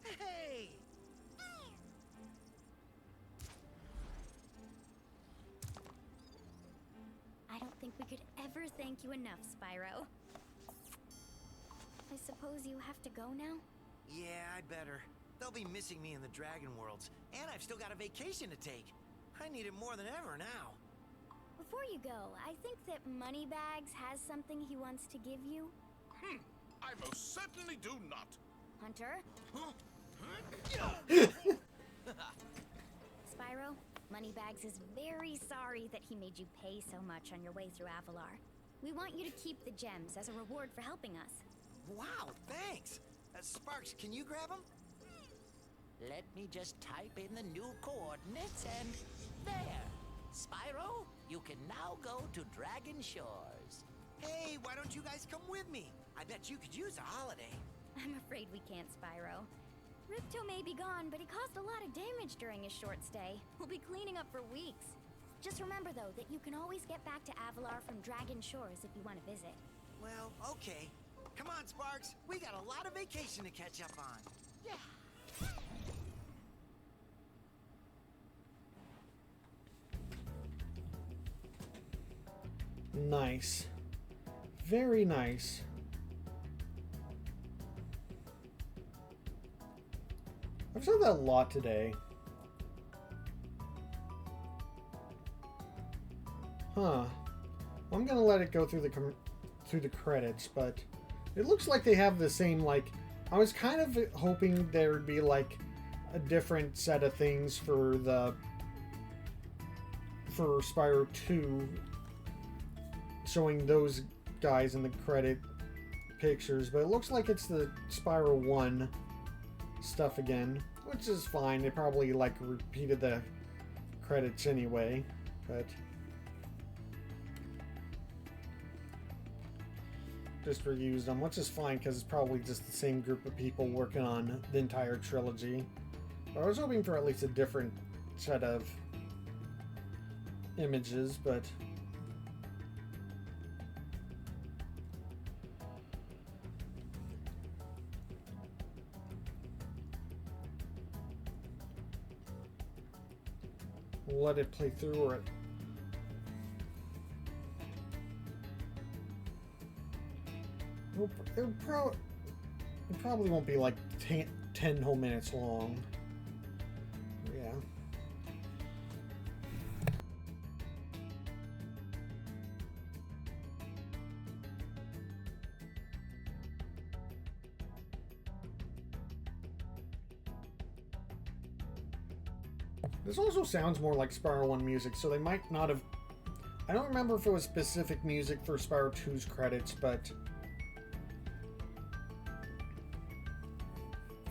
Hey! I don't think we could ever thank you enough, Spyro. I suppose you have to go now? Yeah, I'd better. They'll be missing me in the Dragon Worlds, and I've still got a vacation to take. I need it more than ever now. Before you go, I think that Moneybags has something he wants to give you. I most certainly do not. Hunter? Spyro, Moneybags is very sorry that he made you pay so much on your way through Avalar. We want you to keep the gems as a reward for helping us. Wow, thanks. Sparks, can you grab them? Let me just type in the new coordinates and there. Spyro, you can now go to Dragon Shores. Hey, why don't you guys come with me? I bet you could use a holiday. I'm afraid we can't, Spyro. Ripto may be gone, but he caused a lot of damage during his short stay. We'll be cleaning up for weeks. Just remember, though, that you can always get back to Avalar from Dragon Shores if you want to visit. Well, okay. Come on, Sparks. We got a lot of vacation to catch up on. Yeah. Nice. Very nice. I've said that a lot today. Huh. I'm gonna let it go through the credits, but it looks like they have the same, like, I was kind of hoping there would be like a different set of things for Spyro 2, showing those guys in the credit pictures, but it looks like it's the Spyro 1 stuff again, which is fine. They probably like repeated the credits anyway, but just reused them, which is fine because it's probably just the same group of people working on the entire trilogy. But I was hoping for at least a different set of images, but we'll let it play through, or it probably won't be like 10 whole minutes long. Yeah. This also sounds more like Spyro 1 music, so they might not have... I don't remember if it was specific music for Spyro 2's credits, but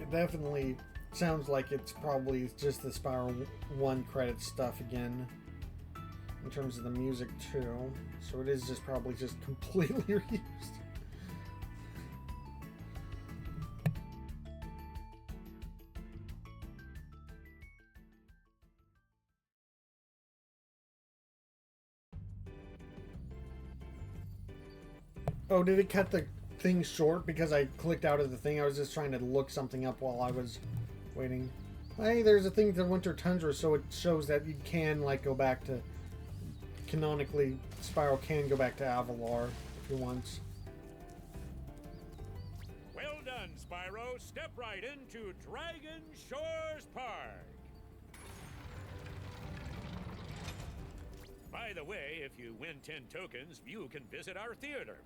it definitely sounds like it's probably just the Spyro 1 credit stuff again, in terms of the music too. So it is just probably just completely reused. Oh, did it cut the thing short because I clicked out of the thing? I was just trying to look something up while I was waiting. Hey, there's a thing to Winter Tundra, so it shows that you can, like, go back to... Canonically, Spyro can go back to Avalar if he wants. Well done, Spyro. Step right into Dragon Shores Park. By the way, if you win 10 tokens, you can visit our theater.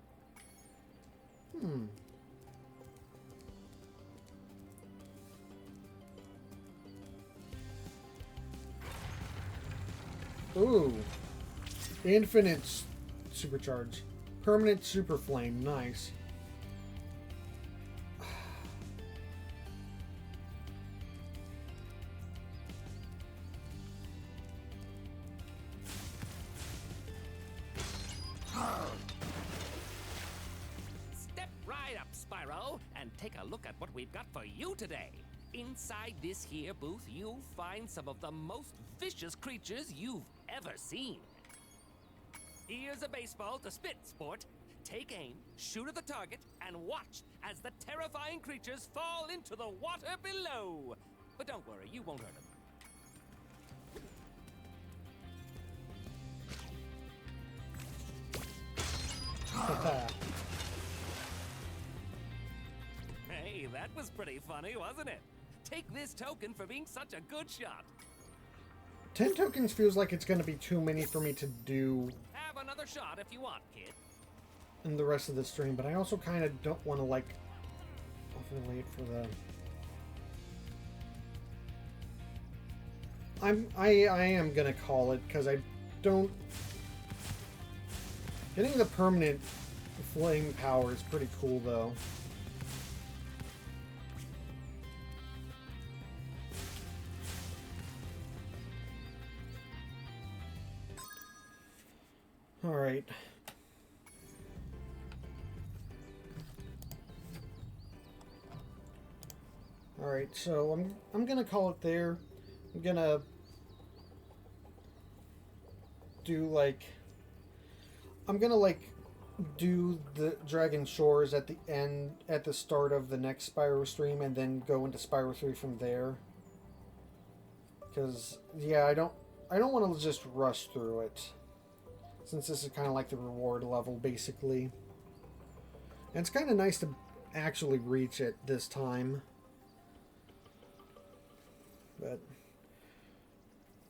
Ooh. Infinite supercharge. Permanent super flame. Nice. take a look at what we've got for you today. Inside this here booth, you'll find some of the most vicious creatures you've ever seen. Here's a baseball to spit, sport. Take aim, shoot at the target, and watch as the terrifying creatures fall into the water below. But don't worry, you won't hurt them. Hey, that was pretty funny, wasn't it? Take this token for being such a good shot. 10 tokens feels like it's going to be too many for me to do Have another shot if you want, kid. in the rest of the stream, but I also kind of don't want to, like, wait for the... I am going to call it, because I don't... Getting the permanent flame power is pretty cool, though. All right. All right, so I'm gonna call it there. I'm gonna do do the Dragon Shores at the end, at the start of the next Spyro stream, and then go into Spyro 3 from there. Because yeah, I don't want to just rush through it, since this is kind of like the reward level basically. And it's kind of nice to actually reach it this time. But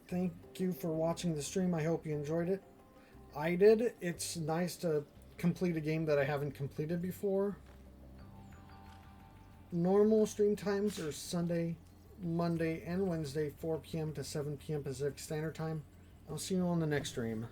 thank you for watching the stream. I hope you enjoyed it. I did. It's nice to complete a game that I haven't completed before. Normal stream times are Sunday, Monday, and Wednesday, 4 p.m. to 7 p.m. Pacific Standard Time. I'll see you on the next stream.